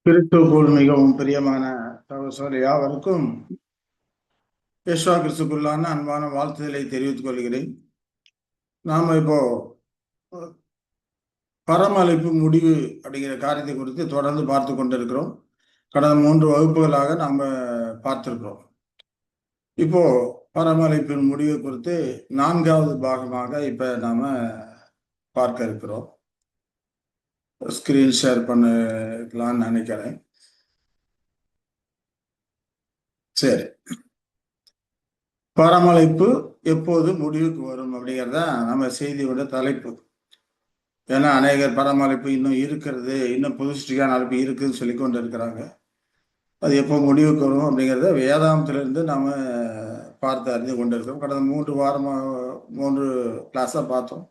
கிறிஸ்துவுக்குள் மிகவும் பிரியமான சகோதரர் யாவருக்கும் யேசுவா கிறிஸ்துக்குள்ளான அன்பான வாழ்த்துதலை தெரிவித்துக் கொள்கிறேன். நாம இப்போ பரமழைப்பு முடிவு அப்படிங்கிற காரியத்தை குறித்து தொடர்ந்து பார்த்து கொண்டிருக்கிறோம். கடந்த 3 வகுப்புகளாக நாம பார்த்திருக்கிறோம். இப்போ பரமழைப்பின் முடிவு குறித்து 4வது பாகமாக இப்ப நாம பார்க்க இருக்கிறோம். ஸ்கிரீன் ஷேர் பண்ணலாம்னு நினைக்கிறேன். சரி, பரமழைப்பு எப்போது முடிவுக்கு வரும் அப்படிங்கிறத நம்ம செய்தியோட தலைப்பு. ஏன்னா அநேகர் பரமழைப்பு இன்னும் இருக்கிறது, இன்னும் புதுஷ்டிக்கான அழைப்பு இருக்குதுன்னு சொல்லி கொண்டு இருக்கிறாங்க. அது எப்போ முடிவுக்கு வரும் அப்படிங்கிறத வேதாந்தத்திலிருந்து நாம பார்த்து அறிந்து கொண்டு இருக்கிறோம். கடந்த 3 கிளாஸாக பார்த்தோம்.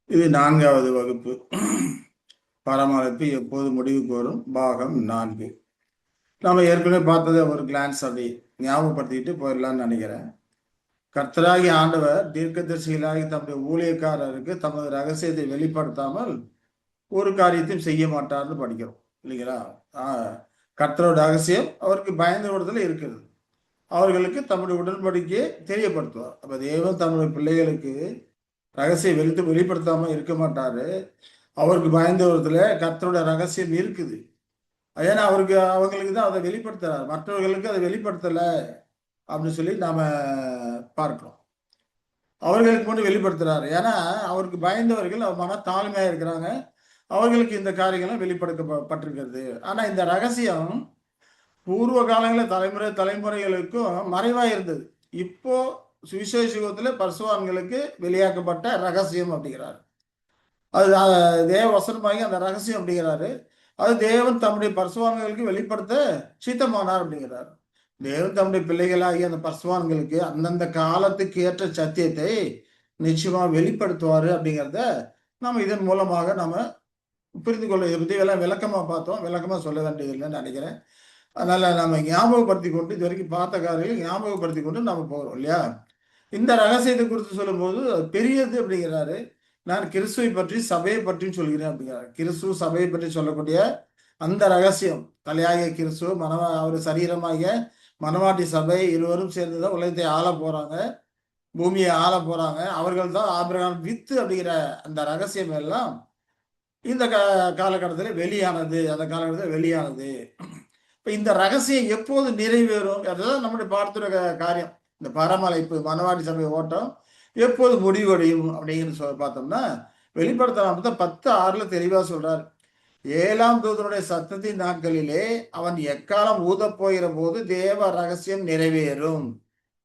இது 4வது வகுப்பு. பரமழைப்பு எப்போது முடிவுக்கு வரும், பாகம் 4. நாம ஏற்கனவே பார்த்ததை ஒரு கிளான்ஸ் அப்படி ஞாபகப்படுத்திக்கிட்டு போயிடலாம்னு நினைக்கிறேன். கர்த்தராகி ஆண்டவர் தீர்க்கதரிசிகளாகி தம்முடைய ஊழியக்காரருக்கு தமது ரகசியத்தை வெளிப்படுத்தாமல் ஒரு காரியத்தையும் செய்ய மாட்டார்னு படிக்கிறோம் இல்லைங்களா? கர்த்தரோட ரகசியம் அவருக்கு பயந்த விடுதல இருக்கிறது. அவர்களுக்கு தம்முடைய உடன்படிக்கையை தெரியப்படுத்துவார். அப்ப தேவன் தம்முடைய பிள்ளைகளுக்கு ரகசியம் வெளிப்படுத்தாம இருக்க மாட்டாரு. அவருக்கு பயந்த விடுதல கர்த்தரோட ரகசியம் இருக்குது. ஏன்னா அவங்களுக்கு தான் அதை வெளிப்படுத்துறாரு, மற்றவர்களுக்கு அதை வெளிப்படுத்தல அப்படின்னு சொல்லி நாம பார்க்கிறோம். அவர்களுக்கு மட்டும் வெளிப்படுத்துறாரு. ஏன்னா அவருக்கு பயந்தவர்கள் அவர் மன தாழ்மையா இருக்கிறாங்க. அவர்களுக்கு இந்த காரியங்களும் வெளிப்படுத்தப்பட்டிருக்கிறது. ஆனா இந்த ரகசியம் பூர்வ காலங்களில் தலைமுறைகளுக்கும் மறைவா இருந்தது. இப்போ சுவிசேஷ யுகத்துல பரிசுத்தவான்களுக்கு வெளியாக்கப்பட்ட ரகசியம் அப்படிங்கிறாரு. அது தேவ வசனமாகி அந்த ரகசியம் அப்படிங்கிறாரு. அது தேவன் தம்முடைய பரிசுத்தவான்களுக்கு வெளிப்படுத்த சித்தமானார் அப்படிங்கிறார். தேவன் தம்முடைய பிள்ளைகளாகி அந்த பரிசுத்தவான்களுக்கு அந்தந்த காலத்துக்கு ஏற்ற சத்தியத்தை நிச்சயமா வெளிப்படுத்துவாரு அப்படிங்கிறத நம்ம இதன் மூலமாக நம்ம புரிந்து கொள்ள. இதை பற்றி எல்லாம் விளக்கமா பார்த்தோம். விளக்கமா சொல்ல வேண்டியதில்லைன்னு நினைக்கிறேன். அதனால நம்ம ஞாபகப்படுத்தி கொண்டு இது வரைக்கும் பார்த்த காரியங்களை ஞாபகப்படுத்தி கொண்டு நம்ம போகிறோம் இல்லையா? இந்த ரகசியத்தை குறித்து சொல்லும்போது பெரியது அப்படிங்கிறாரு. நான் கிறிஸ்துவை பற்றி சபையை பற்றியும் சொல்கிறேன் அப்படிங்கிறார். கிறிஸ்துவ சபையை பற்றி சொல்லக்கூடிய அந்த ரகசியம், தலையாகிய கிறிஸ்துவ அவர் சரீரமாகிய மனவாட்டி சபை இருவரும் சேர்ந்துதான் உலகத்தை ஆள போறாங்க, பூமியை ஆள போறாங்க. அவர்கள் தான் ஆபிரகாம் வித்து அப்படிங்கிற அந்த ரகசியம் எல்லாம் இந்த காலகட்டத்தில் வெளியானது. அந்த காலகட்டத்தில் வெளியானது. இப்ப இந்த ரகசியம் எப்போது நிறைவேறும், அதுதான் நம்முடைய பார்த்துற காரியம். இந்த பரமழைப்பு மனவாட்டி சபை ஓட்டம் எப்போது முடிவடையும் அப்படின்னு பார்த்தோம்னா, வெளிப்படுத்தலாம் 10:6 தெளிவா சொல்றாரு. 7ஆம் தூதனுடைய சத்தத்தின் நாட்களிலே அவன் எக்காலம் ஊதப் போகிற போது தேவ ரகசியம் நிறைவேறும்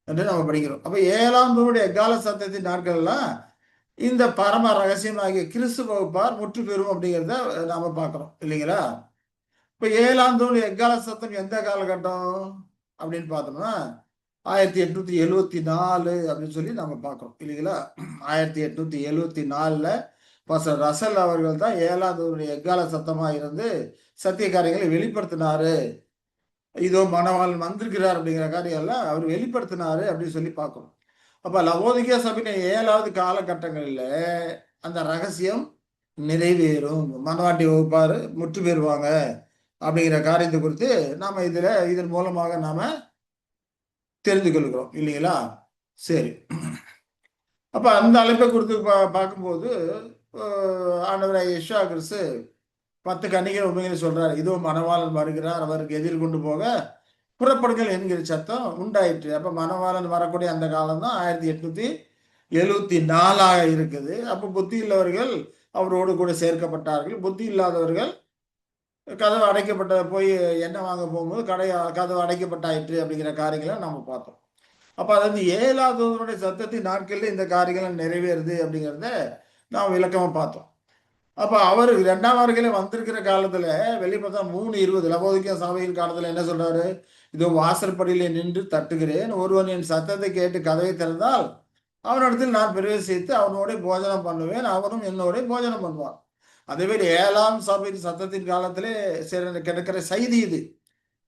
என்று நம்ம படிக்கிறோம். அப்ப 7ஆம் தூதனுடைய எக்கால சத்தத்தின் நாட்கள்லாம் இந்த பரம ரகசியம் ஆகிய கிறிஸ்து வகுப்பார் முற்று பெறும் அப்படிங்கிறத நாம பார்க்கிறோம் இல்லைங்களா? இப்ப 7ஆம் தூதனுடைய எக்கால சத்தம் எந்த காலகட்டம் அப்படின்னு பார்த்தோம்னா 1874 அப்படின்னு சொல்லி நம்ம பார்க்கிறோம் இல்லைங்களா? 1874 பாஸ்டர் ரசல் அவர்கள் தான் 7ஆம் தூதனுடைய எக்கால சத்தமா இருந்து சத்திய காரியங்களை வெளிப்படுத்தினாரு. இதோ மணவாளன் வந்திருக்கிறார் அப்படிங்கிற காரியம் எல்லாம் அவர் வெளிப்படுத்தினாரு அப்படின்னு சொல்லி பார்க்கணும். அப்ப லவோதிகா சபையின் 7வது காலகட்டங்களில் அந்த ரகசியம் நிறைவேறும், மனவாட்டி வகுப்பாரு முற்று பெறுவாங்க அப்படிங்கிற காரியத்தை குறித்து நாம இதன் மூலமாக நாம தெரிந்து கொள்கிறோம் இல்லைங்களா? சரி, அப்ப அந்த அழைப்பை குறித்து பார்க்கும்போது ஆண்டவராய் யேசுவா கிறிஸ்து 10 கன்னிகை உண்மைகளை சொல்றாரு. இதோ மணவாளன் வருகிறார், அவருக்கு எதிர் கொண்டு போக புறப்படுங்கள் என்கிற சத்தம் உண்டாயிற்று. அப்ப மணவாளன் வரக்கூடிய அந்த காலம் தான் 1874 இருக்குது. அப்ப புத்தி உள்ளவர்கள் அவரோடு கூட சேர்க்கப்பட்டார்கள். புத்தி இல்லாதவர்கள் கதவு அடைக்கப்பட்ட போய் எண்ணெய் வாங்க போகும்போது கதவு அடைக்கப்பட்டாயிற்று அப்படிங்கிற காரியங்களை நம்ம பார்த்தோம். அப்ப அது 7ஆம் தூதனுடைய சத்தத்தின் நாட்களில் இந்த காரியங்கள் நிறைவேறுது அப்படிங்கிறத நாம் விளக்கமா பார்த்தோம். அப்ப அவர் 2ஆம் வருகையில வந்திருக்கிற காலத்துல வெளிப்பட்டா 3:20 லவோதிக்கா சபையின் காலத்துல என்ன சொல்றாரு? இதோ வாசற்படியிலே நின்று தட்டுகிறேன், ஒருவன் என் சத்தத்தை கேட்டு கதவை திறந்தால் அவனிடத்தில் நான் பிரவேசித்து அவனோட போஜனம் பண்ணுவேன், அவனும் என்னோட போஜனம் பண்ணுவான். அதேமாதிரி 7ஆம் சபையின் சத்தத்தின் காலத்திலே கிடைக்கிற செய்தி இது.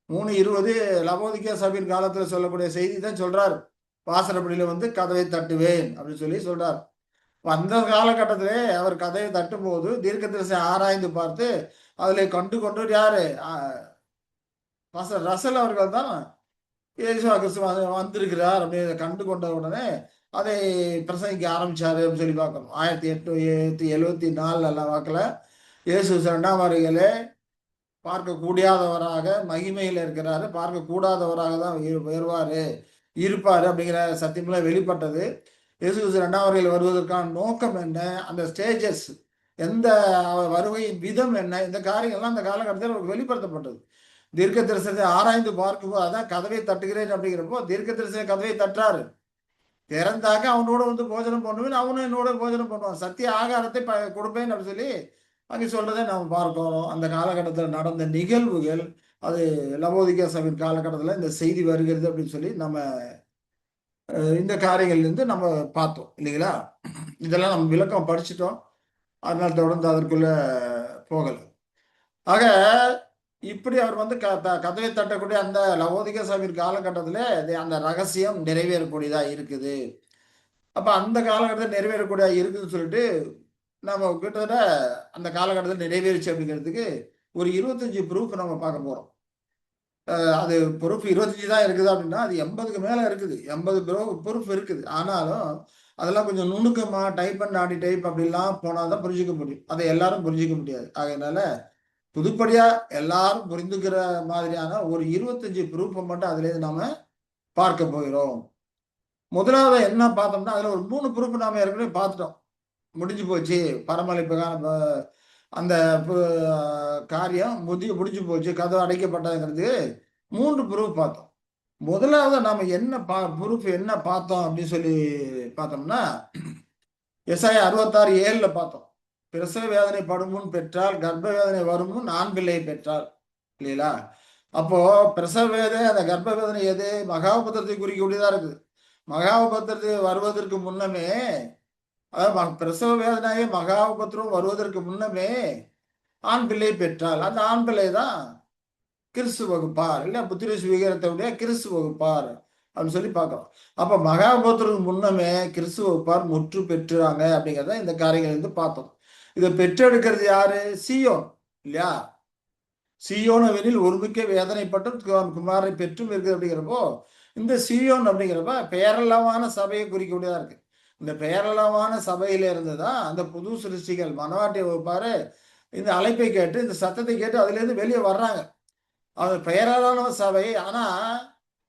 3:20 லவோதிக்கா சபையின் காலத்துல சொல்லக்கூடிய செய்தி தான் சொல்றாரு. வாசற்படியில வந்து கதவை தட்டுவேன் அப்படின்னு சொல்லி சொல்றாரு. அந்த காலகட்டத்திலே அவர் கதையை தட்டும் போது தீர்க்கதரிசி ஆராய்ந்து பார்த்து அதில் கண்டு கொண்டவர் யாரு? பாஸ்டர் ரசல் அவர்கள் தான் இயேசுவா கிறிஸ்து வந்திருக்கிறார் அப்படின்னு கண்டு கொண்ட உடனே அதை பிரசங்கிக்க ஆரம்பிச்சாரு அப்படின்னு சொல்லி பார்க்கணும். 1874 வாக்கில் இயேசு 2ஆம் வருகையிலே பார்க்க கூடாதவராக மகிமையில் இருக்கிறாரு, பார்க்க கூடாதவராக தான் வருவாரு இருப்பாரு அப்படிங்கிற சத்தியமெல்லாம் வெளிப்பட்டது. இயேசு 2ஆம் வருகையில் வருவதற்கான நோக்கம் என்ன, அந்த ஸ்டேஜஸ், எந்த வருகையின் விதம் என்ன, இந்த காரியங்கள்லாம் அந்த காலகட்டத்தில் வெளிப்படுத்தப்பட்டது. தீர்க்க தரிசனத்தை ஆராய்ந்து பார்க்கும்போது அதான் கதவை தட்டுகிறேன் அப்படிங்கிறப்போ தீர்க்க தரிசன கதவை தட்டுறாரு. திறந்தாக்க அவனோட வந்து போஜனம் பண்ணுவேன், அவனும் என்னோட போஜனம் பண்ணுவான், சத்திய ஆகாரத்தை கொடுப்பேன் அப்படின்னு சொல்லி அங்கே சொல்றதை நம்ம பார்க்கிறோம். அந்த காலகட்டத்தில் நடந்த நிகழ்வுகள், அது லவோதிகா சபையின் காலகட்டத்தில் இந்த செய்தி வருகிறது அப்படின்னு சொல்லி நம்ம இந்த காரியங்கள்லேருந்து நம்ம பார்த்தோம் இல்லைங்களா? இதெல்லாம் நம்ம விளக்கம் படிச்சுட்டோம், அதனால தொடர்ந்து அதற்குள்ள போகலை. ஆக இப்படி அவர் வந்து கதவை தட்டக்கூடிய அந்த லவோதிகா சபையின் காலகட்டத்தில் அந்த ரகசியம் நிறைவேறக்கூடியதா இருக்குது. அப்ப அந்த காலகட்டத்தில் நிறைவேறக்கூடியதா இருக்குதுன்னு சொல்லிட்டு நம்ம கிட்டத்தட்ட அந்த காலகட்டத்தில் நிறைவேறிச்சு அப்படிங்கிறதுக்கு ஒரு 25 ப்ரூஃப் நம்ம பார்க்க போறோம். அது ப்ரூஃப் 25 தான் இருக்குது அப்படின்னா அது 80க்கு மேல இருக்குது, 80 ப்ரூஃப் இருக்குது. ஆனாலும் அதெல்லாம் கொஞ்சம் நுணுக்கமா டைப் அண்ட் ஆடி டைப் அப்படிலாம் போனாதான் புரிஞ்சுக்க முடியும். அதை எல்லாரும் புரிஞ்சுக்க முடியாது. அதனால புதுப்படியா எல்லாரும் புரிந்துக்கிற மாதிரியான ஒரு 25 ப்ரூஃப் மட்டும் அதுல இருந்து நாம பார்க்க போகிறோம். முதலாவது என்ன பார்த்தோம்னா அதுல ஒரு 3 ப்ரூஃப் நாம ஏற்கனவே பார்த்துட்டோம். முடிஞ்சு போச்சு, பரமளிப்புக்கான அந்த காரியம் முடிஞ்சு போச்சு, கதவு அடைக்கப்பட்டதுங்கிறது 3 ப்ரூஃப் பார்த்தோம். முதலாவது நாம என்ன ப்ரூஃப் என்ன பார்த்தோம் அப்படின்னு சொல்லி பார்த்தோம்னா எஸ்ஐயா 66:7 பார்த்தோம். பிரசவ வேதனை படுமுன் பெற்றால், கர்ப்ப வேதனை வருமுன் ஆண் பிள்ளை பெற்றால் இல்லைங்களா? அப்போ பிரசவ வேதனை, அந்த கர்ப்ப வேதனை எது? மகாபத்திரத்தை குறிக்கக்கூடியதா இருக்குது. மகாபத்திரத்தை வருவதற்கு முன்னமே, அதாவது பிரசவ வேதனையே மகாபத்திரம் வருவதற்கு முன்னமே ஆண் பிள்ளை பெற்றால், அந்த ஆண் பிள்ளை தான் கிறிஸ்து வகுப்பார், இல்ல புத்திர சுவீகரத்தை கிறிஸ்து வகுப்பார் அப்படின்னு சொல்லி பார்க்கிறோம். அப்ப மகாபத்திரத்துக்கு முன்னமே கிறிஸ்து வகுப்பார் முற்று பெற்றுறாங்க அப்படிங்கிறத இந்த காரியங்கள் இருந்து பார்த்தோம். இதை பெற்றெடுக்கிறது யாரு? சீயோன் இல்லையா? சீயோனவெனில் ஒருமிக்க வேதனைப்பட்டும் குமாரை பெற்றும் இருக்குது அப்படிங்கிறப்போ இந்த சீயோன் அப்படிங்கிறப்ப பெயரளவான சபையை குறிக்கக்கூடியதா இருக்கு. இந்த பெயரளவான சபையில இருந்துதான் அந்த புது சிருஷ்டிகள் மனவாட்டியை வகுப்பாரு இந்த அழைப்பை கேட்டு, இந்த சத்தத்தை கேட்டு அதுல இருந்து வெளியே வர்றாங்க. அது பெயரளவான சபை. ஆனா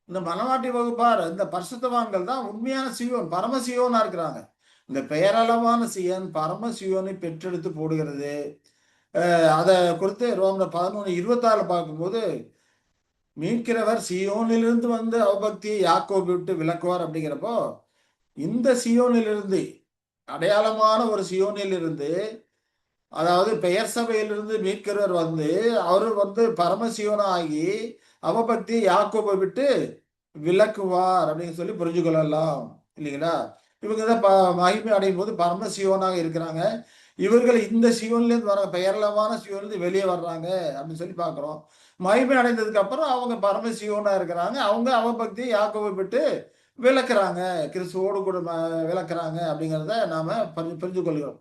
இந்த மனவாட்டி வகுப்பார், இந்த பரிசுத்தவான்கள் தான் உண்மையான சியோன், பரம சியோனா இருக்கிறாங்க. இந்த பெயரளவான சியோன் பரம சியோனை பெற்றெடுத்து போடுகிறது. அதை குறித்து ரோமர் 11:26 பார்க்கும்போது மீட்கிறவர் சியோனிலிருந்து வந்து அவபக்தியை யாக்கோபு விட்டு விலக்குவார் அப்படிங்கிறப்போ இந்த சியோனிலிருந்து, அடையாளமான ஒரு சியோனிலிருந்து, அதாவது பெயர் சபையிலிருந்து மீட்கிறவர் வந்து அவர் வந்து பரமசிவனா ஆகி அவபக்தி யாக்கோபை விட்டு விலக்குவார் அப்படின்னு சொல்லி புரிஞ்சு கொள்ளலாம் இல்லைங்களா? இவங்க தான் மகிமை அடையும் போது பரமசிவனாக இருக்கிறாங்க. இவர்கள் இந்த சிவன்லேருந்து வர பெயர்லமான சிவன்லேருந்து வெளியே வர்றாங்க அப்படின்னு சொல்லி பார்க்குறோம். மகிமை அடைந்ததுக்கு அப்புறம் அவங்க பரமசிவனா இருக்கிறாங்க. அவங்க அவபக்தி யாக்கோபை விட்டு விளக்குறாங்க, கிறிஸ்துவோடு கூட விளக்குறாங்க அப்படிங்கிறத நாம புரிஞ்சு கொள்கிறோம்.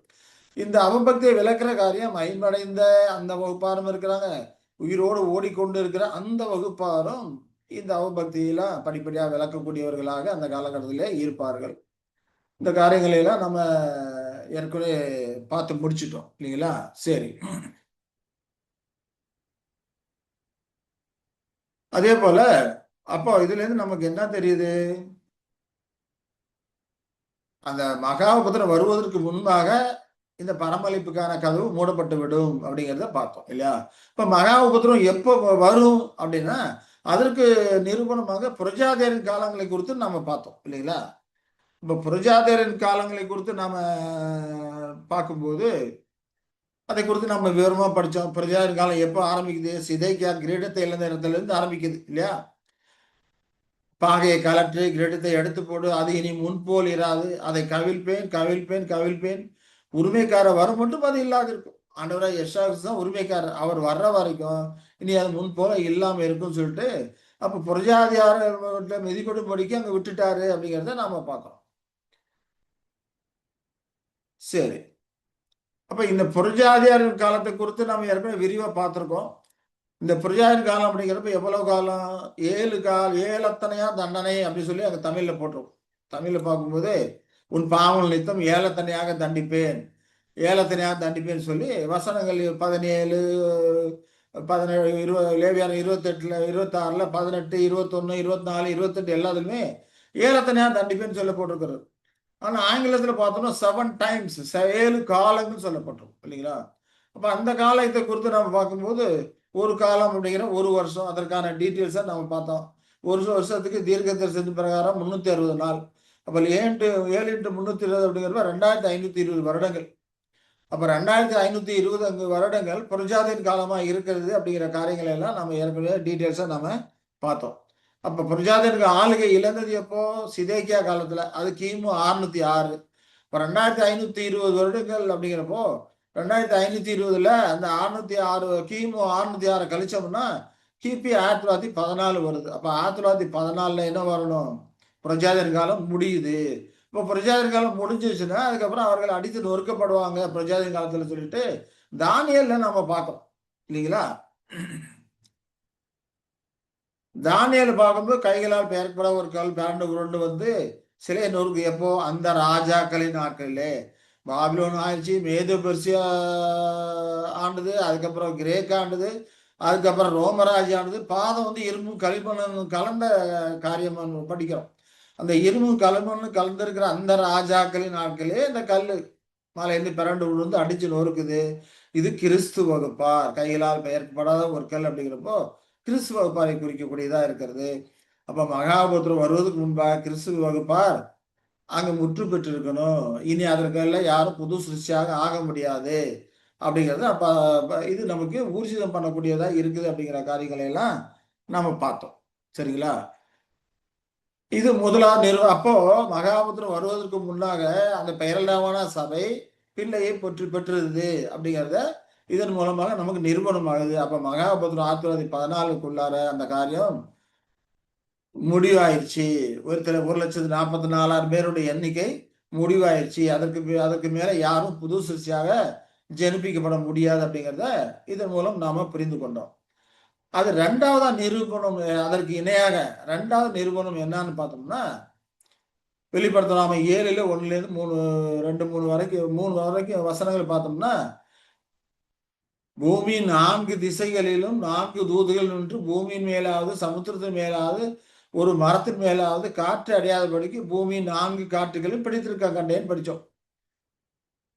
இந்த அவபக்தியை விளக்குற காரியம் மகிமடைந்த அந்த வகுப்பாரும் இருக்கிறாங்க, உயிரோடு ஓடிக்கொண்டு இருக்கிற அந்த வகுப்பாரும் இந்த அவபக்தியெல்லாம் படிப்படியாக விளக்கக்கூடியவர்களாக அந்த காலகட்டத்திலே இருப்பார்கள். இந்த காரியங்களை எல்லாம் நம்ம ஏற்கனவே பார்த்து முடிச்சிட்டோம் இல்லைங்களா? சரி, அதே போல அப்போ இதுல இருந்து நமக்கு என்ன தெரியுது? அந்த மகாபுத்திரன் வருவதற்கு முன்பாக இந்த பரமளிப்புக்கான கதவு மூடப்பட்டு விடும் அப்படிங்கிறத பார்த்தோம் இல்லையா? இப்ப மகாபுத்திரம் எப்போ வரும் அப்படின்னா அதற்கு நிரூபணமாக புரஜாதேரின் காலங்களை குறித்து நம்ம பார்த்தோம் இல்லைங்களா? இப்ப புரஜாதேரின் காலங்களை குறித்து நாம பார்க்கும்போது அதை குறித்து நம்ம விவரமா படிச்சோம். புரஜாதேரின் காலம் எப்போ ஆரம்பிக்குது? சிதைக்கியா கிரீடத்தை இழந்த இடத்துல இருந்து ஆரம்பிக்குது இல்லையா? பாகையை கலற்றி கிரீடத்தை எடுத்து போடு, அது இனி முன்போல் இராது, அதை கவிழ்ப்பேன் கவிழ்ப்பேன் கவிழ்ப்பேன், உரிமைக்கார வர மட்டும் அது இல்லாது இருக்கும். ஆண்டவராக யெஷாயா தான் உரிமைக்காரர், அவர் வர்ற வரைக்கும் இனி அது முன் போல இல்லாம இருக்கும்னு சொல்லிட்டு அப்ப புரஜாதியார மிதிப்படும்படிக்கு அங்க விட்டுட்டாரு அப்படிங்கிறத நாம பார்க்கிறோம். சரி, அப்ப இந்த புரஜாதியார் காலத்தை குறித்து நம்ம ஏற்கனவே விரிவா பார்த்திருக்கோம். இந்த புரஜாதியார் காலம் அப்படிங்கிறப்ப எவ்வளவு காலம்? 7 அத்தனையா தண்டனை அப்படின்னு சொல்லி அங்க தமிழ்ல போட்டிருக்கும். தமிழ்ல பார்க்கும்போது உன் பாவங்கள் நித்தம் ஏலத்தனையாக தண்டிப்பேன், ஏலத்தனையாக தண்டிப்பேன்னு சொல்லி வசனங்கள் 17, 17, 20, லேவியார் 28, 26, 18, 21, 24, 28 எல்லாத்துக்குமே ஏலத்தனையாக தண்டிப்பேன்னு சொல்ல போட்டிருக்கிறது. ஆனா ஆங்கிலத்துல பார்த்தோம்னா 7 டைம்ஸ், 7 காலங்கள் சொல்லப்பட்டிருக்கும் இல்லைங்களா? அப்ப அந்த காலத்தை குறித்து நம்ம பார்க்கும்போது ஒரு காலம் அப்படிங்கிற ஒரு வருஷம், அதற்கான டீட்டெயில்ஸை நம்ம பார்த்தோம். ஒரு வருஷத்துக்கு தீர்க்க தரிசனத்தின் பிரகாரம் 360 நாள். அப்ப 7 இன்ட்டு 320 அப்படிங்கிறப்ப 2520 வருடங்கள். அப்ப 2520 வருடங்கள் புரஜாதியின் காலமா இருக்கிறது அப்படிங்கிற காரியங்களை எல்லாம் நம்ம ஏற்கனவே டீட்டெயில்ஸா நம்ம பார்த்தோம். அப்ப புரஜாதியனுக்கு ஆளுகை இழந்தது எப்போ? சிதேக்கியா காலத்துல. அது கிமு 606. இப்ப 2520 வருடங்கள் அப்படிங்கிறப்போ 2520ல அந்த 606 கிமு 606 கழிச்சோம்னா கிபி 1914 வருது. அப்ப 1914 என்ன வரணும்? புரஜாதியன் காலம் முடியுது. இப்போ பிரஜாதின் காலம் முடிஞ்சிச்சுன்னா அதுக்கப்புறம் அவர்கள் அடித்து நொறுக்கப்படுவாங்க பிரஜாதின் காலத்துல சொல்லிட்டு தானியல்ல நம்ம பார்த்தோம் இல்லைங்களா? தானியல் பார்க்கும்போது கைகளால் பெயர்ப்பட ஒரு கல் பேரண்டு உருண்டு வந்து சிலை நொறுக்கு. எப்போ? அந்த ராஜாக்களின் நாட்களிலே. பாபிலோன் ஆயிடுச்சு, மேது பெர்சியா ஆண்டுது, அதுக்கப்புறம் கிரேக் ஆண்டுது, அதுக்கப்புறம் ரோமராஜ் ஆண்டுது. பாதம் வந்து இரும்பும் களிமண்ணும் கலந்த காரியம் படிக்கிறோம். அந்த இரும்பும் களிமண்ணும் கலந்திருக்கிற அந்த ராஜாக்களின் நாட்களே இந்த கல்லு மலையிலிருந்து பிறண்டு விழுந்து அடிச்சு நொறுக்குது. இது கிறிஸ்து வகுப்பார், கைகளால் பெயர்க்கப்படாத ஒரு கல் அப்படிங்கிறப்போ கிறிஸ்து வகுப்பாரை குறிக்கக்கூடியதா இருக்கிறது. அப்ப மகாபுத்திரம் வருவதற்கு முன்பாக கிறிஸ்து வகுப்பார் அங்க முற்று பெற்று இருக்கணும். இனி அதற்கெல்ல யாரும் புது சிருஷ்டியாக ஆக முடியாது அப்படிங்கிறது அப்ப இது நமக்கு ஊர்ஜிதம் பண்ணக்கூடியதா இருக்குது அப்படிங்கிற காரியங்களை எல்லாம் நாம பார்த்தோம். சரிங்களா? இது முதலாவது அப்போ மகாபுத்திரம் வருவதற்கு முன்னாக அந்த பெயரளவான சபை பிள்ளையை பெற்றிருது அப்படிங்கிறத இதன் மூலமாக நமக்கு நிரூபணம் ஆகுது. அப்ப மகாபுத்திரம் 1914க்குள்ளார அந்த காரியம் முடிவாயிருச்சு. 1,44,000 பேருடைய எண்ணிக்கை முடிவாயிருச்சு. அதற்கு மேல யாரும் புது சிருஷ்டியாக ஜெனிப்பிக்கப்பட முடியாது அப்படிங்கிறத இதன் மூலம் நாம புரிந்து கொண்டோம். அது 2வதா நிரூபணம். அதற்கு இணையாக 2வது நிரூபணம் என்னன்னு பார்த்தோம்னா வெளிப்படுத்தலாம 7ல 1லேருந்து 3, 2, 3 வரைக்கும் 3 வரைக்கும் வசனங்கள் பார்த்தோம்னா பூமி 4 திசைகளிலும் 4 தூதுகள் நின்று பூமியின் மேலாவது சமுத்திரத்தின் மேலாவது ஒரு மரத்தின் மேலாவது காற்று அடையாதபடிக்கு பூமி 4 காற்றுகளும் பிடித்திருக்க கண்டேன்னு படித்தோம்.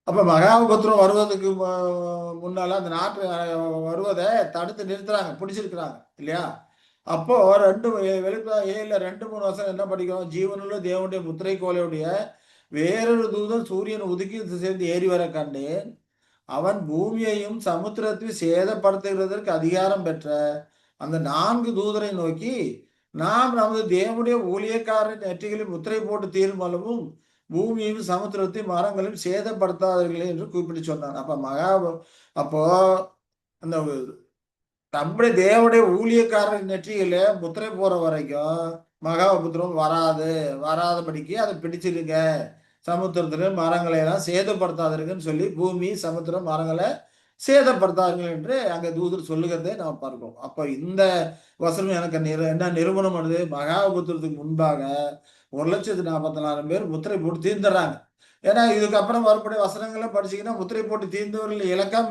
அப்ப மகாபுத்திரம் வருவதற்கு முன்னால அந்த நாட்டு வருவதை தடுத்து நிறுத்துறாங்க, பிடிச்சிருக்கிறாங்க இல்லையா? அப்போ 2 வெளிப்பா 7ல 2, 3 வசனம் என்ன படிக்கிறோம்? ஜீவனுள்ள தேவனுடைய முத்திரை கோலையுடைய வேறொரு தூதன் சூரியன் உதிக்கி சேர்ந்து ஏறி வர கண்டேன். அவன் பூமியையும் சமுத்திரத்தையும் சேதப்படுத்துகிறதற்கு அதிகாரம் பெற்ற அந்த 4 தூதரை நோக்கி, நாம் நமது தேவனுடைய ஊழியக்காரன் நெற்றிகளில் முத்திரை போட்டு தீரும் அளவும் பூமியையும் சமுத்திரத்தையும் மரங்களையும் சேதப்படுத்தாதீர்களே என்று குறிப்பிட்டு சொன்னான். அப்போ அந்த நம்முடைய தேவனுடைய ஊழியக்காரன் நெற்றியில முத்திரை போற வரைக்கும் மகாபுத்திரம் வராதபடிக்கு அதை பிடிச்சிருங்க. சமுத்திரத்துல மரங்களை எல்லாம் சேதப்படுத்தாதீங்கன்னு சொல்லி பூமி சமுத்திரம் மரங்களை சேதப்படுத்தார்கள் என்று அங்க தூதர் சொல்லுகிறதை நாம் பார்க்கிறோம். அப்ப இந்த வசனம் எனக்கு என்ன நிரூபணம் பண்ணுது? மகாபுத்திரத்துக்கு முன்பாக 1,44,000 பேர் முத்திரை போட்டு தீர்ந்துடுறாங்க. ஏன்னா இதுக்கப்புறம் வரக்கூடிய வசனங்களை படிச்சீங்கன்னா முத்திரை போட்டு தீர்ந்தவர்கள் இலக்கம்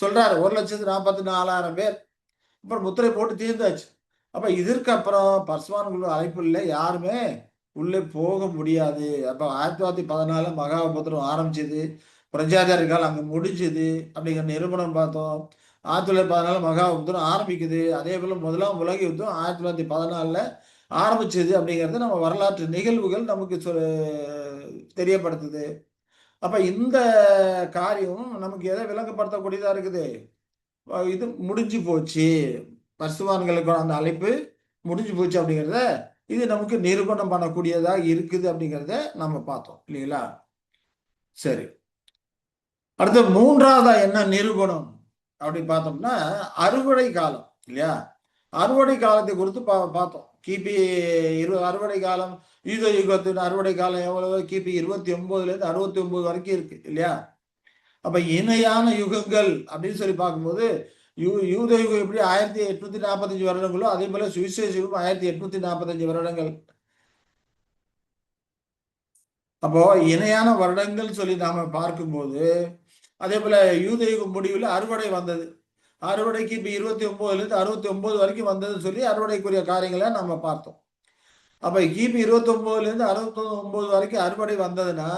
சொல்றாரு 1,44,000 பேர். அப்புறம் முத்திரை போட்டு தீர்ந்தாச்சு. அப்ப இதற்கு அப்புறம் பர்சுவான்குழு அழைப்பு இல்லை, யாருமே உள்ளே போக முடியாது. அப்ப 1914 மகாபுத்திரம் ஆரம்பிச்சது, பிரஜாதிகாரிகள் அங்க முடிஞ்சது அப்படிங்கிற நிரூபணம் பார்த்தோம். 1914 மகாபுத்திரம் ஆரம்பிக்குது. அதே போல முதலாம் உலக யுத்தம் 1914 ஆரம்பிச்சது அப்படிங்கிறது நம்ம வரலாற்று நிகழ்வுகள் நமக்கு தெரியப்படுத்துது. அப்ப இந்த காரியம் நமக்கு எதை விளங்கப்படுத்தக்கூடியதா இருக்குது? இது முடிஞ்சு போச்சு, பரிசுத்தவான்களுக்கு அந்த அழைப்பு முடிஞ்சு போச்சு அப்படிங்கிறத இது நமக்கு நிரூபணம் பண்ணக்கூடியதா இருக்குது அப்படிங்கிறத நம்ம பார்த்தோம் இல்லைங்களா? சரி, அடுத்து 3வதா என்ன நிரூபணம் அப்படின்னு பார்த்தோம்னா அறுவடை காலம் இல்லையா? அறுவடை காலத்தை குறித்து பார்த்தோம். கிபி அறுவடை காலம், யுகத்தின் அறுவடை காலம் எவ்வளவு? கிபி 29ல இருந்து 69 வரைக்கும் இருக்கு இல்லையா? அப்ப இணையான யுகங்கள் அப்படின்னு சொல்லி பார்க்கும்போது யூத யுகம் எப்படி 1845 வருடங்களோ அதே போல சுவிசேஷ யுகம் 1845 வருடங்கள். அப்போ இணையான வருடங்கள் சொல்லி நாம பார்க்கும்போது அதே போல யூத யுகம் முடிவில் அறுவடை வந்தது. அறுவடைக்கு இப்ப 29ல இருந்து 69 வரைக்கும் வந்ததுன்னு சொல்லி அறுவடைக்குரிய காரியங்களை நம்ம பார்த்தோம். அப்ப கிபி 29ல இருந்து 69 வரைக்கும் அறுவடை வந்ததுன்னா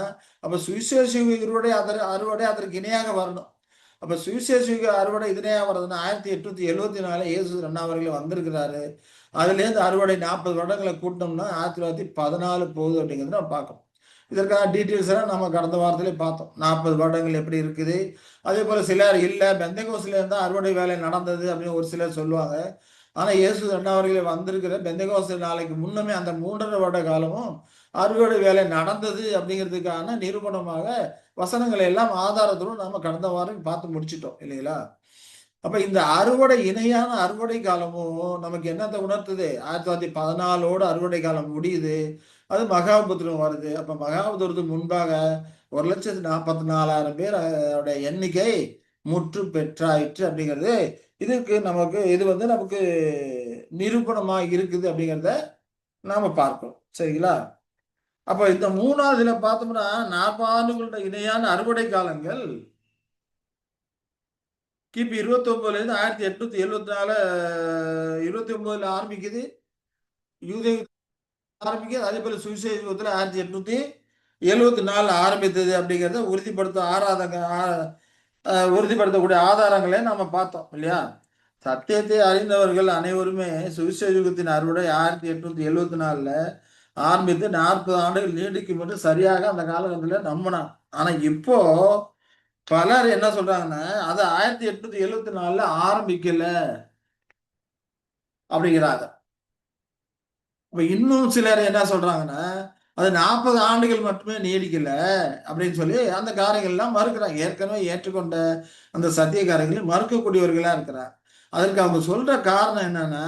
அப்ப சுவிசேஷ அறுவடை அறுவடை அதற்கு இணையாக வரணும். அப்ப சுவிசேஷ அறுவடை இணையாக வர்றதுன்னா 1874 இயேசு 2 வந்திருக்கிறாரு. அதுல இருந்து அறுவடை 40 வருடங்களை கூட்டணும்னா 1914 போகுது அப்படிங்கிறது நம்ம பார்க்கணும். இதற்கான டீட்டெயில்ஸ் எல்லாம் நம்ம கடந்த வாரத்திலே பார்த்தோம். 40 வருடங்கள் எப்படி இருக்குது. அதே போல சிலர் இல்ல பெந்தகோஸ்ல இருந்தா அறுவடை வேலை நடந்தது அப்படின்னு ஒரு சிலர் சொல்லுவாங்க. ஆனா இயேசு 2 வந்திருக்கிற பெந்தகோஸ்து நாளைக்கு முன்னமே அந்த 3½ வருட காலமும் அறுவடை வேலை நடந்தது அப்படிங்கிறதுக்கான நிரூபணமாக வசனங்களை எல்லாம் ஆதாரத்துடன் நாம கடந்த வாரம் பார்த்து முடிச்சிட்டோம் இல்லைங்களா? அப்ப இந்த அறுவடை இணையான அறுவடை காலமும் நமக்கு என்னத்தை உணர்த்துது? 1914 அறுவடை காலம் முடியுது. அது மகாபுத்திரம் வருது. அப்ப மகாபுத்திரத்துக்கு முன்பாக 1,44,000 பேர் எண்ணிக்கை முற்று பெற்றாயிற்று அப்படிங்கிறது இது நமக்கு நிரூபணமா இருக்குது அப்படிங்கிறத நாம பார்க்கிறோம். சரிங்களா? அப்ப இந்த 3வதுல பார்த்தோம்னா 40 ஆண்டுகளுடைய இணையான அறுவடை காலங்கள் கிபி 29ல இருந்து 1874 29ல ஆரம்பிக்குது. யூதேய ஆரம்பிக்குது. அதே போல சுவிசேஷ யுகத்துல 1874 ஆரம்பித்தது அப்படிங்கிறத உறுதிப்படுத்தக்கூடிய ஆதாரங்களை நாம பார்த்தோம் இல்லையா? சத்தியத்தை அறிந்தவர்கள் அனைவருமே சுவிசேஷ யுகத்தின் அறுவடை 1874 ஆரம்பித்து 40 ஆண்டுகள் நீடிக்கும் என்று சரியாக அந்த காலகட்டத்தில் நம்பினான். ஆனா இப்போ பலர் என்ன சொல்றாங்கன்னா அது 1874 ஆரம்பிக்கல அப்படிங்கிறாங்க. அப்ப இன்னும் சிலர் என்ன சொல்றாங்கன்னா அது 40 ஆண்டுகள் மட்டுமே நீடிக்கல அப்படின்னு சொல்லி அந்த காரியங்கள் எல்லாம் மறுக்கிறாங்க. ஏற்கனவே ஏற்றுக்கொண்ட அந்த சத்திய காரியங்களை மறுக்கக்கூடியவர்களா இருக்கிறார். அதற்கு அவங்க சொல்ற காரணம் என்னன்னா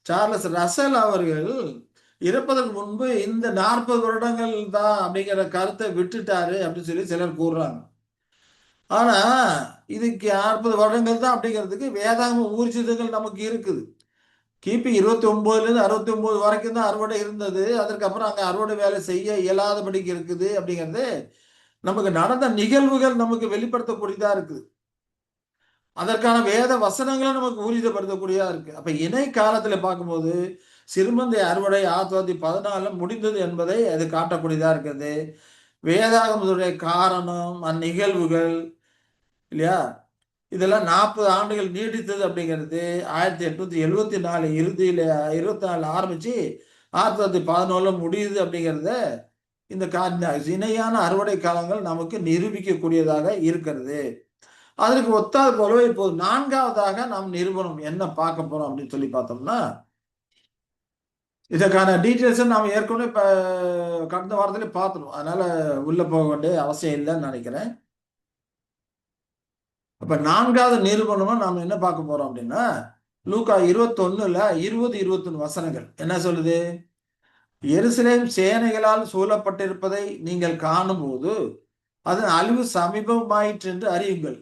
சார்லஸ் ரசல் அவர்கள் இறப்பதற்கு முன்பு இந்த 40 வருடங்கள் தான் அப்படிங்கிற கருத்தை விட்டுட்டாரு அப்படின்னு சொல்லி சிலர் கூறுறாங்க. ஆனா இதுக்கு 40 வருடங்கள் தான் அப்படிங்கிறதுக்கு வேதாகம ஊர்ஜிதங்கள் நமக்கு இருக்குது. கிபி 29ல இருந்து 69 வரைக்கும் தான் அறுவடை இருந்தது. அதற்கப்புறம் அங்க அறுவடை வேலை செய்ய இயலாதபடிக்கு இருக்குது அப்படிங்கிறது நமக்கு நடந்த நிகழ்வுகள் நமக்கு வெளிப்படுத்தக்கூடியதா இருக்குது. அதற்கான வேத வசனங்களும் நமக்கு ஊர்ஜிதப்படுத்தக்கூடியதா இருக்கு. அப்ப இணை காலத்துல பார்க்கும்போது சிறுமந்தை அறுவடை 1914 முடிந்தது என்பதை அது காட்டக்கூடியதா இருக்குது. வேதாகமத்துடைய காரணம் அந்நிகழ்வுகள் இல்லையா இதெல்லாம் 40 ஆண்டுகள் நீடித்தது அப்படிங்கிறது 1874 இறுதியில 24 ஆரம்பிச்சு 1917 முடியுது அப்படிங்கிறத இந்த இணையான அறுவடை காலங்கள் நமக்கு நிரூபிக்கக்கூடியதாக இருக்கிறது. அதற்கு ஒத்தாது போலவே இப்போ 4வதாக நாம் நிரூபணம் என்ன பார்க்க போறோம் அப்படின்னு சொல்லி பார்த்தோம்னா இதற்கான டீட்டெயில்ஸ் நாம ஏற்கனவே கடந்த வாரத்திலே பார்த்துடும். அதனால உள்ள போக வேண்டிய அவசியம் இல்லைன்னு நினைக்கிறேன். அப்ப 4வது நிரூபணமா நாம என்ன பார்க்க போறோம் அப்படின்னா லூக்கா 21ல 20, 21 வசனங்கள் என்ன சொல்லுது? எருசலேம் சேனைகளால் சூழப்பட்டிருப்பதை நீங்கள் காணும்போது அதன் அழிவு சமீபமாயிற்று என்று அறியுங்கள்.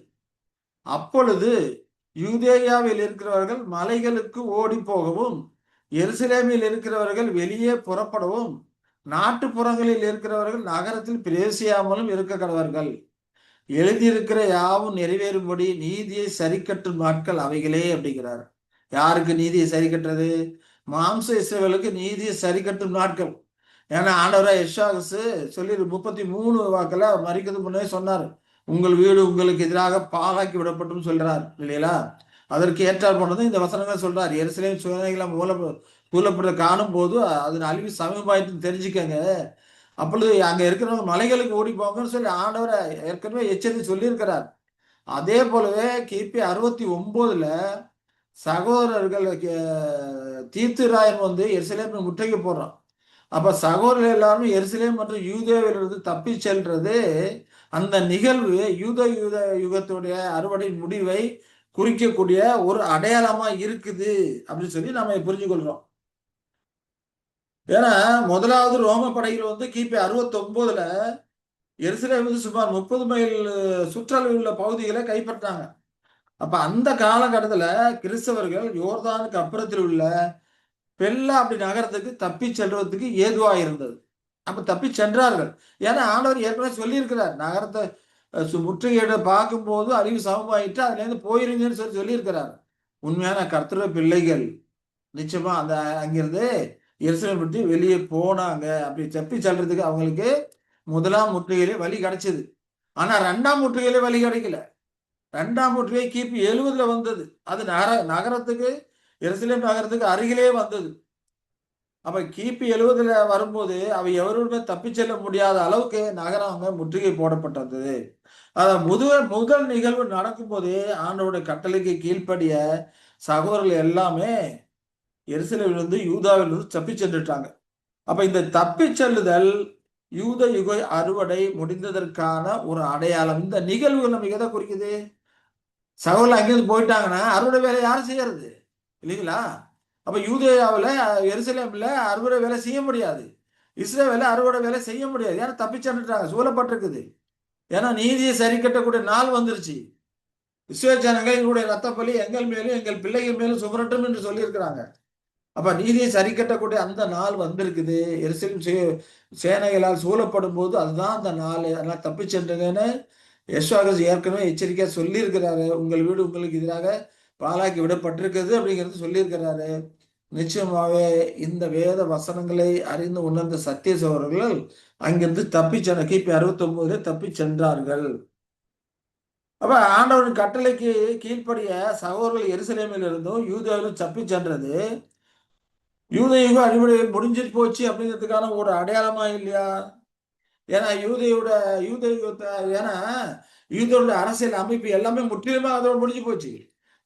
அப்பொழுது யூதேயாவில் இருக்கிறவர்கள் மலைகளுக்கு ஓடி போகவும் எருசலேமில் இருக்கிறவர்கள் வெளியே புறப்படவும் நாட்டுப்புறங்களில் இருக்கிறவர்கள் நகரத்தில் பிரவேசியாமலும் இருக்க கடவர்கள். எழுதியிருக்கிற யாவும் நிறைவேறும்படி நீதியை சரி கட்டும் நாட்கள் அவைகளே அப்படிங்கிறார். யாருக்கு நீதியை சரி கட்டுறது? மாம்ச இஸ்ரவேலுக்கு நீதியை சரி கட்டும் நாட்கள். ஏன்னா ஆண்டவராய் எஷாகஸ் சொல்லி 33 வாக்கில் மறிக்கிறது முன்னே சொன்னார், உங்கள் வீடு உங்களுக்கு எதிராக பாழாக்கி விடப்பட்டும் சொல்றார் இல்லையா? அதற்கு ஏற்றால் போனது இந்த வசனங்கள் சொல்றார். எருசலேம் சுயனைகளை கூலப்படுற காணும் போது அதன் அழிவு சமீபமாயிட்டு தெரிஞ்சுக்கங்க. அப்பொழுது அங்க இருக்கிறவங்க மலைகளுக்கு ஓடி போங்கன்னு சொல்லி ஆண்டவரை ஏற்கனவே எச்சரித்து சொல்லியிருக்கிறார். அதே போலவே கிபி 69ல சகோதரர்கள் தீர்த்துராயன் வந்து எருசலேம் முற்றுகை போடுறான். அப்ப சகோதரர்கள் எல்லாரும் எருசலேம் மற்றும் யூதேவிலிருந்து தப்பி செல்றது அந்த நிகழ்வு யூத யுகத்துடைய அறுவடை முடிவை குறிக்கக்கூடிய ஒரு அடையாளமா இருக்குது அப்படின்னு சொல்லி நம்ம புரிஞ்சு கொள்றோம். ஏன்னா முதலாவது ரோம படையில் வந்து கிபி 69ல எருசலேம் வந்து சுமார் 30 மைல் சுற்றளவில் உள்ள பகுதிகளை கைப்பற்றாங்க. அப்ப அந்த காலகட்டத்துல கிறிஸ்தவர்கள் யோர்தானுக்கு அப்புறத்தில் உள்ள பெல்லா அப்படி நகரத்துக்கு தப்பி செல்வதற்கு ஏதுவா இருந்தது. அப்ப தப்பி சென்றார்கள். ஏன்னா ஆண்டவர் ஏற்கனவே சொல்லியிருக்கிறார், நகரத்தை முற்றுகையிட பார்க்கும்போது அழிவு சமமாயிட்டு அதுல இருந்து போயிருங்கன்னு சொல்லியிருக்கிறார். உண்மையான கர்த்தருடைய பிள்ளைகள் நிச்சயமா அந்த அங்கிருந்து எருசலேம் விட்டு வெளியே போனாங்க. அப்படி தப்பி செல்றதுக்கு அவங்களுக்கு முதலாம் முற்றுகையிலே வழி கிடைச்சது. ஆனா 2ஆம் முற்றுகையிலே வழி கிடைக்கல. 2ஆம் முற்றுகை கிபி 70ல வந்தது. அது நகரத்துக்கு எருசலேம் நகரத்துக்கு அருகிலே வந்தது. அப்ப கிபி 70ல வரும்போது அவை எவருமே தப்பிச் செல்ல முடியாத அளவுக்கு நகரம் அங்க முற்றுகை போடப்பட்டது. முதல் முதல் நிகழ்வு நடக்கும்போதே ஆண்டவருடைய கட்டளைக்கு கீழ்ப்படிய சகோதரர்கள் எல்லாமே எருசலேமிலிருந்து யூதாவிலிருந்து தப்பிச் சென்றுட்டாங்க. அப்ப இந்த தப்பிச் செல்லுதல் யூத யுக அறுவடை முடிந்ததற்கான ஒரு அடையாளம். இந்த நிகழ்வுகள் நமக்கு எதை குறிக்குது? சகோதரர்கள் அங்கிருந்து போயிட்டாங்கன்னா அறுவடை வேலை யாரு செய்யறது? இல்லைங்களா? அப்ப யூதேயாவுல எருசலேம்ல அறுவடை வேலை செய்ய முடியாது. இஸ்ரவேல அறுவடை வேலை செய்ய முடியாது. ஏன்னா தப்பிச் சென்றுட்டாங்க, சூழப்பட்டிருக்குது. ஏன்னா நீதியை சரி கட்டக்கூடிய நாள் வந்துருச்சு. இஸ்ரவேல் ஜனங்கள் எங்களுடைய ரத்த பலி எங்கள் மேலும் எங்கள் பிள்ளைகள் மேலும் சுமரட்டும் என்று சொல்லியிருக்கிறாங்க. அப்ப நீதியை சரி கட்டக்கூடிய அந்த நாள் வந்திருக்குது. எருசலேம் சேனைகளால் சூழப்படும் போது அதுதான் அந்த நாள். அதெல்லாம் தப்பி சென்றுங்கன்னு யெஷுவா ஏற்கனவே எச்சரிக்கையா சொல்லியிருக்கிறாரு. உங்கள் வீடு உங்களுக்கு எதிராக பாழாக்கி விடப்பட்டிருக்கிறது அப்படிங்கிறது சொல்லியிருக்கிறாரு. நிச்சயமாவே இந்த வேத வசனங்களை அறிந்து உணர்ந்த சத்திய சகோதரர்கள் அங்கிருந்து தப்பி சென்ற கிபி 69 தப்பி சென்றார்கள். அப்ப ஆண்டவரின் கட்டளைக்கு கீழ்ப்படிய சகோதரர்கள் எருசலேமில் இருந்தும் யூதாவிலும் தப்பி சென்றது யூத யுக அடிப்படை முடிஞ்சிட்டு போச்சு அப்படிங்கிறதுக்கான ஒரு அடையாளமா இல்லையா? ஏன்னா யூத யுகத்தை ஏன்னா யூதருடைய அரசியல் அமைப்பு எல்லாமே முற்றிலுமா அதோட முடிஞ்சு போச்சு.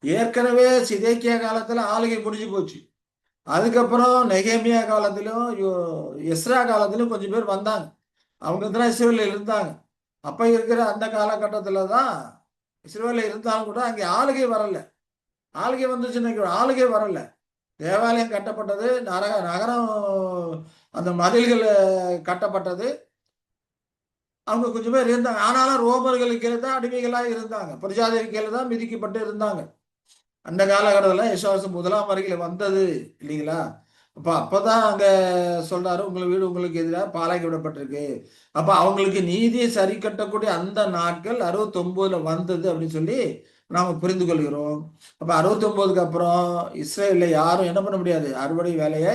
ஏற்கனவே சிதேக்கியா காலத்துல ஆளுகை முடிஞ்சு போச்சு. அதுக்கப்புறம் நெகேமியா காலத்திலும் எஸ்ரா காலத்திலும் கொஞ்சம் பேர் வந்தாங்க. அவங்க தான் இஸ்ரவேலில் இருந்தாங்க. அப்ப இருக்கிற அந்த காலகட்டத்துல தான் இஸ்ரவேலில் இருந்தாலும் கூட அங்கே ஆளுகை வரல. ஆளுகை வந்துச்சுன்னு ஆளுகை வரல. தேவாலயம் கட்டப்பட்டது, நகரம் அந்த மதில்கள் கட்டப்பட்டது. அவங்க கொஞ்சம் பேர் இருந்தாங்க. ஆனாலும் ரோமர்களுக்கு கீழே தான் அடிமைகளா இருந்தாங்க. பிரஜாதிகள் கீழே தான் மிதிக்கப்பட்டு இருந்தாங்க. அந்த காலகட்டத்தில் யெஷுவா முதலாம் வருகையில வந்தது இல்லைங்களா? அப்பதான் அங்க சொல்றாரு, உங்கள் வீடு உங்களுக்கு எதிராக பாழாக்கி விடப்பட்டிருக்கு. அப்ப அவங்களுக்கு நீதியை சரி கட்டக்கூடிய அந்த நாட்கள் 69ல வந்தது அப்படின்னு சொல்லி நாம புரிந்து கொள்கிறோம். அப்ப 69க்கு அப்புறம் இஸ்ரேல்ல யாரும் என்ன பண்ண முடியாது, அறுவடை வேலையை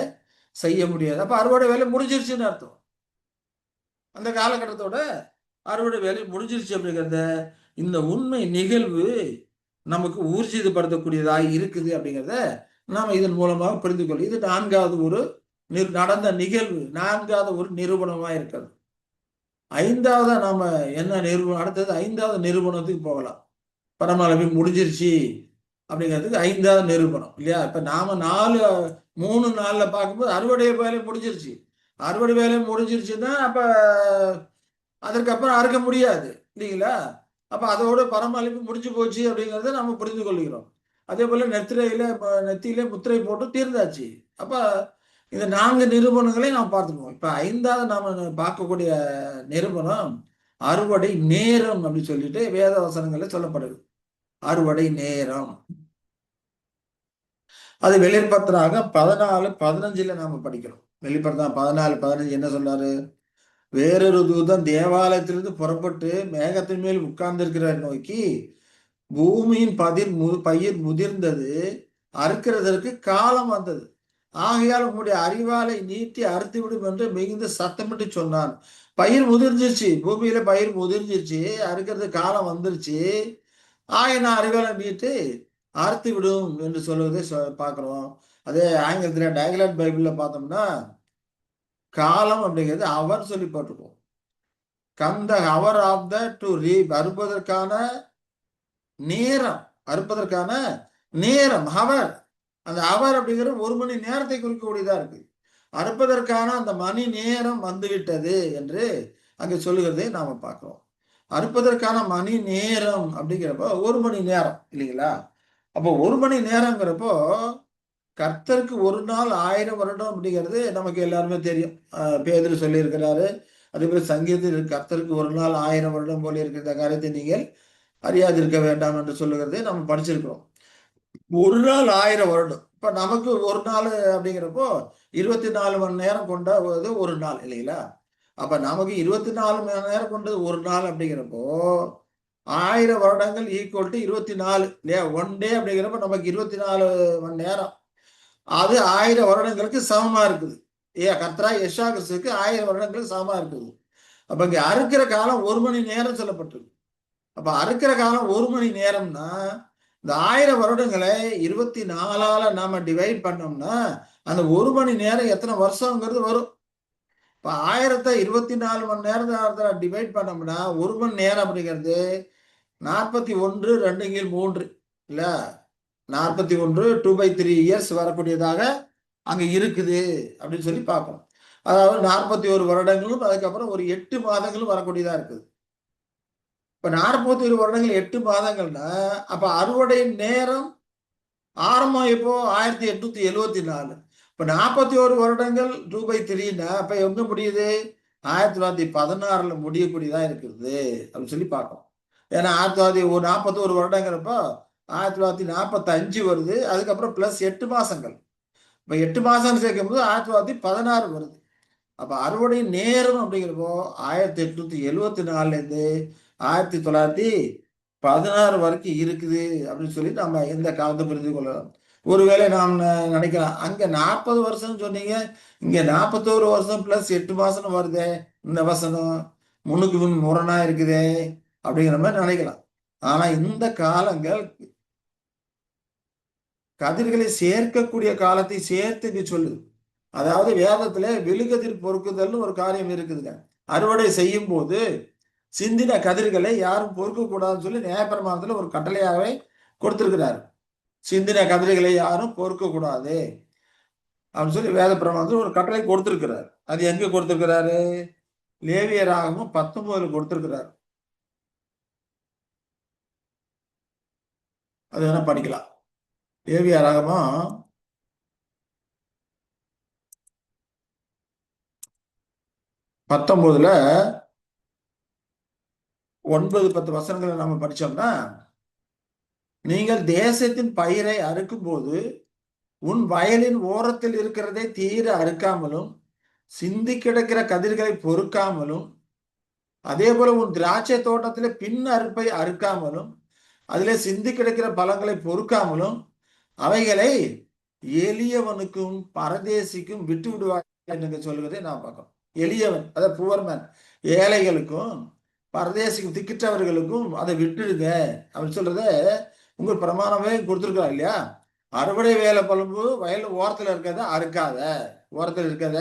செய்ய முடியாது. அப்ப அறுவடை வேலை முடிஞ்சிருச்சுன்னு அர்த்தம். அந்த காலகட்டத்தோட அறுவடை வேலை முடிஞ்சிருச்சு அப்படிங்கிறத இந்த உண்மை நிகழ்வு நமக்கு ஊர்ஜிதப்படுத்தக்கூடியதாக இருக்குது அப்படிங்கிறத நாம இதன் மூலமாக புரிந்து கொள்ளும். இது 4வது ஒரு நடந்த நிகழ்வு, 4வது ஒரு நிரூபணமா இருக்கிறது. 5வதா நாம என்ன நிரூபணம், அடுத்தது 5வது நிரூபணத்துக்கு போகலாம். பரமளவு முடிஞ்சிருச்சு அப்படிங்கிறதுக்கு 5வது நிரூபணம் இல்லையா? இப்ப நாம 3 நாள்ல பார்க்கும்போது அறுவடை வேலை முடிஞ்சிருச்சு. அறுவடை வேலை முடிஞ்சிருச்சுன்னா அப்ப அதற்கப்புறம் அறுக்க முடியாது இல்லைங்களா? அப்ப அதோட பரமளிப்பு முடிஞ்சு போச்சு அப்படிங்கிறத நம்ம புரிந்து கொள்கிறோம். அதே போல நெத்தியில முத்திரை போட்டு தீர்ந்தாச்சு. அப்ப இந்த 4 நிரூபணங்களை நாம் பார்த்துக்குவோம். இப்ப 5வது நாம பார்க்கக்கூடிய நிரூபணம் அறுவடை நேரம் அப்படின்னு சொல்லிட்டு வேத வசனங்கள்ல சொல்லப்படுது. அறுவடை நேரம். அது வெளிப்படுத்துறாங்க 14:15 நாம படிக்கிறோம். வெளிப்படுத்துறாங்க 14:15 என்ன சொல்றாரு? வேறொரு தூதன் தேவாலயத்திலிருந்து புறப்பட்டு மேகத்தின் மேல் உட்கார்ந்திருக்கிறார் நோக்கி, பூமியின் பயிர் முதிர்ந்தது, அறுக்கிறதற்கு காலம் வந்தது. ஆகையால் உங்களுடைய அறிவாலை நீட்டி அறுத்து விடும் என்று மிகுந்த சத்தமிட்டு சொன்னான். பயிர் முதிர்ந்துருச்சு, பூமியில பயிர் முதிர்ந்துருச்சு, அறுக்கிறதுக்கு காலம் வந்துருச்சு. நான் அறிவாலை நீட்டி அறுத்து விடும் என்று சொல்வதை பார்க்கிறோம். அதே ஆங்கிலத்துல டயலாக் பைபிள்ல பார்த்தோம்னா காலம் அப்படிங்கிறது அவர் சொல்லி போட்டிருக்கோம். Come the hour of the to reap, அறுப்பதற்கான நேரம், அறுப்பதற்கான நேரம் ஹவர். அந்த ஹவர் அப்படிங்கிறது 1 மணி நேரத்தை குறிக்கக்கூடியதா இருக்கு. அறுப்பதற்கான அந்த மணி நேரம் வந்துவிட்டது என்று அங்கே சொல்லுகிறதை நாம பார்க்கிறோம். அறுப்பதற்கான மணி நேரம் அப்படிங்கிறப்போ 1 மணி நேரம் இல்லைங்களா? அப்போ 1 மணி நேரங்கிறப்போ கர்த்தருக்கு ஒரு நாள் 1000 வருடம் அப்படிங்கிறது நமக்கு எல்லாருமே தெரியும். பேதுரு சொல்லியிருக்கிறாரு, அதே போல சங்கீதத்தில் கர்த்தருக்கு ஒரு நாள் 1000 வருடம் போல இருக்கிற காரியத்தை நீங்கள் அறியாதிருக்க வேண்டாம் என்று சொல்லுகிறதை நம்ம படிச்சிருக்கிறோம். ஒரு நாள் 1000 வருடம். இப்ப நமக்கு ஒரு நாள் அப்படிங்கிறப்போ 24 மணி நேரம் கொண்டது ஒரு நாள் இல்லைங்களா? அப்ப நமக்கு 24 மணி நேரம் கொண்டது ஒரு நாள் அப்படிங்கிறப்போ 1000 வருடங்கள் ஈக்குவல் டு 24 இல்லையா? ஒன் டே அப்படிங்கிறப்ப நமக்கு 24 மணி நேரம். அது 1000 வருடங்களுக்கு சமமா இருக்குது. கர்த்தராகிய இயேசு கிறிஸ்துவுக்கு 1000 வருடங்களுக்கு சமமா இருக்குது. அப்ப இங்க அறுக்கிற காலம் 1 மணி நேரம் சொல்லப்பட்டிருக்கு. அப்ப அறுக்கிற காலம் 1 மணி நேரம்னா, இந்த 1000 வருடங்களை 24ஆல நாம டிவைட் பண்ணோம்னா, அந்த 1 மணி நேரம் எத்தனை வருஷங்கிறது வரும். இப்ப 1000த்த 24 மணி நேரத்துல டிவைட் பண்ணோம்னா, 1 மணி நேரம் அப்படிங்கிறது 41 2/3 இல்ல? 41 2/3 இயர்ஸ் வரக்கூடியதாக அங்க இருக்குது அப்படின்னு சொல்லி பார்க்கணும். அதாவது 41 வருடங்களும் அதுக்கப்புறம் ஒரு 8 மாதங்களும் வரக்கூடியதா இருக்குது. இப்ப 41 வருடங்கள் 8 மாதங்கள்னா, அப்ப அறுவடை நேரம் ஆரம்பம் எப்போ 1874. இப்ப 41 வருடங்கள் 2/3ன்னா அப்ப எங்க முடியுது? 1916ல முடியக்கூடியதா இருக்குது அப்படின்னு சொல்லி பார்க்கணும். ஏன்னா 41 வருடங்கிறப்போ 1945 வருது. அதுக்கப்புறம் பிளஸ் 8 மாசங்கள். இப்ப 8 மாசம் சேர்க்கும்போது 1916 வருது. அப்ப அறுவடை நேரம் அப்படிங்கிறப்போ 1874லேருந்து 1916 வரைக்கும் இருக்குது அப்படின்னு சொல்லி நம்ம எந்த காலத்தை புரிந்து கொள்ளலாம். ஒருவேளை நாம் நினைக்கலாம், அங்க 40 வருஷம் சொன்னீங்க, இங்க 41 வருஷம் பிளஸ் 8 மாசம் வருதே, இந்த வசனம் முன்னுக்கு முன் முரணா இருக்குதே அப்படிங்கிற மாதிரி நினைக்கலாம். ஆனா இந்த காலங்கள் கதிர்களை சேர்க்கக்கூடிய காலத்தை சேர்த்து இங்க சொல்லுது. அதாவது வேதத்துல விழுகதிர் பொறுக்குதல்னு ஒரு காரியம் இருக்குதுங்க. அறுவடை செய்யும் போது சிந்தின கதிர்களை யாரும் பொறுக்க கூடாதுன்னு சொல்லி நியாயப்பிரமாணத்துல ஒரு கட்டளையாகவே கொடுத்திருக்கிறார். சிந்தின கதிர்களை யாரும் பொறுக்க கூடாது அப்படின்னு சொல்லி வேத பிரமாணத்துல ஒரு கட்டளை கொடுத்திருக்கிறார். அது எங்க கொடுத்திருக்கிறாரு? லேவியராகமும் 19 கொடுத்திருக்கிறார். அது வேணா படிக்கலாம். லேவியராகமும் 19ல 9-10 வசனங்களை நம்ம படிச்சோம்னா, நீங்கள் தேசத்தின் பயிரை அறுக்கும் போது உன் வயலின் ஓரத்தில் இருக்கிறதை தீர அறுக்காமலும் சிந்தி கிடக்கிற கதிர்களை பொறுக்காமலும் அதே போல உன் திராட்சை தோட்டத்திலே பின் அறுப்பை அறுக்காமலும் அதிலே சிந்தி கிடக்கிற பழங்களை பொறுக்காமலும் அவைகளை எளியவனுக்கும் பரதேசிக்கும் விட்டு விடுவாய் என்று சொல்லுவதை நான் பார்க்கிறோம். எளியவன் அதாவது புவர்மேன், ஏழைகளுக்கும் பரதேசிக்கும் திக்கிட்டவர்களுக்கும் அதை விட்டுடுங்க அப்படின்னு சொல்றத உங்க பிரமாணமே கொடுத்துருக்கா இல்லையா? அறுவடை வேலை பழும்பு வயல் ஓரத்துல இருக்கிறத அறுக்காத, ஓரத்துல இருக்கிறத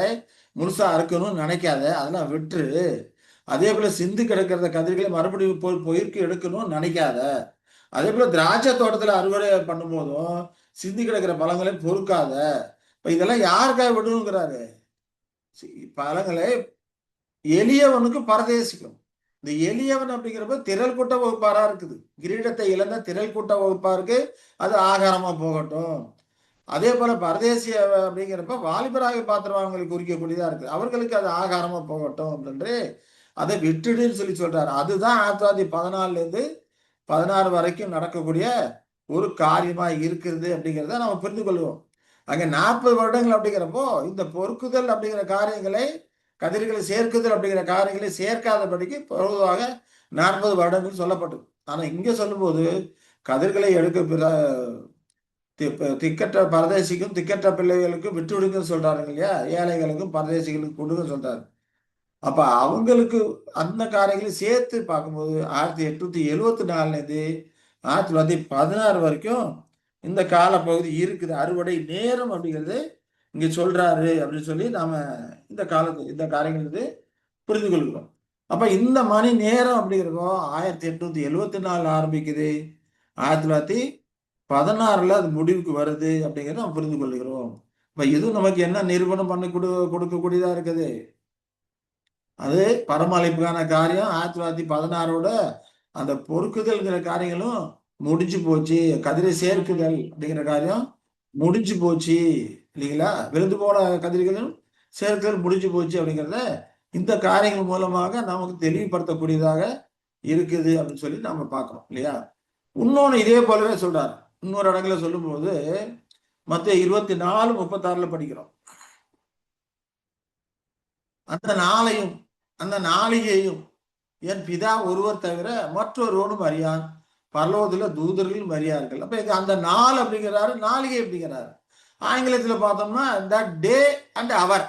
முழுசா அறுக்கணும்னு நினைக்காத, அதெல்லாம் விட்டுரு. அதே போல சிந்து கிடக்கிறத கதிர்களை மறுபடியும் பொயிர்க்கு எடுக்கணும்னு நினைக்காத. அதே போல திராட்சை தோட்டத்துல அறுவடை பண்ணும் போதும் சிந்தி கிடக்கிற பழங்களை பொறுக்காத. இப்ப இதெல்லாம் யாருக்காக விடணுங்கிறாரு? பழங்களை எளியவனுக்கு பரதேசிக்கும். இந்த எளியவன் அப்படிங்கிறப்ப திரள் கூட்ட வகுப்பாரா இருக்குது. கிரீடத்தை இழந்த திரள் கூட்ட வகுப்பாருக்கு அது ஆகாரமா போகட்டும். அதே போல பரதேசிய அப்படிங்கிறப்ப வாலிபராக பாத்திரவான்களுக்கு குறிக்கக்கூடியதா இருக்கு. அவர்களுக்கு அது ஆகாரமா போகட்டும் அப்படின்னு அதை விட்டுடுன்னு சொல்லி சொல்றாரு. அதுதான் 1914 16 வரைக்கும் நடக்கக்கூடிய ஒரு காரியமா இருக்கிறது அப்படிங்கிறத நம்ம புரிந்து கொள்வோம். அங்க 40 வருடங்கள் அப்படிங்கிறப்போ இந்த பொறுக்குதல் அப்படிங்கிற காரியங்களை கதிர்களை சேர்க்குதல் அப்படிங்கிற காரியங்களை சேர்க்காதபடிக்கு பொதுவாக 40 வருடங்கள் சொல்லப்பட்டது. ஆனா இங்க சொல்லும்போது கதிர்களை எடுக்க திக்கற்ற பரதேசிக்கும் திக்கற்ற பிள்ளைகளுக்கும் விட்டு விடுங்கன்னு சொல்றாருங்க இல்லையா? ஏழைகளுக்கும் பரதேசிகளுக்கும் கொடுங்க சொல்றாரு. அப்ப அவங்களுக்கு அந்த காரியங்களை சேர்த்து பார்க்கும்போது 1874 1916 வரைக்கும் இந்த காலப்பகுதி இருக்குது. அறுவடை நேரம் அப்படிங்கிறது இங்க சொல்றாரு அப்படின்னு சொல்லி நாம இந்த காரியங்களுக்கு புரிந்து கொள்கிறோம். அப்ப இந்த மணி நேரம் அப்படிங்கிறதோ 1874 ஆரம்பிக்குது, 1916ல அது முடிவுக்கு வருது அப்படிங்கிறத நம்ம புரிந்து கொள்கிறோம். இப்ப இது நமக்கு என்ன நிரூபணம் பண்ணி கொடுக்கக்கூடியதா இருக்குது? அது பரமழைப்புக்கான காரியம் 1916ஓட அந்த பொறுக்குதல்ங்கிற காரியங்களும் முடிஞ்சு போச்சு. கதிரை சேர்க்குதல் அப்படிங்கிற காரியம் முடிஞ்சு போச்சு இல்லைங்களா? விழுந்து போன கதிர்களும் சேர்க்குதல் முடிஞ்சு போச்சு அப்படிங்கிறத இந்த காரியங்கள் மூலமாக நமக்கு தெளிவுபடுத்தக்கூடியதாக இருக்குது அப்படின்னு சொல்லி நம்ம பார்க்கிறோம் இல்லையா. இன்னொன்னு இதே போலவே சொல்றாரு. இன்னொரு இடங்களை சொல்லும்போது மத்திய 24:36 படிக்கிறோம். அந்த நாளையும் அந்த நாளிகையும் என் பிதா ஒருவர் தவிர மற்றொருவனும் அறியான், பரலோகத்துல தூதர்களும் அறியார்கள். அப்ப அந்த நாள் அப்படிங்கிறாரு, நாளிகை அப்படிங்கிறாரு. ஆங்கிலத்துல பார்த்தோம்னா த டே அண்ட் அவர்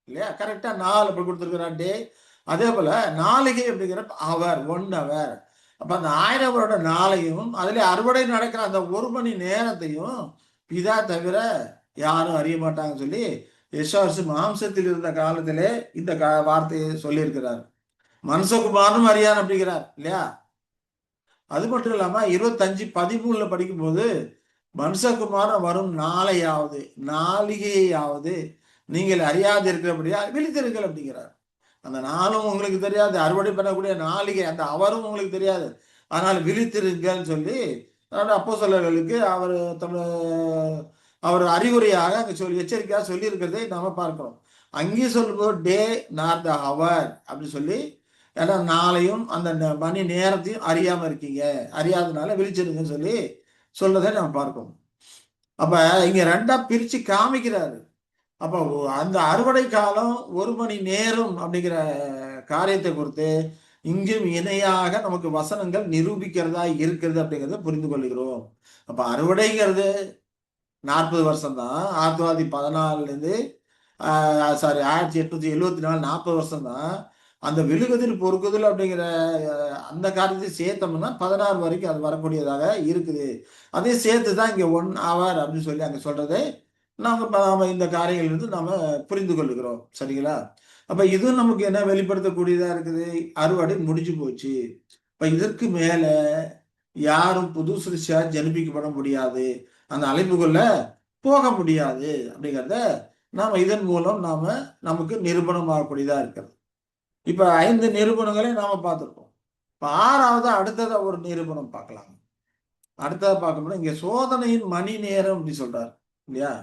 இல்லையா, கரெக்டா நாள் அப்படி கொடுத்துருக்கிறார் டே. அதே போல நாளிகை அப்படிங்கிற அவர் 1 hour. அப்ப அந்த 1000 வருட நாளையும் அதுல அறுவடை நடக்கிற அந்த 1 மணி நேரத்தையும் பிதா தவிர யாரும் அறிய மாட்டாங்கன்னு சொல்லி யெஷாசு மாம்சத்தில் இருந்த காலத்திலே இந்த வார்த்தையை சொல்லியிருக்கிறார். மனுஷகுமாரனும் அறியான் அப்படிங்கிறார் இல்லையா. அது மட்டும் இல்லாம 25:13 படிக்கும்போது மனுஷகுமாரன் வரும் நாளையாவது நாளிகையாவது நீங்கள் அறியாது இருக்கிறபடியா விழித்திருங்கள் அப்படிங்கிறார். அந்த நாளும் உங்களுக்கு தெரியாது, அறுவடை பண்ணக்கூடிய நாளிகை அந்த அவரும் உங்களுக்கு தெரியாது, ஆனால் விழித்திருங்கன்னு சொல்லி அப்போஸ்தலர்களுக்கு அவர் அறிகுறியாக அங்க சொல்லி எச்சரிக்கையாக சொல்லி இருக்கிறதை நாம பார்க்கிறோம். அங்கேயும் சொல்லும்போது டே நாட் த ஹவர் அப்படின்னு சொல்லி, ஏன்னா நாளையும் அந்த மணி நேரத்தையும் அறியாம இருக்கீங்க, அறியாதனால விழிச்சிருங்கன்னு சொல்லி சொல்றதை நம்ம பார்க்கிறோம். அப்ப இங்க 2ஆ பிரிச்சு காமிக்கிறாரு. அப்போ அந்த அறுவடை காலம் 1 மணி நேரம் அப்படிங்கிற காரியத்தை பொறுத்து இங்கும் இணையாக நமக்கு வசனங்கள் நிரூபிக்கிறதா இருக்கிறது அப்படிங்கிறத புரிந்து கொள்கிறோம். அப்ப அறுவடைங்கிறது 40 வருஷம் தான். 1914 சாரி 1874 40 வருஷம் தான். அந்த விழுகுதில் பொறுக்குதல் அப்படிங்கிற அந்த காரியத்தை சேர்த்தோம்னா 16 வரைக்கும் அது வரக்கூடியதாக இருக்குது. அதே சேர்த்து தான் இங்க 1 hour அப்படின்னு சொல்லி அங்க சொல்றதை நாம இந்த காரியங்களிலிருந்து நாம புரிந்து கொள்ளுகிறோம். சரிங்களா. அப்ப இதுவும் நமக்கு என்ன வெளிப்படுத்தக்கூடியதா இருக்குது, அறுவடை முடிஞ்சு போச்சு. இப்ப இதற்கு மேல யாரும் புது சிருஷ்டியா ஜனிப்பிக்கப்பட முடியாது, அந்த அழைப்புக்குள்ள போக முடியாது அப்படிங்கிறத நாம இதன் மூலம் நமக்கு நிரூபணமாகக்கூடியதா இருக்கிறது. இப்ப 5 நிரூபணங்களை நாம பார்த்திருக்கோம். இப்ப 6வது அடுத்ததா ஒரு நிரூபணம் பார்க்கலாம். அடுத்ததா பார்க்கும்போது இங்க சோதனையின் மணி நேரம் அப்படி சொல்றாரு இல்லையா.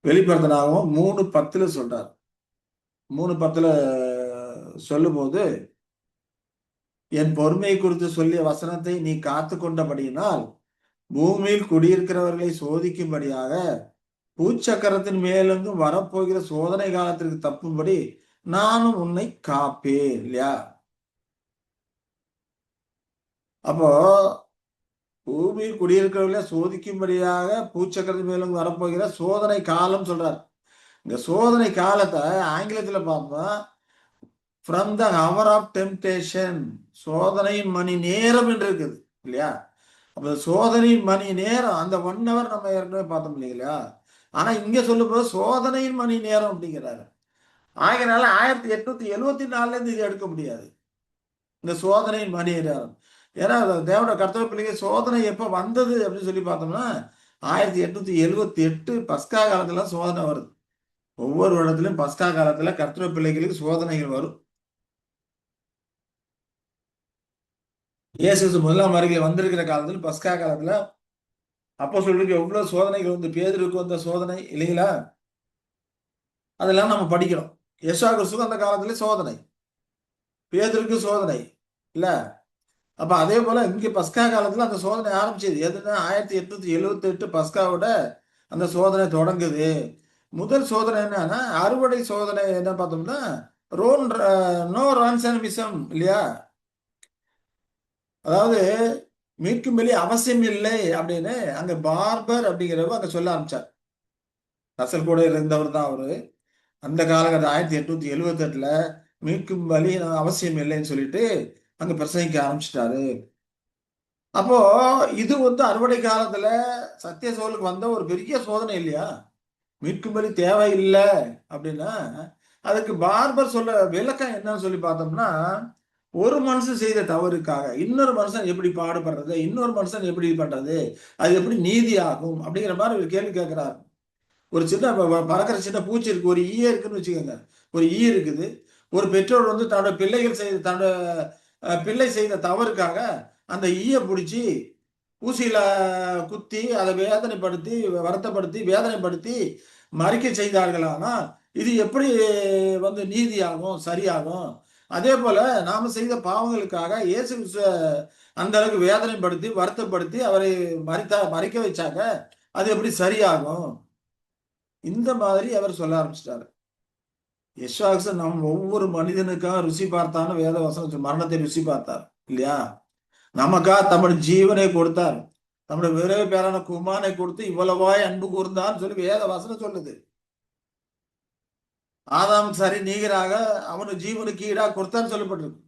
வெளிப்படுத்தினாகவும் 3:10 சொல்றார். 3:10 சொல்லும் போது என் பொறுமை குறித்து சொல்லிய வசனத்தை நீ காத்து கொண்டபடியினால் பூமியில் குடியிருக்கிறவர்களை சோதிக்கும்படியாக பூச்சக்கரத்தின் மேலிருந்தும் வரப்போகிற சோதனை காலத்திற்கு தப்பும்படி நானும் உன்னை காப்பேன் இல்லையா. அப்போ பூமியில் குடியிருக்கிறவர்களை சோதிக்கும்படியாக பூச்சக்கரத்தின் மேலும் வரப்போகிற சோதனை காலம் சொல்றார். இந்த சோதனை காலத்தை ஆங்கிலத்துல பார்த்தோம்னா from the hour of temptation, சோதனையின் மணி நேரம் என்று இருக்குது இல்லையா. அப்ப சோதனையின் மணி நேரம் அந்த 1 hour நம்ம ஏற்கனவே பார்த்தோம் இல்லைங்களா. ஆனா இங்க சொல்லும் போது சோதனையின் மணி நேரம் அப்படிங்கிறாரு. ஆகையினால 1874 இருந்து இது எடுக்க முடியாது இந்த சோதனையின் மணி நேரம். ஏன்னா தேவனோட கர்த்தர் பிள்ளைங்க சோதனை எப்ப வந்தது அப்படின்னு சொல்லி பார்த்தோம்னா 1878 பஸ்கா காலத்துல சோதனை வருது. ஒவ்வொரு இடத்துலயும் பஸ்கா காலத்துல கர்த்தர் பிள்ளைகளுக்கு சோதனைகள் வரும். இயேசு முதலாம் வருகையில் வந்திருக்கிற காலத்துல பஸ்கா காலத்துல அப்போஸ்தலர்களுக்கு எவ்வளவு சோதனைகள் வந்து, பேதுருக்கு வந்த சோதனை இல்லைங்களா, அதெல்லாம் நம்ம படிக்கிறோம். யெஷுவா கிறிஸ்துவுக்கு அந்த காலத்துல சோதனை, பேதுருக்கு சோதனை இல்ல. அப்ப அதே போல இங்க பஸ்கா காலத்துல அந்த சோதனை ஆரம்பிச்சது எதுன்னா 1878 பஸ்காவோட அந்த சோதனை தொடங்குது. முதல் சோதனை என்னன்னா அறுவடை சோதனை. என்ன பார்த்தோம்னா நோ ரான்சனிசம் இல்லையா. அதாவது மீட்கும் பலி அவசியம் இல்லை அப்படின்னு அங்க பார்பர் அப்படிங்கிறவங்க அங்க சொல்ல ஆரம்பிச்சார். ரசல் கூட இருந்தவர் தான் அவரு. அந்த காலகட்டம் 1878 மீட்கும் பலி அவசியம் இல்லைன்னு சொல்லிட்டு அங்க பிரசங்கிக்க ஆரம்பிச்சிட்டாரு. அப்போ இது வந்து அறுவடை காலத்துல சத்திய சோலுக்கு வந்த ஒரு பெரிய சோதனை இல்லையா. மீட்கும் பலி தேவையில்லை அப்படின்னா அதுக்கு பார்பர் சொல்ல விளக்கம் என்னன்னு சொல்லி பார்த்தோம்னா, ஒரு மனுஷன் செய்த தவறுக்காக இன்னொரு மனுஷன் எப்படி பாடுபடுறது, இன்னொரு மனுஷன் எப்படி பண்றது, அது எப்படி நீதி ஆகும் அப்படிங்கிற மாதிரி ஒரு கேள்வி கேட்கிறாரு. ஒரு சின்ன பறக்கிற சின்ன பூச்சி இருக்கு, ஒரு ஈ இருக்குன்னு வச்சுக்கோங்க. ஒரு ஈ இருக்குது. ஒரு பெற்றோர் வந்து தன்னோட பிள்ளை செய்த தவறுக்காக அந்த ஈய பிடிச்சி ஊசியில குத்தி அதை வேதனைப்படுத்தி வருத்தப்படுத்தி வேதனைப்படுத்தி மறிக்க செய்தார்களானால் இது எப்படி நீதியாகும், சரியாகும்? அதே போல நாம செய்த பாவங்களுக்காக இயேசு கிறிஸ்துவ அந்த அளவுக்கு வேதனைப்படுத்தி, வருத்தப்படுத்தி அவரை மரிக்க வச்சாங்க. அது எப்படி சரியாகும்? இந்த மாதிரி அவர் சொல்ல ஆரம்பிச்சிட்டாரு. யெஷுவா நம் ஒவ்வொரு மனிதனுக்காக ருசி பார்த்தான்னு வேத வசனம் மரணத்தை ருசி பார்த்தார். இல்லையா? நமக்காக தம்முடைய ஜீவனை கொடுத்தார். தம்முடைய ஒரே பேரான குமாரனை கொடுத்து இவ்வளவாய் அன்பு கூர்ந்தான்னு சொல்லி வேத வசனம் சொல்லுது. ஆதாம் சரி நீகராக அவனு ஜீவனுக்கு ஈடா கொடுத்தான்னு சொல்லப்பட்டிருக்கு.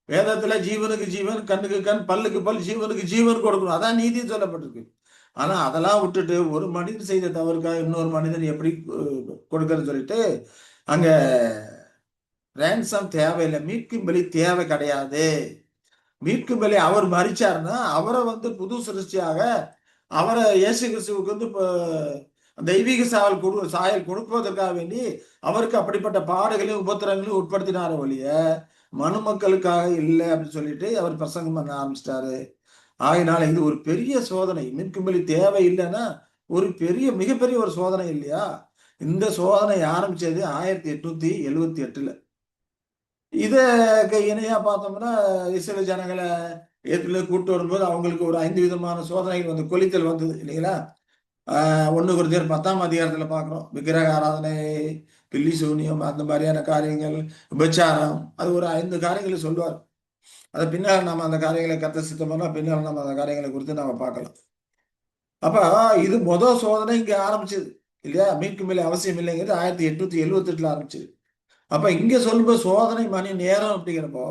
வேதத்துல ஜீவனுக்கு ஜீவன், கண்ணுக்கு கண், பல்லுக்கு பல், ஜீவனுக்கு ஜீவன் கொடுக்கணும். அதான் நீதி சொல்லப்பட்டிருக்கு. ஆனா அதெல்லாம் விட்டுட்டு ஒரு மனிதன் செய்த தவறுக்காக இன்னொரு மனிதன் எப்படி கொடுக்கறன்னு சொல்லிட்டு அங்க ரேன்சம் தேவையில்லை, மீட்கும் பலி தேவை கிடையாது. மீட்கும் பலி அவர் மரிச்சாருன்னா அவரை புது சிருஷ்டியாக அவரை இயேசு கிறிஸ்துவுக்கு தெய்வீக சாயல் கொடுப்பதற்காக வேண்டி அவருக்கு அப்படிப்பட்ட பாடுகளையும் உபத்திரங்களையும் உட்படுத்தினார ஒழிய மனுமக்களுக்காக இல்லை அப்படின்னு சொல்லிட்டு அவர் பிரசங்கம் பண்ண ஆரம்பிச்சிட்டாரு. ஆகினால இது ஒரு பெரிய சோதனை. மீட்கும் பலி தேவை இல்லைன்னா ஒரு மிகப்பெரிய ஒரு சோதனை இல்லையா? இந்த சோதனை ஆரம்பிச்சது 1878. இதை இணையா பார்த்தோம்னா இஸ்ரேல் ஜனங்களை ஏற்கனவே கூட்டு வரும்போது அவங்களுக்கு ஒரு 5 விதமான சோதனைகள் கொலித்தல் வந்தது இல்லைங்களா? 1 கொரிந்தியர் 10ஆம் அதிகாரத்துல பார்க்கிறோம். விக்கிரக ஆராதனை, பில்லி சூனியம், அந்த மாதிரியான காரியங்கள், விபச்சாரம், அது ஒரு 5 காரியங்களை சொல்லுவார். அது பின்னால் நம்ம அந்த காரியங்களை கத்த சித்தம்னா பின்னால் நம்ம அந்த காரியங்களை குறித்து நம்ம பார்க்கலாம். அப்ப இது சோதனை இங்க ஆரம்பிச்சது இல்லையா? மீட்கும் மேலே அவசியம் இல்லைங்கிறது 1878 ஆரம்பிச்சது. அப்ப இங்க சொல்லும்போது சோதனை மணி நேரம் அப்படிங்கிறப்போ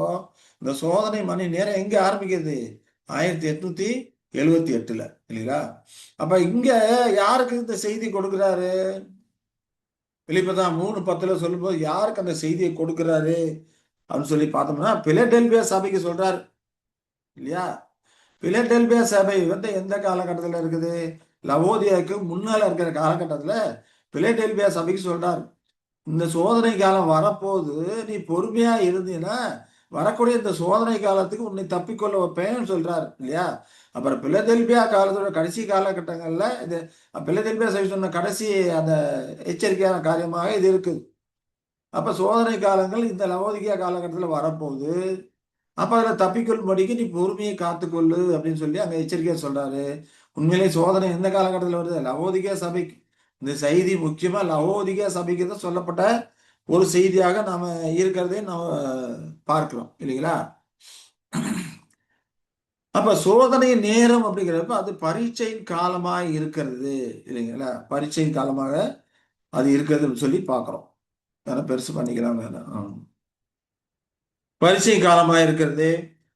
இந்த சோதனை மணி நேரம் எங்க ஆரம்பிக்கிறது? 1878 இல்லைங்களா? அப்ப இங்க யாருக்கு இந்த செய்தி கொடுக்கிறாரு? பிலிப்பியர் 3:10 சொல்லும்போது யாருக்கு அந்த செய்தியை கொடுக்கிறாரு அப்படின்னு சொல்லி பார்த்தோம்னா பிலடெல்பியா சபைக்கு சொல்றாரு இல்லையா? பிலடெல்பியா சபை எந்த காலகட்டத்தில் இருக்குது? லவோதியாவுக்கு முன்னால இருக்கிற காலகட்டத்துல பிலடெல்பியா சபைக்கு சொல்றாரு, இந்த சோதனை காலம் வரப்போது, நீ பொறுமையா இருந்தீன்னா வரக்கூடிய இந்த சோதனை காலத்துக்கு உன்னை தப்பிக்கொள்ள வைப்பேன்னு சொல்றாரு இல்லையா? அப்புறம் பிலதெல்பியா காலத்தோட கடைசி காலகட்டங்கள்ல இது பிலதெல்பியா சபை சொன்ன கடைசி அந்த எச்சரிக்கையான காரியமாக இது இருக்குது. அப்ப சோதனை காலங்கள் இந்த லவோதிகா காலகட்டத்தில் வரப்போகுது. அப்ப அதுல தப்பிக்கொள்ளும்படிக்கு நீ பொறுமையை காத்துக்கொள்ளு அப்படின்னு சொல்லி அங்க எச்சரிக்கையா சொல்றாரு. உண்மையிலேயே சோதனை எந்த காலகட்டத்தில் வருது? லவோதிகா சபைக்கு. இந்த செய்தி முக்கியமா லவோதிகா சபைக்கு தான் சொல்லப்பட்ட ஒரு செய்தியாக நாம இருக்கிறதே நாம பார்க்கிறோம் இல்லைங்களா? அப்ப சோதனை நேரம் அப்படிங்கிறப்ப அது பரீட்சையின் காலமாக இருக்கிறது இல்லைங்களா? பரீட்சையின் காலமாக அது இருக்கிறதுன்னு சொல்லி பார்க்கிறோம். பெருசு பண்ணிக்கலாம் வேணாம். பரீட்சை காலமாக இருக்கிறது.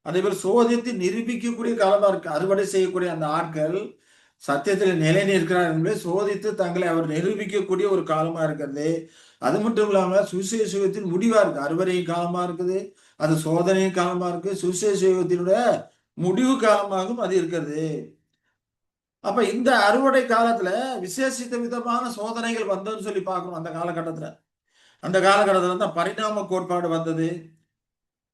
அதே போல சோதித்து நிரூபிக்கக்கூடிய காலமா இருக்கு. அறுவடை செய்யக்கூடிய அந்த ஆட்கள் சத்தியத்தில் நிலை நிற்கிறார் என்பதை சோதித்து தங்களை அவர் நிரூபிக்கக்கூடிய ஒரு காலமா இருக்கிறது. அது மட்டும் இல்லாம சுவிசேஷத்தின் முடிவா இருக்கு. அறுவடை காலமா இருக்குது, அது சோதனை காலமா இருக்கு, சுவிசேஷத்தினுடைய முடிவு காலமாகவும் அது இருக்கிறது. அப்ப இந்த அறுவடை காலத்துல விசேஷித்த விதமான சோதனைகள் வந்ததுன்னு சொல்லி பார்க்கணும். அந்த காலகட்டத்துல தான் பரிணாம கோட்பாடு வந்தது.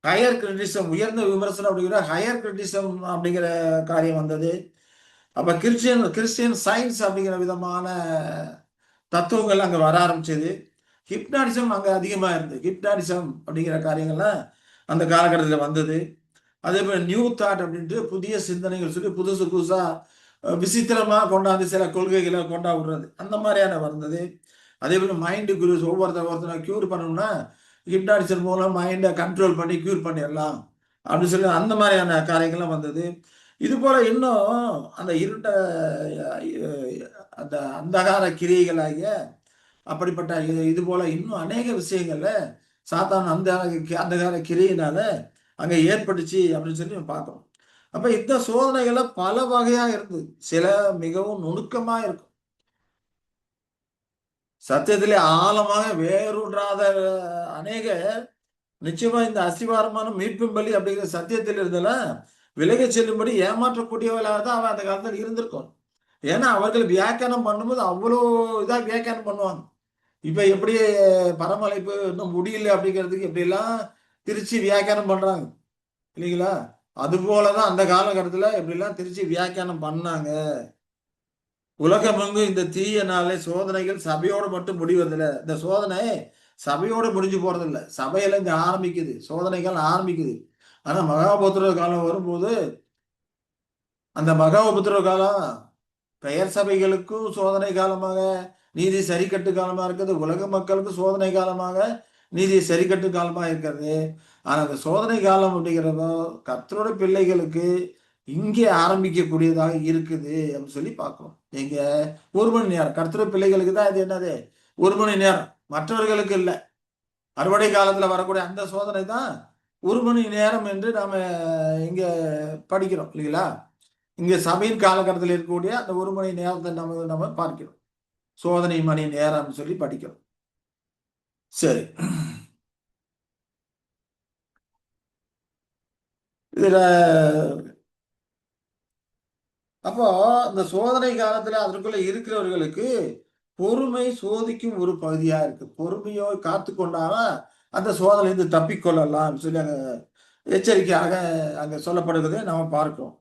ஹையர் கிரிட்டிசம், உயர்ந்த விமர்சனம் அப்படிங்கிற ஹையர் கிரிட்டிசம் அப்படிங்கிற காரியம் வந்தது. அப்ப கிறிஸ்டியன் சயின்ஸ் அப்படிங்கிற விதமான தத்துவங்கள் அங்க வர ஆரம்பிச்சது. ஹிப்னாட்டிசம் அங்க அதிகமா இருந்தது. ஹிப்னாட்டிசம் அப்படிங்கிற காரியங்கள்லாம் அந்த காலகட்டத்தில் வந்தது. அதே போல நியூ தாட் அப்படின்ட்டு புதிய சிந்தனைகள் சொல்லி புதுசு புதுசா விசித்திரமா கொண்டாந்து சில கொள்கைகளை விடுறது, அந்த மாதிரியான வந்தது. அதே போல மைண்டு குரூஸ், ஒவ்வொருத்தனை கியூர் பண்ணணும்னா ஹிப்னாட்டிசம் மூலம் மைண்டை கண்ட்ரோல் பண்ணி கியூர் பண்ணிடலாம் அப்படின்னு சொல்லி அந்த மாதிரியான காரியங்கள்லாம் வந்தது. இது போல இன்னும் அந்த அந்த அந்தகார கிரியைகளாகிய அப்படிப்பட்ட இது போல இன்னும் அநேக விஷயங்கள்ல சாத்தான் அந்தகார கிரியினால அங்க ஏற்பட்டுச்சு அப்படின்னு சொல்லி நம்ம பார்க்கணும். அப்ப இந்த சோதனைகள்ல பல வகையா இருந்து சில மிகவும் நுணுக்கமா இருக்கும். சத்தியத்திலே ஆழமாக வேரூன்றாத அநேக நிச்சயமா இந்த அஸ்திவாரமான மீட்பும் பலி அப்படிங்கிற சத்தியத்தில் இருந்தெல்லாம் விலகி செல்லும்படி ஏமாற்றக்கூடியவர்களாக தான் அவன் அந்த காலத்தில் இருந்திருக்கும். ஏன்னா அவர்கள் வியாக்கியானம் பண்ணும்போது அவ்வளோ இதாக வியாக்கியானம் பண்ணுவாங்க. இப்ப எப்படி பரமழைப்பு இன்னும் முடியல அப்படிங்கிறதுக்கு எப்படிலாம் திருச்சி வியாக்கியானம் பண்றாங்க இல்லைங்களா? அது போலதான் அந்த காலகட்டத்தில் எப்படிலாம் திருச்சி வியாக்கியானம் பண்ணாங்க. உலகமெங்கும் இந்த தீய நாளை சோதனைகள் சபையோடு மட்டும் முடிவதில்லை. இந்த சோதனை சபையோடு முடிஞ்சு போறதில்லை. சபையில இங்க ஆரம்பிக்குது, சோதனைகள் ஆரம்பிக்குது. ஆனா மகாபுத்திர காலம் வரும்போது அந்த மகாபுத்திர காலம் பெயர் சபைகளுக்கும் சோதனை காலமாக, நீதி சரிக்கட்டு காலமா இருக்குது. உலக மக்களுக்கு சோதனை காலமாக, நீதி சரிக்கட்டு காலமா இருக்கிறது. ஆனா அந்த சோதனை காலம் அப்படிங்கிறதோ கர்த்தருடைய பிள்ளைகளுக்கு இங்கே ஆரம்பிக்கக்கூடியதாக இருக்குது அப்படின்னு சொல்லி பார்க்கிறோம். எங்க 1 மணி நேரம் கர்த்தருடைய பிள்ளைகளுக்கு தான் இது என்னது 1 மணி நேரம், மற்றவர்களுக்கு இல்லை. அறுவடை காலத்துல வரக்கூடிய அந்த சோதனை தான் 1 மணி நேரம் என்று நாம இங்க படிக்கிறோம் இல்லைங்களா? இங்க சபையின் காலகட்டத்தில் இருக்கக்கூடிய அந்த 1 மணி நேரத்தை நம்ம நம்ம பார்க்கிறோம். சோதனை மணி நேரம் சொல்லி படிக்கிறோம். சரி, இதுல அப்போ இந்த சோதனை காலத்துல அதற்குள்ள இருக்கிறவர்களுக்கு பொறுமை சோதிக்கும் ஒரு பகுதியா இருக்கு. பொறுமையோ காத்து கொண்டாதான் அந்த சோதனையிலிருந்து தப்பிக்கொள்ளலாம் சொல்லி அங்க எச்சரிக்கையாக அங்க சொல்லப்படுகிறதை நாம பார்க்கிறோம்.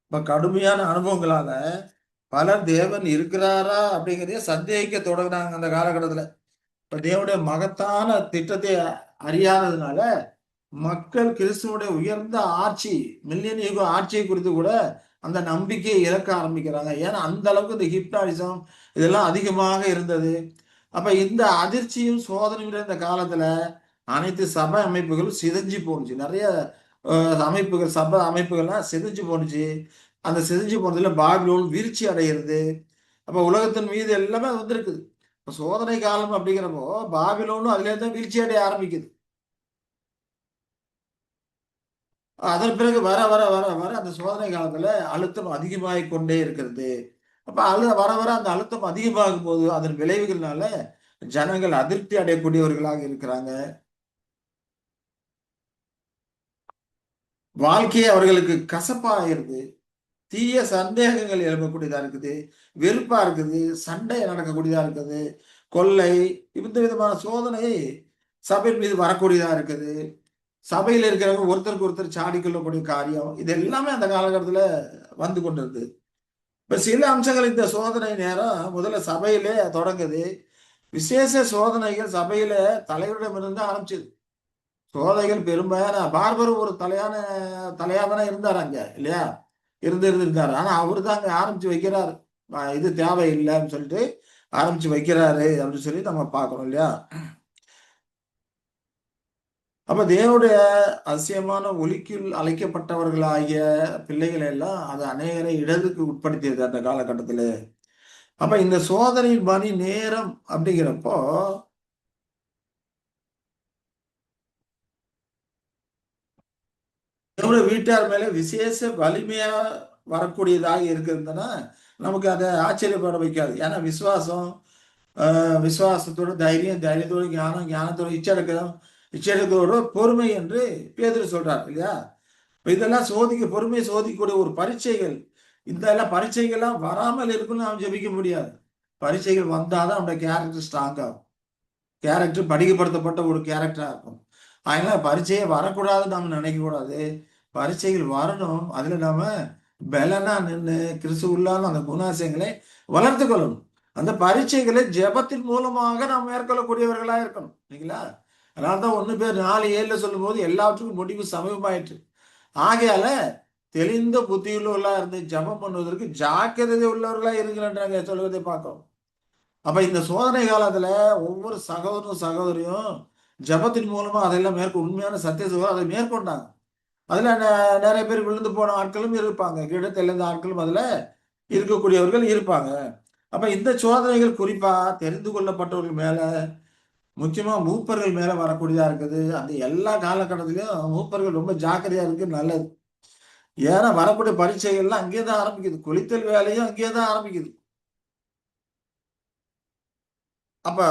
இப்ப கடுமையான அனுபவங்களால பலர் தேவன் இருக்கிறாரா அப்படிங்கிறதையே சந்தேகிக்க தொடங்கினாங்க அந்த காலகட்டத்துல. இப்ப தேவனுடைய மகத்தான திட்டத்தை அறியாததுனால மக்கள் கிறிஸ்துவனுடைய உயர்ந்த ஆட்சி, மில்லியன் யுக ஆட்சியை குறித்து கூட அந்த நம்பிக்கையை இழக்க ஆரம்பிக்கிறாங்க. ஏன்னா அந்த அளவுக்கு இந்த ஹிப்னாட்டிசம் இதெல்லாம் அதிகமாக இருந்தது. அப்ப இந்த அதிர்ச்சியும் சோதனையும் இந்த காலத்துல அனைத்து சபை அமைப்புகளும் சிதைஞ்சு போணுச்சு. நிறைய அமைப்புகள், சபை அமைப்புகள்லாம் சிதைஞ்சு போணுச்சு. அந்த சிதைஞ்சு போனதுல பாபிலோன் வீழ்ச்சி அடைகிறது. அப்ப உலகத்தின் மீது எல்லாமே வந்திருக்குது. இப்ப சோதனை காலம் அப்படிங்கிறப்போ பாபிலோனும் அதுல இருந்து வீழ்ச்சி அடைய ஆரம்பிக்குது. அதன் பிறகு வர வர வர வர அந்த சோதனை காலத்துல அழுத்தம் அதிகமாகிக் கொண்டே இருக்கிறது. அப்ப வர வர அந்த அழுத்தம் அதிகமாகும் போது அதன் விளைவுகள்னால ஜனங்கள் அதிருப்தி அடையக்கூடியவர்களாக இருக்கிறாங்க. வாழ்க்கையே அவர்களுக்கு கசப்பா ஆயிருது. தீய சந்தேகங்கள் எழுப்பக்கூடியதா இருக்குது, வெறுப்பா இருக்குது, சண்டை நடக்கக்கூடியதா இருக்குது, கொள்ளை, இந்த விதமான சோதனை சபையின் மீது வரக்கூடியதா இருக்குது. சபையில இருக்கிறவங்க ஒருத்தருக்கு ஒருத்தர் சாடி கொள்ளக்கூடிய காரியம், இது எல்லாமே அந்த காலகட்டத்துல வந்து கொண்டிருந்தது. இப்ப சில அம்சங்கள் இந்த சோதனை நேரம் முதல்ல சபையிலே தொடங்குது. விசேஷ சோதனைகள் சபையில தலைவரிடமிருந்து ஆரம்பிச்சது. சோதனைகள் பெரும்பாலான பார்பரும் ஒரு தலையாதானே இருந்தார் அங்க இல்லையா? இருந்தாரு. ஆனா அவரு தான் அங்க ஆரம்பிச்சு வைக்கிறாரு. இது தேவையில்லைன்னு சொல்லிட்டு ஆரம்பிச்சு வைக்கிறாரு அப்படின்னு சொல்லி நம்ம பார்க்கிறோம் இல்லையா? அப்ப தேவனுடைய அதிசயமான ஒலிக்குள் அழைக்கப்பட்டவர்களாகிய பிள்ளைகளை எல்லாம் அது அநேகரை இடருக்கு உட்படுத்தியது அந்த காலகட்டத்துல. அப்ப இந்த சோதனையின் மணி நேரம் அப்படிங்கிறப்போ தேவனுடைய வீட்டார் மேல விசேஷ வலிமையா வரக்கூடியதாக இருக்கிறதுனா நமக்கு அதை ஆச்சரியப்பட வைக்காது. ஏன்னா விசுவாசத்தோட தைரியம், தைரியத்தோட ஞானம், ஞானத்தோட இச்சடக்கத்தோட பொறுமை என்று பேதுரு சொல்றார் இல்லையா? இதெல்லாம் பொறுமையை சோதிக்கக்கூடிய ஒரு பரீட்சைகள். இந்த எல்லாம் பரீட்சைகள்லாம் வராமல் இருக்குன்னு நாம் ஜெபிக்க முடியாது. பரீட்சைகள் வந்தாதான் நம்முடைய கேரக்டர் ஸ்ட்ராங் ஆகும். கேரக்டர் படிக்கப்படுத்தப்பட்ட ஒரு கேரக்டரா இருக்கும். அதனால பரீட்சையே வரக்கூடாதுன்னு நம்ம நினைக்க கூடாது. பரீட்சைகள் வரணும். அதுல நாம பலனா நின்று கிறிஸ்துவுள்ளான அந்த குணாசியங்களை வளர்த்து கொள்ளணும். அந்த பரீட்சைகளை ஜெபத்தின் மூலமாக நாம் மேற்கொள்ளக்கூடியவர்களா இருக்கணும் இல்லைங்களா? அதனால்தான் 1 பேர் 4:7 சொல்லும் போது எல்லாவற்றுக்கும் முடிவு சமீபமாயிற்று. ஆகையால தெளிந்த புத்தியுள்ளவர்களா இருந்து ஜெபம் பண்ணுவதற்கு ஜாக்கிரதை உள்ளவர்களா இருக்கிறாங்க சொல்வதை பார்க்கிறோம். அப்ப இந்த சோதனை காலத்துல ஒவ்வொரு சகோதரனும் சகோதரியும் ஜெபத்தின் மூலமா அதெல்லாம் உண்மையான சத்திய சகோதரர் அதை மேற்கொண்டாங்க. அதுல நிறைய பேர் விழுந்து போன ஆட்களும் இருப்பாங்க. கிடத்தெழுந்த ஆட்களும் அதுல இருக்கக்கூடியவர்கள் இருப்பாங்க. அப்ப இந்த சோதனைகள் குறிப்பா தெரிந்து கொள்ளப்பட்டவர்கள் மேல, முக்கியமா மூப்பர்கள் மேல வரக்கூடியதா இருக்குது. அந்த எல்லா காலகட்டத்திலையும் மூப்பர்கள் ரொம்ப ஜாக்கிரதையா இருக்கு நல்லது. ஏன்னா வரக்கூடிய பரீட்சைகள்லாம் அங்கேதான் ஆரம்பிக்குது. குளித்தல் வேலையும் அங்கேதான் ஆரம்பிக்குது. அப்ப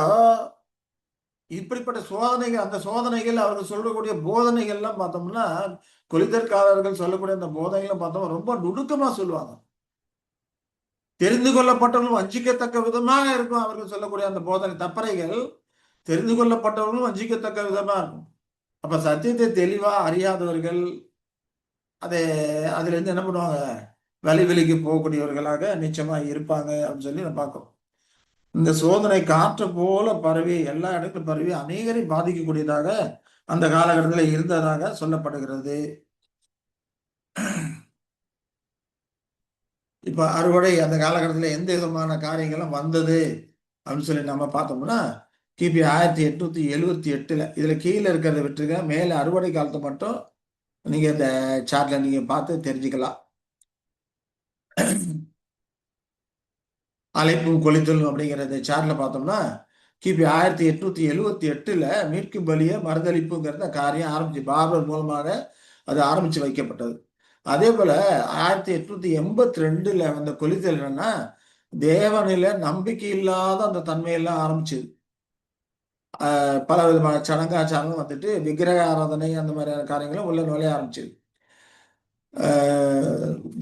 இப்படிப்பட்ட சோதனைகள், அந்த சோதனைகள் அவர்கள் சொல்லக்கூடிய போதனைகள்லாம் பார்த்தோம்னா, கொலித்தற்காரர்கள் சொல்லக்கூடிய அந்த போதனைகளை பார்த்தோம்னா ரொம்ப நுணுக்கமா சொல்லுவாங்க. தெரிந்து கொள்ளப்பட்டவர்களும் வஞ்சிக்கத்தக்க விதமாக இருக்கும். அவர்கள் சொல்லக்கூடிய அந்த போதனை தப்பறைகள் தெரிந்து கொள்ளப்பட்டவர்களும் வஞ்சிக்கத்தக்க விதமா இருக்கும். அப்ப சத்தியத்தை தெளிவா அறியாதவர்கள் அதை அதுல இருந்து என்ன பண்ணுவாங்க, வெளிக்கு போகக்கூடியவர்களாக நிச்சயமா இருப்பாங்க அப்படின்னு சொல்லி நம்ம பார்க்கிறோம். இந்த சோதனை காற்று போல பரவி எல்லா இடத்துக்கும் பரவி அநேகரை பாதிக்கக்கூடியதாக அந்த காலகட்டத்தில் இருந்ததாக சொல்லப்படுகிறது. இப்ப அறுவடை அந்த காலகட்டத்தில் எந்த விதமான காரியங்களும் வந்தது அப்படின்னு சொல்லி நம்ம பார்த்தோம்னா கிபி 1878 இதுல கீழே இருக்கிறத விட்டுருங்க, மேல அறுவடை காலத்தை மட்டும் நீங்க இந்த சார்ட்ல நீங்க பார்த்து தெரிஞ்சுக்கலாம். அழைப்பும் கொளித்தலும் அப்படிங்கிற இந்த சார்ட்ல பார்த்தோம்னா கிபி 1878 மீட்கும் பலிய மறுதளிப்புங்கிறத காரியம் ஆரம்பிச்சு பாபர் மூலமாக அது ஆரம்பிச்சு வைக்கப்பட்டது. அதே போல 1882 வந்த கொளித்தல் என்னன்னா தேவனில நம்பிக்கை இல்லாத அந்த தன்மையெல்லாம் ஆரம்பிச்சது. பல விதமான சடங்காச்சாரம் வந்துட்டு விக்கிரக ஆராதனை அந்த மாதிரியான காரியங்களும் உள்ள நுழைய ஆரம்பிச்சது.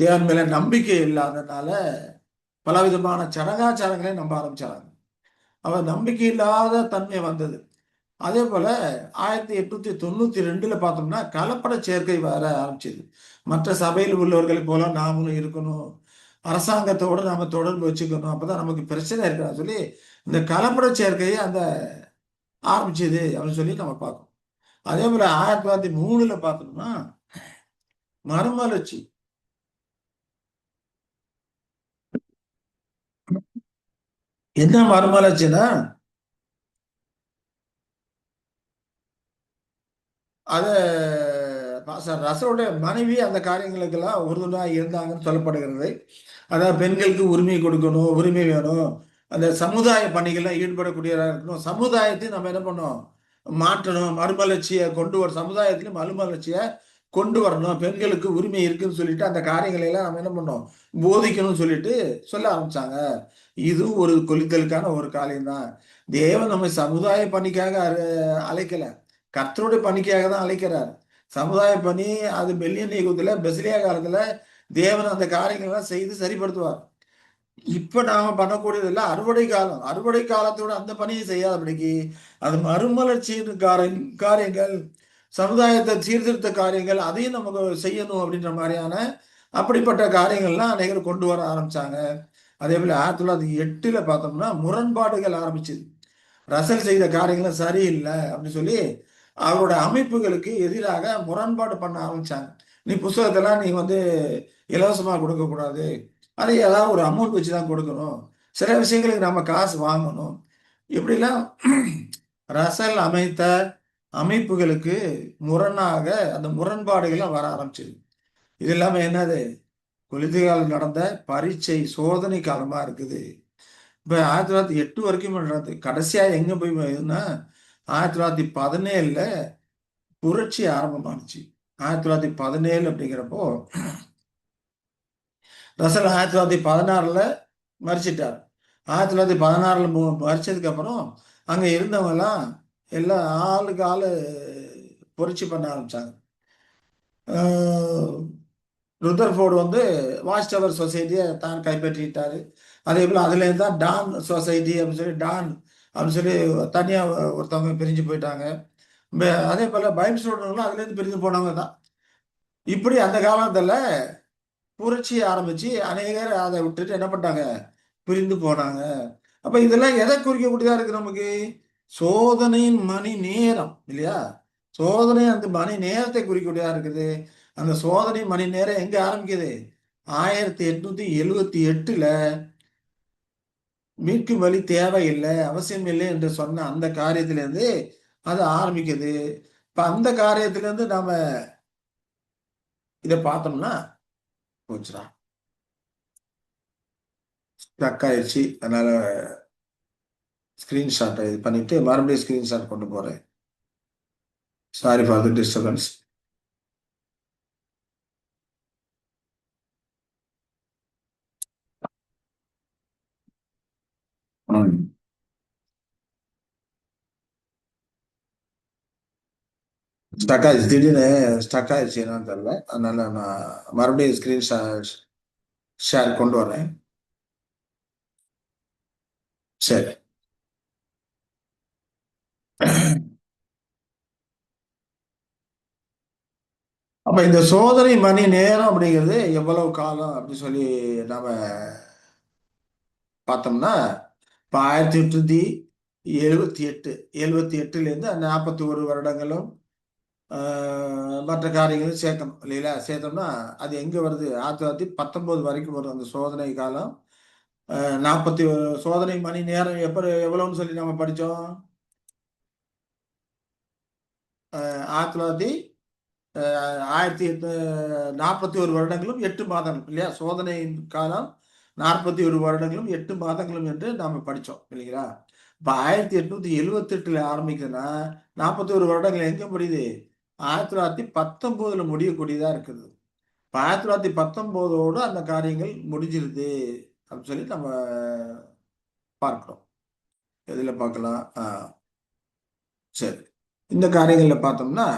தேவன் மேல நம்பிக்கை இல்லாதனால பலவிதமான சடங்காச்சாரங்களை நம்ப ஆரம்பிச்சாங்க. அவர் நம்பிக்கை இல்லாத தன்மை வந்தது. அதே போல 1892 பார்த்தோம்னா கலப்பட சேர்க்கை வர ஆரம்பிச்சது. மற்ற சபையில் உள்ளவர்களை போல நாமளும் இருக்கணும், அரசாங்கத்தோடு நாம தொடர்பு வச்சுக்கணும், அப்பதான் நமக்கு பிரச்சனை இருக்காது சொல்லி இந்த கலப்பட சேர்க்கையை அந்த ஆரம்பிச்சது அப்படின்னு சொல்லி நம்ம பார்க்கணும். அதே போல 1903 பார்த்தோம்னா மறுமலர்ச்சி. என்ன மறுமலர்ச்சின்னா அத பாஸ்டர் ரசோடைய மனைவி அந்த காரியங்களுக்கெல்லாம் உறுதுணையாக இருந்தாங்கன்னு சொல்லப்படுகிறது. அதாவது பெண்களுக்கு உரிமை கொடுக்கணும், உரிமை வேணும், அந்த சமுதாய பணிகள்லாம் ஈடுபடக்கூடியதாக இருக்கணும், சமுதாயத்தை நம்ம என்ன பண்ணோம் மாற்றணும், மறுமலர்ச்சியை கொண்டு வர சமுதாயத்திலும் மறுமலர்ச்சியை கொண்டு வரணும், பெண்களுக்கு உரிமை இருக்குன்னு சொல்லிட்டு அந்த காரியங்களை எல்லாம் நம்ம என்ன பண்ணோம் போதிக்கணும்னு சொல்லிட்டு சொல்ல ஆரம்பிச்சாங்க. இது ஒரு கொளித்தலுக்கான ஒரு காரியம்தான். தேவன் நம்ம சமுதாய பணிக்காக அழைக்கல, கர்த்தருடைய பணிக்காக தான் அழைக்கிறார். சமுதாய பணி அது பெல்லியன் யுகத்துல பெசிலியா காலத்துல தேவன் அந்த காரியங்கள் எல்லாம் செய்து சரிப்படுத்துவார். இப்ப நாம பண்ணக்கூடியது அறுவடை காலம், அறுவடை காலத்தோட அந்த பணியை செய்யாதபடிக்கு அது மறுமலர்ச்சியின் காரியங்கள், சமுதாயத்தை சீர்திருத்த காரியங்கள் அதையும் நமக்கு செய்யணும் அப்படின்ற மாதிரியான அப்படிப்பட்ட காரியங்கள்லாம் அநேகர் கொண்டு வர ஆரம்பிச்சாங்க. அதே போல 1908 பார்த்தோம்னா முரண்பாடுகள் ஆரம்பிச்சது. ரசல் செய்த காரியங்களும் சரியில்லை அப்படின்னு சொல்லி அவரோட அமைப்புகளுக்கு எதிராக முரண்பாடு பண்ண ஆரம்பிச்சாங்க. நீ புஸ்தகத்தெல்லாம் நீ வந்து இலவசமா கொடுக்க கூடாது, அதை ஏதாவது ஒரு அமௌண்ட் வச்சு தான் கொடுக்கணும், சில விஷயங்களுக்கு நம்ம காசு வாங்கணும், இப்படிலாம் ரசல் அமைத்த அமைப்புகளுக்கு முரணாக அந்த முரண்பாடுகள்லாம் வர ஆரம்பிச்சது. இது இல்லாம என்னது கொலிதிகால் நடந்த பரீட்சை சோதனை காலமா இருக்குது. இப்ப 1908 வரைக்கும் நடந்தது. கடைசியா எங்க போய் இதுன்னா 1917 புரட்சி ஆரம்பமானுச்சு. 1917 அப்படிங்கிறப்போ ரசல் 1916 மறிச்சிட்டார். 1916 மறிச்சதுக்கு அப்புறம் அங்க இருந்தவங்க எல்லாம் எல்லாம் ஆளுக்கு ஆளு புரட்சி பண்ண ஆரம்பிச்சாங்க. ருதர்ஃபோர்டு வந்து வாட்ச் டவர் சொசைட்டியை தான் கைப்பற்றிட்டாரு. அதே போல் அதுலேருந்து தான் டான் சொசைட்டி அப்படின்னு சொல்லி டான் அப்படின்னு சொல்லி தனியாக ஒருத்தவங்க பிரிஞ்சு போயிட்டாங்க. அதே போல் பைபிள் ஸ்டூடெண்ட்களும் அதுலேருந்து பிரிஞ்சு போனவங்க தான். இப்படி அந்த காலத்தில் புரட்சி ஆரம்பிச்சு அநேகர் அதை விட்டுட்டு என்ன பண்ணிட்டாங்க பிரிந்து போனாங்க. அப்ப இதெல்லாம் எதை குறிக்கக்கூடியதா இருக்கு நமக்கு? சோதனையின் மணி நேரம் இல்லையா? சோதனை அந்த மணி நேரத்தை குறிக்கக்கூடியதா இருக்குது. அந்த சோதனை மணி நேரம் எங்க ஆரம்பிக்குது? 1878 மீட்கும் வழி தேவையில்லை, அவசியம் இல்லை என்று சொன்ன அந்த காரியத்திலிருந்து அது ஆரம்பிக்குது. இப்ப அந்த காரியத்திலிருந்து நாம இதை பார்த்தோம்னா போச்சுடா, ஸ்டக் ஆயிடுச்சு. அதனால ஸ்கிரீன்ஷாட் இது பண்ணிட்டு மறுபடியும் ஸ்கிரீன்ஷாட் கொண்டு போறேன். Sorry for the disturbance. Stuck ஆயிடுச்சு, திடீர்னு ஸ்டக் ஆயிடுச்சு, என்னன்னு தெரியல. அதனால நான் மறுபடியும் ஸ்கிரீன்ஷாட் ஷேர் கொண்டு வரேன். சரி. அப்ப இந்த சோதனை மணி நேரம் அப்படிங்கிறது எவ்வளவு காலம் அப்படின்னு சொல்லி நாம பார்த்தோம்னா, இப்ப 1878 78லேருந்து 41 வருடங்களும் மற்ற காரியங்களும் சேர்க்கணும் இல்லைங்களா? சேர்த்தோம்னா அது எங்க வருது? 1919 வரைக்கும் வரும் அந்த சோதனை காலம். 41 சோதனை மணி நேரம் எவ்வளவுன்னு சொல்லி நம்ம படிச்சோம்? 1900 1841 வருடங்களும் 8 மாதங்கள் இல்லையா? சோதனை காலம் 41 வருடங்களும் 8 மாதங்களும் என்று நாம படிச்சோம் இல்லைங்களா? இப்ப 1878ல ஆரம்பிக்குதுன்னா 41 வருடங்கள் எங்க முடியுது? 1919ல முடியக்கூடியதா இருக்குது. இப்ப 1919ஓட அந்த காரியங்கள் முடிஞ்சிருது அப்படின்னு சொல்லி நம்ம பார்க்கிறோம். எதுல பார்க்கலாம்? சரி. இந்த காரியங்கள்ல பார்த்தோம்னா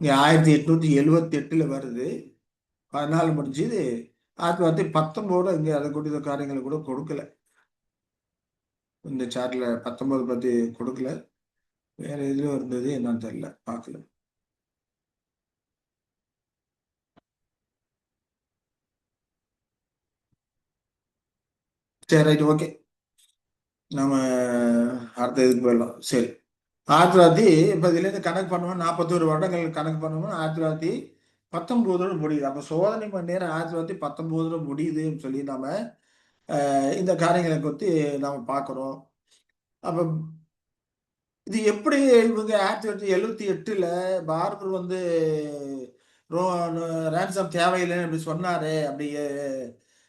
இங்க 1878ல வருது. 14 முடிஞ்சு 1919 இங்க அதை கூடிய காரியங்களை கூட கொடுக்கல. இந்த சார்ட்ல 19 பத்தி கொடுக்கல. வேற எதுலயும் இருந்தது என்னன்னு தெரியல. பார்க்கல. சரி ரைட் ஓகே. நம்ம அடுத்த இதுக்கு போயிடலாம். சரி. 1900 இப்ப இதுலேருந்து கணக்கு பண்ணுவோம் 41 வருடங்கள் கணக்கு பண்ணுவோம் 1919 முடியுது. அப்ப சோதனை மணி நேரம் 1919 முடியுதுன்னு சொல்லி நாம இந்த காரியங்களை பத்தி நாம பார்க்கிறோம். அப்ப இது எப்படி இவங்க 1978ல பார்பர் வந்து ரோ ரேன்சம் தேவையில்லைன்னு அப்படி சொன்னாரு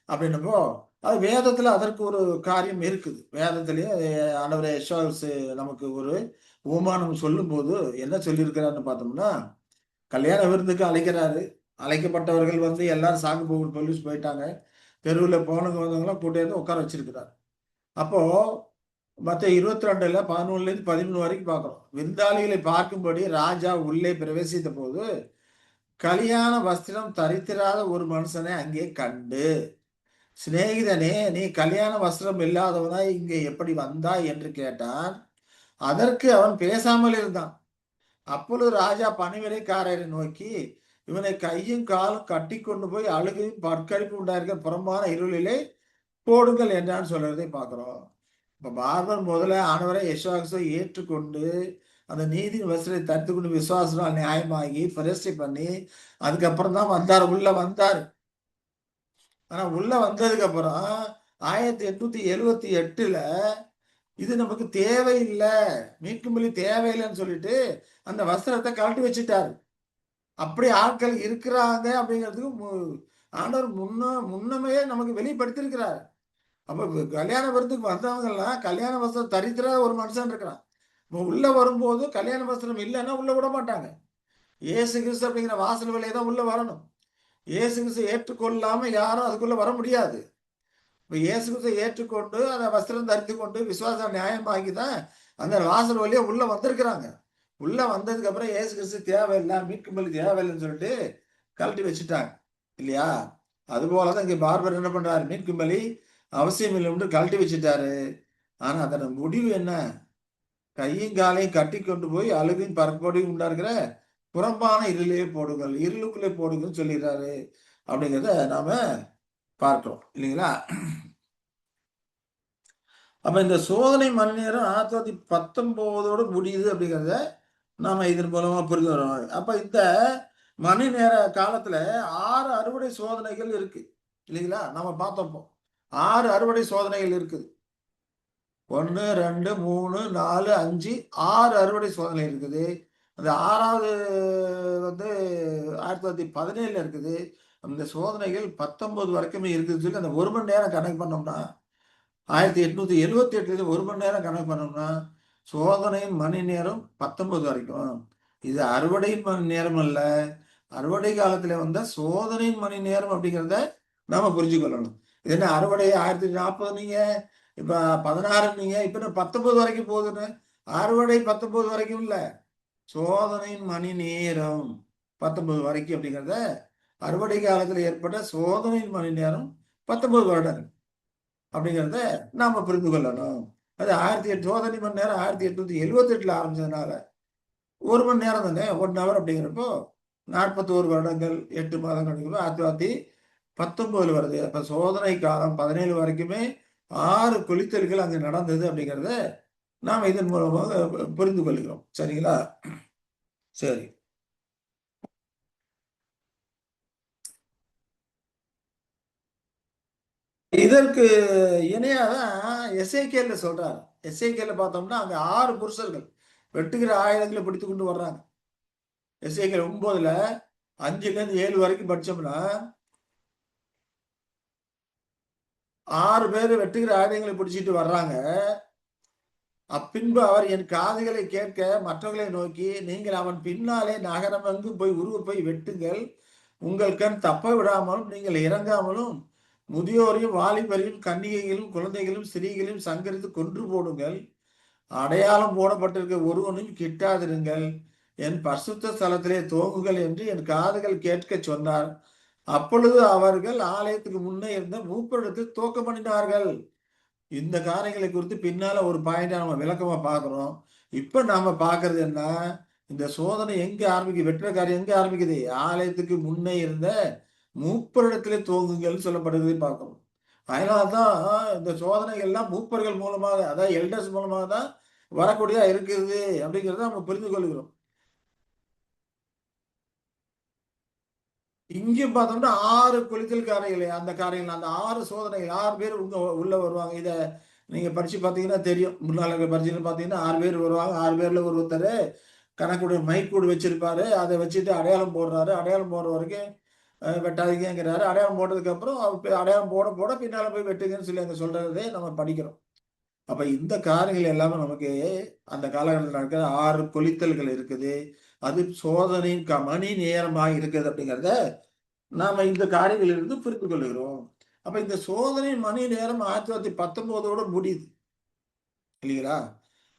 அப்படின்னப்போ அது வேதத்துல அதற்கு ஒரு காரியம் இருக்குது. வேதத்திலேயே ஆண்டவரே யெஷுவா நமக்கு ஒரு உபமானம் சொல்லும்போது என்ன சொல்லியிருக்கிறாருன்னு பார்த்தோம்னா, கல்யாண விருந்துக்கு அழைக்கிறாரு. அழைக்கப்பட்டவர்கள் வந்து எல்லாரும் சாக்கு போக்கு போலீஸ் போயிட்டாங்க. தெருவுல போனவங்க வந்தவங்கலாம் கூட்டியாந்து உட்கார வச்சிருக்கிறார். அப்போ மத்த 22ல 11லேருந்து 13 வரைக்கும் பார்க்கிறோம். விருந்தாளிகளை பார்க்கும்படி ராஜா உள்ளே பிரவேசித்த போது, கலியாண வஸ்திரம் தரித்திராத ஒரு மனுஷனை அங்கே கண்டு, சிநேகிதனே நீ கல்யாண வஸ்திரம் இல்லாதவனாய் இங்கே எப்படி வந்தாய் என்று கேட்டான். அதற்கு அவன் பேசாமல் இருந்தான். அப்பொழுது ராஜா பணிவிடைக்காரரை நோக்கி, இவனை கையும் காலும் கட்டி கொண்டு போய் அழுகையும் பற்கடிப்பு உண்டாயிருக்கிற புறம்பான இருளிலே போடுங்கள் என்றான்னு சொல்றதை பார்க்கிறோம். இப்ப பார்வர் முதல்ல ஆண்டவரை யெஷுவா ஏற்றுக்கொண்டு அந்த நீதியின் வசனத்தை தடுத்து கொண்டு விசுவாசனால் நியாயமாகி பிரதிஷ்டை பண்ணி அதுக்கப்புறம் தான் வந்தார் உள்ள வந்தார். ஆனா உள்ள வந்ததுக்கு அப்புறம் 1878ல இது நமக்கு தேவையில்லை, மீட்கும்பலி தேவையில்லைன்னு சொல்லிட்டு அந்த வஸ்திரத்தை கழட்டி வச்சுட்டாரு. அப்படி ஆட்கள் இருக்கிறாங்க அப்படிங்கிறதுக்கு ஆண்டவர் முன்னமே நமக்கு வெளிப்படுத்தியிருக்கிறார். அப்ப கல்யாண விருந்துக்கு வந்தவங்கெல்லாம் கல்யாண வஸ்திரம் தரித்திர ஒரு மனுஷன் இருக்கிறான். உள்ள வரும்போது கல்யாண வஸ்திரம் இல்லைன்னா உள்ள விட மாட்டாங்க. இயேசு கிறிஸ்து அப்படிங்கிற வாசல் வழியே தான் உள்ள வரணும். இயேசு கிறிஸ்து ஏற்றுக்கொள்ளாம யாரும் அதுக்குள்ள வர முடியாது. இப்ப இயேசு கிறிஸ்து ஏற்றுக்கொண்டு அந்த வஸ்திரம் தரித்து கொண்டு விசுவாசம் நியாயமாக்கி தான் அந்த வாசல் வழியா உள்ள வந்திருக்கிறாங்க. உள்ள வந்ததுக்கு அப்புறம் இயேசு கிறிஸ்து தேவையில்லை, மீட்கும்பலி தேவையில்லைன்னு சொல்லிட்டு கழட்டி வச்சுட்டாங்க இல்லையா? அது போலதான் இங்க பார்பர் என்ன பண்றாரு? மீட்கும்பலி அவசியம் இல்லைன்னு கழட்டி வச்சுட்டாரு. ஆனா அதோட முடிவு என்ன? கையும் காலையும் கட்டி கொண்டு போய் அழுகையும் பறக்கோடையும் உண்டாருக்கிற புறம்பான இருளிலே போடுங்கள், இருளுக்குள்ளே போடுங்கன்னு சொல்லிடுறாரு அப்படிங்கிறத நாம பார்க்கிறோம் இல்லைங்களா? அப்ப இந்த சோதனை மணி நேரம் 1919 முடியுது அப்படிங்கிறத நாம இதன் மூலமா புரிந்து வரோம். அப்ப இந்த மணி நேர காலத்துல 6 அறுவடை சோதனைகள் இருக்கு இல்லைங்களா? நம்ம பார்த்தோம். 6 அறுவடை சோதனைகள் இருக்குது. 1, 2, 3, 4, 5, 6 அறுவடை சோதனை இருக்குது. அந்த 6வது வந்து 1917ல இருக்குது. அந்த சோதனைகள் 19 வரைக்குமே இருக்குதுன்னு சொல்லி அந்த 1 மணி நேரம் கணக்கு பண்ணோம்னா 1878 1 மணி நேரம் கணக்கு பண்ணோம்னா சோதனையின் மணி நேரம் 19 வரைக்கும். இது அறுவடையின் மணி நேரம் அல்ல. அறுவடை காலத்துல வந்த சோதனையின் மணி நேரம் அப்படிங்கிறத நாம புரிஞ்சு கொள்ளணும். இது என்ன அறுவடை 1040 நீங்க இப்ப 16 நீங்க இப்ப 19 வரைக்கும் போகுதுன்னு. அறுவடை 19 வரைக்கும் இல்ல. சோதனையின் மணி நேரம் 19 வரைக்கும் அப்படிங்கிறத அறுவடை காலத்துல ஏற்பட்ட சோதனையின் மணி நேரம் 19 வருடங்கள் அப்படிங்கிறத நாம புரிந்து கொள்ளணும். அது 1800 சோதனை மணி நேரம் 1878 ஆரம்பிச்சதுனால 1 மணி நேரம் தானே, 1 ஹவர் அப்படிங்கிறப்போ 41 வருடங்கள் 8 மாதம் கிடைக்கும். 1919 வருது. அப்ப சோதனை காலம் 17 வரைக்குமே 6 குளித்தல்கள் அங்கு நடந்தது அப்படிங்கிறத நாம் இதன் மூலமாக புரிந்து கொள்கிறோம். சரிங்களா? சரி. இதற்கு இணையாதான் எசேக்கியேல்ல சொல்றாரு. எசேக்கியேல்ல பார்த்தோம்னா அங்க 6 புருஷர்கள் வெட்டுகிற ஆயுதங்களை பிடித்துக் கொண்டு வர்றாங்க. எசேக்கியேல் 9ல 5ல இருந்து 7 வரைக்கும் படிச்சோம்னா 6 பேர் வெட்டுகிற ஆயுதங்களை பிடிச்சிட்டு வர்றாங்க. அப்பின்பு அவர் என் காதுகளை கேட்க மற்றவர்களை நோக்கி, நீங்கள் அவன் பின்னாலே நகரமெங்கும் போய் போய் வெட்டுங்கள். உங்கள் கண் தப்ப விடாமலும் நீங்கள் இறங்காமலும் முதியோரையும் வாலிபரையும் கன்னிகைகளும் குழந்தைகளும் ஸ்திரீகளையும் சங்கரித்து கொன்று போடுங்கள். அடையாளம் போடப்பட்டிருக்க ஒருவனையும் கிட்டாதிருங்கள். என் பரிசுத்த ஸ்தலத்திலே தோங்குகள் என்று என் காதுகள் கேட்க சொன்னார். அப்பொழுது அவர்கள் ஆலயத்துக்கு முன்னே இருந்த மூப்பரிடத்தில் துவக்கம் பண்ணினார்கள். இந்த காரியங்களை குறித்து பின்னால ஒரு பாயிண்டா நம்ம விளக்கமா பார்க்கிறோம். இப்ப நாம பார்க்கிறது என்ன? இந்த சோதனை எங்க ஆரம்பிக்குது? வெற்ற காரியம் எங்க ஆரம்பிக்குது? ஆலயத்துக்கு முன்னே இருந்த மூப்பரிடத்திலே துவங்குங்கள்னு சொல்லப்படுகிறதை பார்க்கிறோம். அதனாலதான் இந்த சோதனைகள் எல்லாம் மூப்பர்கள் மூலமாக, அதாவது எல்டர்ஸ் மூலமாக தான் வரக்கூடியதா இருக்குது அப்படிங்கிறத நம்ம புரிந்து கொள்கிறோம். இங்கேயும் பார்த்தோம்னா 6 குளித்தல் காரியங்கள், அந்த காரியங்கள், அந்த 6 சோதனைகள், 6 பேர் உள்ள வருவாங்க. இத நீங்க படிச்சு பார்த்தீங்கன்னா தெரியும். முன்னாள் பரிட்சையில பார்த்தீங்கன்னா 6 பேர் வருவாங்க. 6 பேர்ல ஒருத்தர் கணக்குடைய மைக்கூடு வச்சிருப்பாரு. அதை வச்சுட்டு அடையாளம் போடுறாரு. அடையாளம் போடுற வரைக்கும் வெட்டாதீங்கிறாரு. அடையாளம் போட்டதுக்கு அப்புறம் அடையாளம் போட போட பின்னால போய் வெட்டுங்கன்னு சொல்லி அங்க சொல்றதே நம்ம படிக்கிறோம். அப்ப இந்த காரியங்கள் எல்லாமே நமக்கு அந்த காலகட்டத்தில் நடக்கிற 6 கொளித்தல்கள் இருக்குது. அது சோதனையின் மணி நேரமாக இருக்குது அப்படிங்கிறத நாம இந்த காரியங்களிலிருந்து புரிந்து கொள்கிறோம். அப்ப இந்த சோதனை மணி நேரம் 1919ஓட முடியுது இல்லைங்களா?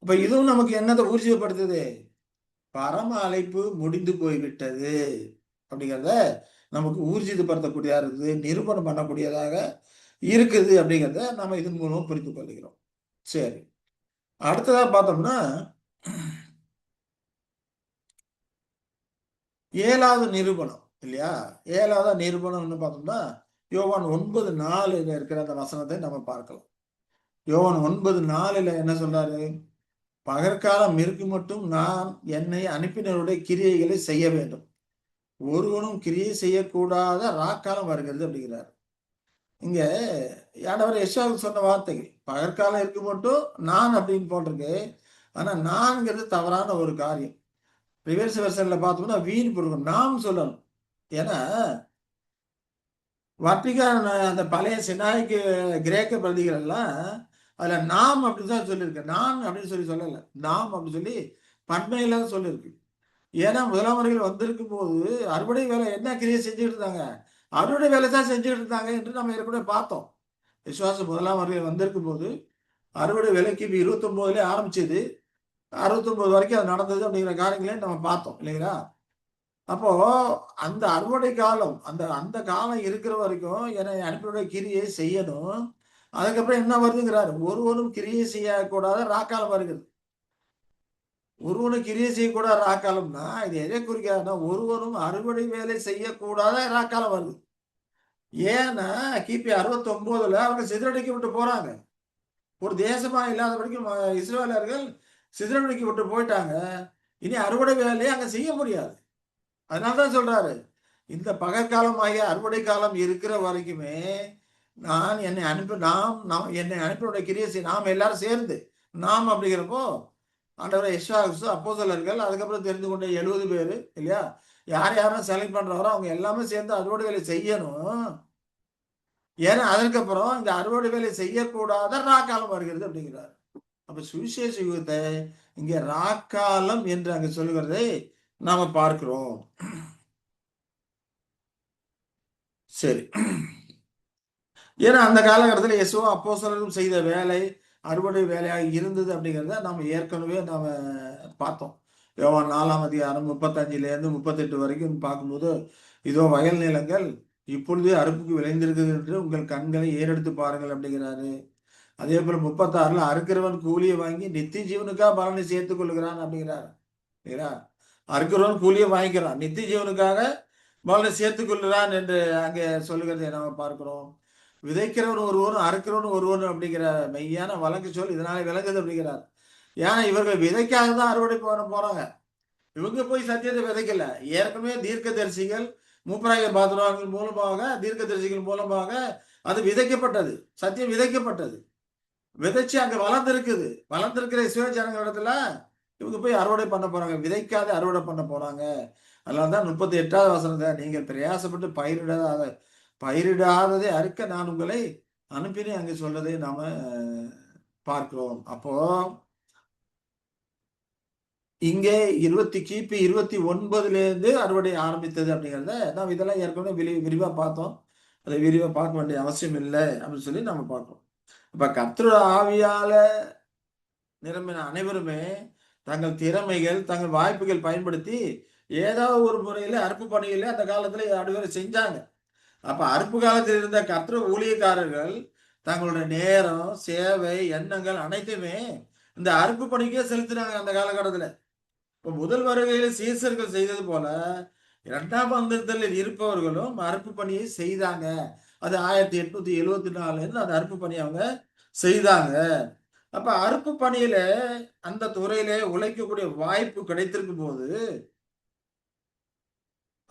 அப்ப இதுவும் நமக்கு என்னத்தை ஊர்ஜிதப்படுத்துது? பரம அழைப்பு முடிந்து போய்விட்டது அப்படிங்கிறத நமக்கு ஊர்ஜிதப்படுத்தக்கூடியதா இருக்குது, நிரூபணம் பண்ணக்கூடியதாக இருக்குது அப்படிங்கிறத நம்ம இதன் மூலமா புரிந்து கொள்கிறோம். சரி, அடுத்ததா பார்த்தோம்னா 7வது நிரூபணம் இல்லையா? 7வது நிரூபணம்னு பார்த்தோம்னா யோவான் 9:4 இருக்கிற அந்த வசனத்தை நம்ம பார்க்கலாம். யோவான் 9:4 என்ன சொல்றாரு? பகற்காலம் இருக்கும் மட்டும் நான் என்னை அனுப்பினருடைய கிரியைகளை செய்ய வேண்டும். ஒருவனும் கிரியை செய்யக்கூடாத ராக்காலம் வருகிறது அப்படிங்கிறார். இங்க ஆண்டவர் எஸ்ஆவுக்கு சொன்ன வார்த்தைகள் பகற்காலம் இருக்கும் மட்டும் நான் அப்படின்னு போட்டிருக்கு. ஆனா நான்கிறது தவறான ஒரு காரியம். ரிவர்ஸ் வெர்ஷன்ல பார்த்தோம்னா வீண் பொருள் நாம் சொல்லணும். ஏன்னா வட்டிகான் அந்த பழைய சினாய்க்கு கிரேக்க பிரதிகள் எல்லாம் அதுல நாம் அப்படிதான் சொல்லியிருக்கு. நான் அப்படின்னு சொல்லல. நாம் அப்படின்னு சொல்லி பன்மையில சொல்லியிருக்கு. ஏன்னா முதலாம் முறையில் வந்திருக்கும் போது அறுவடை வேலை என்ன கிரியை செஞ்சுட்டு இருந்தாங்க? அறுவடை வேலை தான் செஞ்சுட்டு இருந்தாங்க என்று நம்ம ஏற்கனவே பார்த்தோம். விசுவாசம் முதலாம் முறையில் வந்திருக்கும் போது அறுவடை வேலை கிபி 29 ஆரம்பிச்சது, 69 வரைக்கும் அது நடந்தது அப்படிங்கிற காரியங்களையும் நம்ம பார்த்தோம் இல்லைங்களா? அப்போ அந்த அறுவடை காலம், அந்த அந்த காலம் இருக்கிற வரைக்கும் என்னை அனுப்பினுடைய கிரியை செய்யணும். அதுக்கப்புறம் என்ன வருதுங்கிறாரு? ஒருவனும் கிரியை செய்யக்கூடாத ராக்காலம் வருகிறது. ஒருவனும் கிரியை செய்யக்கூடாத ராக்காலம்னா இது எதை குறிக்காதுன்னா ஒருவனும் அறுவடை வேலை செய்யக்கூடாத ராக்காலம் வருது. ஏன்னா கிபி 69ல அவங்க சிதறடிக்கப்பட்டு போறாங்க. ஒரு தேசமா இல்லாதபடிக்கும் இஸ்ரவேலர்கள் சிதறடிக்கப்பட்டு போயிட்டாங்க. இனி அறுவடை வேலையை அங்க செய்ய முடியாது. அதனாலதான் சொல்றாரு, இந்த பகற்காலமாகிய அறுவடை காலம் இருக்கிற வரைக்குமே நான் என்னை அனுப்பி நாம் என்னை அனுப்பினுடைய கிரியை நாம் எல்லாரும் சேர்ந்து நாம் அப்படிங்கிறப்போ ஆண்டவரை எஸ்ஆக்ஸ் அப்போஸ்தலர்கள் அதுக்கப்புறம் தெரிந்து கொண்ட 70 பேர் இல்லையா? யார் யாரும் செலக்ட் பண்றாரோ அவங்க எல்லாமே சேர்ந்து அறுவடை வேலை செய்யணும். ஏன்னா அதுக்கப்புறம் இந்த அறுவடை வேலை செய்யக்கூடாத ராக்காலம் வருகிறது அப்படிங்கிறார். அப்ப சுவிசேஷ யுகத்தை இங்க ராக்காலம் என்று அங்க சொல்லுகிறதை நாம பார்க்கிறோம். சரி, ஏன்னா அந்த காலகட்டத்தில் இயேசுவ அப்போஸ்தலர்களும் செய்த வேலை அறுவடை வேலையாக இருந்தது அப்படிங்கிறத நம்ம ஏற்கனவே நாம பார்த்தோம். யோவான் 4ஆம் அதிகாரம் 35லேருந்து 38 வரைக்கும் பார்க்கும்போது, இதோ வயல் நிலங்கள் இப்பொழுதே அறுப்புக்கு விளைந்திருக்குது என்று உங்கள் கண்களை ஏறெடுத்து பாருங்கள் அப்படிங்கிறாரு. அதே போல 36ல அறுக்கிறவன் கூலியை வாங்கி நித்திய ஜீவனுக்காக பலனை சேர்த்துக் கொள்கிறான் அப்படிங்கிறார். அறுக்கிறவன் கூலியை வாங்கிக்கிறான், நித்திய ஜீவனுக்காக பலனை சேர்த்துக் கொள்கிறான் என்று அங்கே சொல்லுகிறதை நம்ம பார்க்கிறோம். விதைக்கிறவன் ஒருவரும் அறுக்கிறவன் ஒருவரும் அப்படிங்கிற மெய்யான வழக்கு சொல் இதனால விளங்குது அப்படிங்கிறார். ஏன்னா இவர்கள் விதைக்காக தான் அறுவடை பண்ண போறாங்க. இவங்க போய் சத்தியத்தை விதைக்கல. ஏற்கனவே தீர்க்கதரிசிகள் மூப்பராகிய பாத்திரவான்கள் மூலமாக, தீர்க்கதரிசிகள் மூலமாக அது விதைக்கப்பட்டது. சத்தியம் விதைக்கப்பட்டது. விதைச்சு அங்க வளர்ந்துருக்குது. வளர்ந்துருக்கிற இஸ்ரவேல் ஜனங்கள் இடத்துல இவங்க போய் அறுவடை பண்ண போறாங்க. விதைக்காத அறுவடை பண்ண போறாங்க. அதனாலதான் 38வது வசனத்தை, நீங்கள் பிரயாசப்பட்டு பயிரிடாததை அறுக்க நான் உங்களை அனுப்பினேன் அங்க சொல்றதை நாம பார்க்கிறோம். அப்போ இங்கே கிபி 29லேருந்து அறுவடை ஆரம்பித்தது அப்படிங்கிறத நாம் இதெல்லாம் ஏற்கனவே விரிவா பார்த்தோம். அதை விரிவா பார்க்க வேண்டிய அவசியம் இல்லை அப்படின்னு சொல்லி நம்ம பார்க்கிறோம். அப்ப கர்த்தருடைய ஆவியால நிரம்பின அனைவருமே தங்கள் திறமைகள், தங்கள் வாய்ப்புகள் பயன்படுத்தி ஏதாவது ஒரு முறையில அறுப்பு பணியில அந்த காலத்துல அறுவடை செஞ்சாங்க. அப்ப அறுப்பு காலத்தில் இருந்த கர்த்தர் ஊழியக்காரர்கள் தங்களுடைய நேரம், சேவை, எண்ணங்கள் அனைத்துமே இந்த அறுப்பு பணிக்கே செலுத்தினாங்க அந்த காலகட்டத்துல. இப்ப முதல் வருகையில் சீசர்கள் செய்தது போல 2ஆம் வந்தத்தில் இருப்பவர்களும் அறுப்பு பணியை செய்தாங்க. அது 1874 அந்த அறுப்பு பணி அவங்க செய்தாங்க. அப்ப அறுப்பு பணியில அந்த துறையிலே உழைக்கக்கூடிய வாய்ப்பு கிடைத்திருக்கும் போது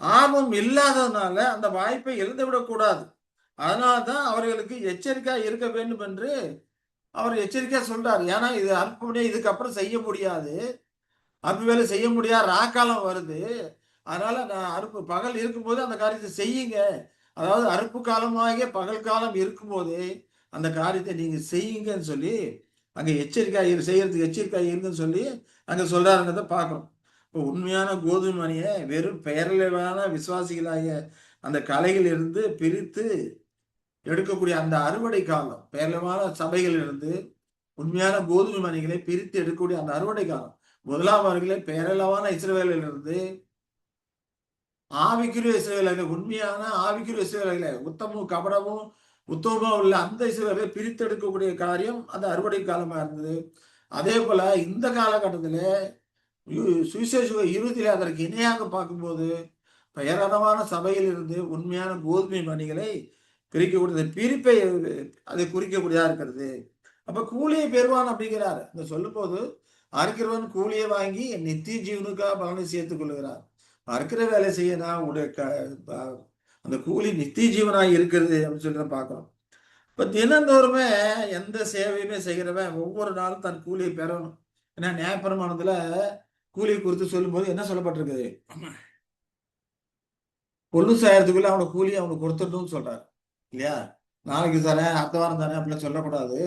ஆர்வம் இல்லாததுனால அந்த வாய்ப்பை இழந்துவிடக் கூடாது. அதனால்தான் அவர்களுக்கு எச்சரிக்கையா இருக்க வேண்டும் என்று அவர் எச்சரிக்கையா சொல்றார். ஏன்னா இது அறுப்பு பணியை இதுக்கப்புறம் செய்ய முடியாது. அறுப்பு வேலை செய்ய முடியாது, ராக்காலம் வருது. அதனால நான் அறுப்பு பகல் இருக்கும்போது அந்த காரியத்தை செய்யுங்க. அதாவது அறுப்பு காலமாகிய பகல் காலம் இருக்கும்போதே அந்த காரியத்தை நீங்க செய்யுங்கன்னு சொல்லி அங்க செய்யறதுக்கு எச்சரிக்கையா இருங்கன்னு சொல்லி அங்க சொல்றாருங்கிறத பார்க்கணும். இப்போ உண்மையான கோதுமை மணியை வெறும் பெயரளவான விசுவாசிகளாகிய அந்த கலைகள் இருந்து பிரித்து எடுக்கக்கூடிய அந்த அறுவடை காலம், பெயரளவான சபைகள் இருந்து உண்மையான கோதுமை மணிகளை பிரித்து எடுக்கக்கூடிய அந்த அறுவடை காலம், முதலாம் அவர்களே பெயரளவான இஸ்ரவேலில் இருந்து ஆவிக்குரிய இஸ்ரவேலர்கள், உண்மையான ஆவிக்குரிய இஸ்ரவேலர்களை, உத்தமும் கபடமும் உத்தமமா உள்ள அந்த இஸ்ரவேலை பிரித்தெடுக்கக்கூடிய காரியம் அந்த அறுவடை காலமா இருந்தது. அதே போல இந்த காலகட்டத்தில் சுவிசேஷ இறுதியில் அதற்கு இணையாக பார்க்கும்போது பெயரளவான சபையில் இருந்து உண்மையான கோதுமை மணிகளை பிரிக்கக்கூடிய பிரிப்பை அதை குறிக்கக்கூடியதா இருக்கிறது. அப்ப கூலியை பெறுவான் அப்படிங்கிறார். இந்த சொல்லும் போது அறுக்கிறவன் கூலியை வாங்கி நித்திய ஜீவனுக்காக பலனை சேர்த்துக் கொள்கிறார். அறுக்கிற வேலை செய்யணும் அந்த கூலி நித்திய ஜீவனாய் இருக்கிறது அப்படின்னு சொல்லி பார்க்கிறோம். இப்ப தினந்தோறுமே எந்த சேவையுமே செய்கிறவன் ஒவ்வொரு நாளும் தன் கூலியை பெறணும். ஏன்னா நியாயப்பிரமாணத்துல கூலியை குறித்து சொல்லும் போது என்ன சொல்லப்பட்டிருக்குது, பொண்ணு செய்யறதுக்குள்ள அவனை கூலி அவனுக்கு கொடுத்துடணும்னு சொல்றாரு இல்லையா? நாளைக்கு தானே, அடுத்த வாரம் தானே அப்படிலாம் சொல்லக்கூடாது.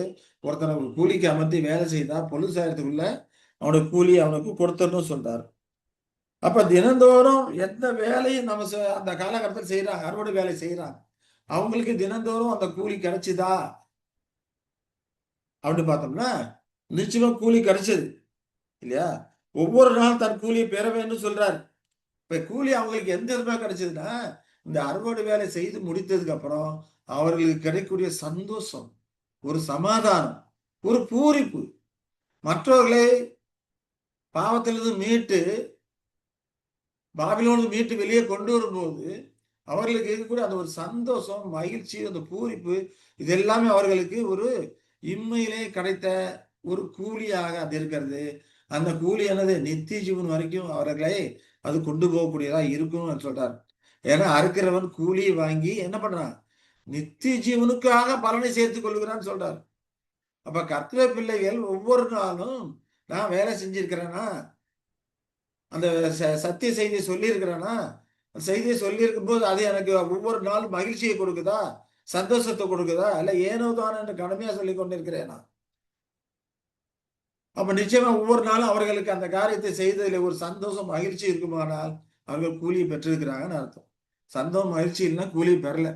ஒருத்தனை கூலிக்கு அமர்த்தி வேலை செய்தா பொண்ணு செய்யறதுக்குள்ள அவனுடைய கூலி அவனுக்கு கொடுத்துடணும்னு சொல்றாரு. அப்ப தினந்தோறும் எந்த வேலையும் நம்ம அந்த காலகட்டத்தில் செய்யறாங்க, அறுவடை வேலை செய்யறாங்க, அவங்களுக்கு தினந்தோறும் அந்த கூலி கிடைச்சுதா அப்படின்னு பார்த்தோம்னா நிச்சயமா கூலி கிடைச்சது இல்லையா? ஒவ்வொரு நாளும் தன் கூலியை பெற வேண்டும் சொல்றாரு. இப்ப கூலி அவங்களுக்கு எந்த விதமா கிடைச்சதுன்னா இந்த அறுவடை வேலை செய்து முடித்ததுக்கு அப்புறம் அவர்களுக்கு கிடைக்கக்கூடிய சந்தோஷம், ஒரு சமாதானம், ஒரு பூரிப்பு, மற்றவர்களை பாவத்திலிருந்து மீட்டு பாபிலோனுக்கு மீட்டு வெளியே கொண்டு வரும்போது அவர்களுக்கு இருக்கக்கூடிய அந்த ஒரு சந்தோஷம், மகிழ்ச்சி, அந்த பூரிப்பு, இது எல்லாமே அவர்களுக்கு ஒரு இம்மையிலே கிடைத்த ஒரு கூலியாக அது இருக்கிறது. அந்த கூலி என்னது நித்திய ஜீவன் வரைக்கும் அவர்களை அது கொண்டு போகக்கூடியதா இருக்கும்னு சொல்றார். ஏன்னா அறுக்கிறவன் கூலியை வாங்கி என்ன பண்றான், நித்திய ஜீவனுக்காக பலனை சேர்த்துக் கொள்கிறான்னு சொல்றார். அப்ப கர்த்தருடைய பிள்ளைகள் ஒவ்வொரு நாளும் நான் வேலை செஞ்சிருக்கிறேன்னா, அந்த சத்திய செய்தியை சொல்லியிருக்கிறேன்னா, செய்தியை சொல்லியிருக்கும் போது அது எனக்கு ஒவ்வொரு நாளும் மகிழ்ச்சியை கொடுக்குதா, சந்தோஷத்தை கொடுக்குதா, இல்ல ஏனோ தான் என்று கடமையா சொல்லி கொண்டிருக்கிறேனா? அப்ப நிச்சயமா ஒவ்வொரு நாளும் அவர்களுக்கு அந்த காரியத்தை செய்ததில் ஒரு சந்தோஷம், மகிழ்ச்சி இருக்குமானால் அவர்கள் கூலியை பெற்றிருக்கிறாங்கன்னு அர்த்தம். சந்தோஷம், மகிழ்ச்சி இல்லைன்னா கூலியை பெறல.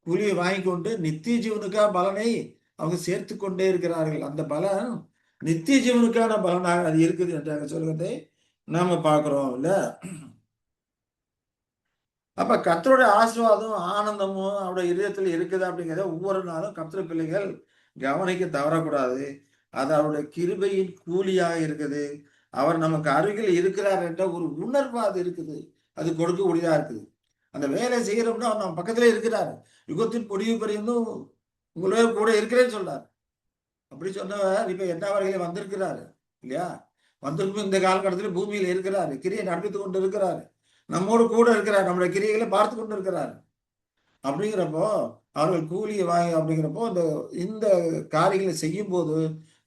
கூலியை வாங்கி கொண்டு நித்திய ஜீவனுக்காக பலனை அவங்க சேர்த்து கொண்டே இருக்கிறார்கள். அந்த பலன் நித்திய ஜீவனுக்கான பலனாக அது இருக்குது என்று சொல்கிறதை நாம பார்க்கிறோம் இல்ல? அப்ப கர்த்தருடைய ஆசீர்வாதம், ஆனந்தமும் அவருடைய இதயத்தில் இருக்குது அப்படிங்கிறத ஒவ்வொரு நாளும் கர்த்தருடைய பிள்ளைகள் கவனிக்க தவறக்கூடாது. அது அவருடைய கிருபையின் கூலியாக இருக்குது. அவர் நமக்கு அருகில் இருக்கிறார் என்ற ஒரு உணர்வு அது இருக்குது. அது கொடுக்கக்கூடியதா இருக்குது. அந்த வேலை செய்யறோம்னா அவர் நம்ம பக்கத்திலே இருக்கிறாரு. யுகத்தின் முடிவு பரியந்தம் உங்களோட கூட இருக்கிறேன்னு சொல்றாரு. அப்படி சொன்னவர் இப்ப 8ஆம் வருகையில வந்திருக்கிறாரு. இல்லையா? வந்திருக்கும் இந்த காலகட்டத்தில பூமியில இருக்கிறாரு. கிரியை நடப்பித்துக் கொண்டு இருக்கிறாரு. நம்மோடு கூட இருக்கிறார். நம்முடைய கிரியைகளை பார்த்துக் கொண்டு இருக்கிறார். அப்படிங்கிறப்போ, அவர்கள் கூலிய வாங்கி அப்படிங்கிறப்போ, இந்த காரியங்களை செய்யும்போது,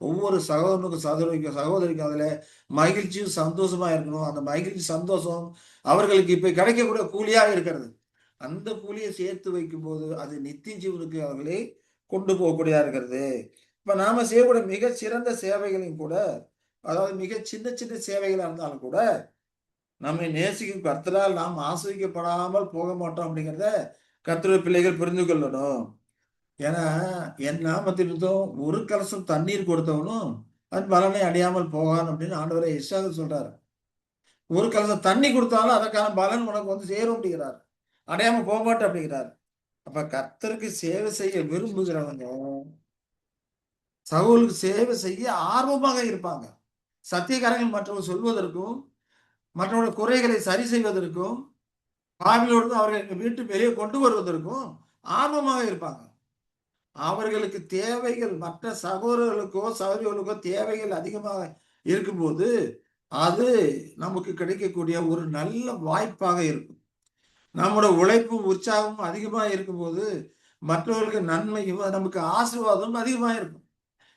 ஒவ்வொரு சகோதரனுக்கும் சகோதரிக்கும் சகோதரிக்கும் அதில மகிழ்ச்சியும், சந்தோஷமா இருக்கணும். அந்த மகிழ்ச்சி, சந்தோஷம் அவர்களுக்கு இப்ப கிடைக்கக்கூடிய கூலியா இருக்கிறது. அந்த கூலிய சேர்த்து வைக்கும்போது, அது நித்திய ஜீவனுக்கு அவர்களை கொண்டு போகக்கூடியதா இருக்கிறது. இப்ப நாம செய்யக்கூடிய மிகச் சிறந்த சேவைகளையும் கூட, அதாவது மிகச் சின்ன சின்ன சேவைகளா இருந்தாலும் கூட, நம்மை நேசிக்கும் கர்த்தரால் நாம் ஆசீர்வதிக்கப்படாமல் போக மாட்டோம் அப்படிங்கிறத கர்த்தருடைய பிள்ளைகள் புரிந்து கொள்ளணும். ஏன்னா, என் நாமத்து நிமித்தம் ஒரு கலசம் தண்ணீர் கொடுத்தவனும், அதன் பலனை அடையாமல் போகான் அப்படின்னு ஆண்டவரே எசாயா சொல்றாரு. ஒரு கலசம் தண்ணி கொடுத்தாலும் அதற்கான பலன் உனக்கு வந்து சேரும் அப்படிங்கிறார். அடையாம போகமாட்டேன் அப்படிங்கிறார். அப்ப கர்த்தருக்கு சேவை செய்ய விரும்புகிறவங்க, சகோதரருக்கு சேவை செய்ய ஆர்வமாக இருப்பாங்க. சத்தியக்காரங்கள் மற்றவர்கள் சொல்வதற்கும், மற்றவருடைய குறைகளை சரி செய்வதற்கும், பாவிகளோடு அவர்களை வீட்டு வெளியே கொண்டு வருவதற்கும் ஆர்வமாக இருப்பாங்க. அவர்களுக்கு தேவைகள் மற்ற சகோதரர்களுக்கோ, சகோதரிகளுக்கோ தேவைகள் அதிகமாக இருக்கும்போது, அது நமக்கு கிடைக்கக்கூடிய ஒரு நல்ல வாய்ப்பாக இருக்கும். நம்முடைய உழைப்பும், உற்சாகமும் அதிகமா இருக்கும்போது, மற்றவர்களுக்கு நன்மையும், நமக்கு ஆசீர்வாதமும் அதிகமா இருக்கும்.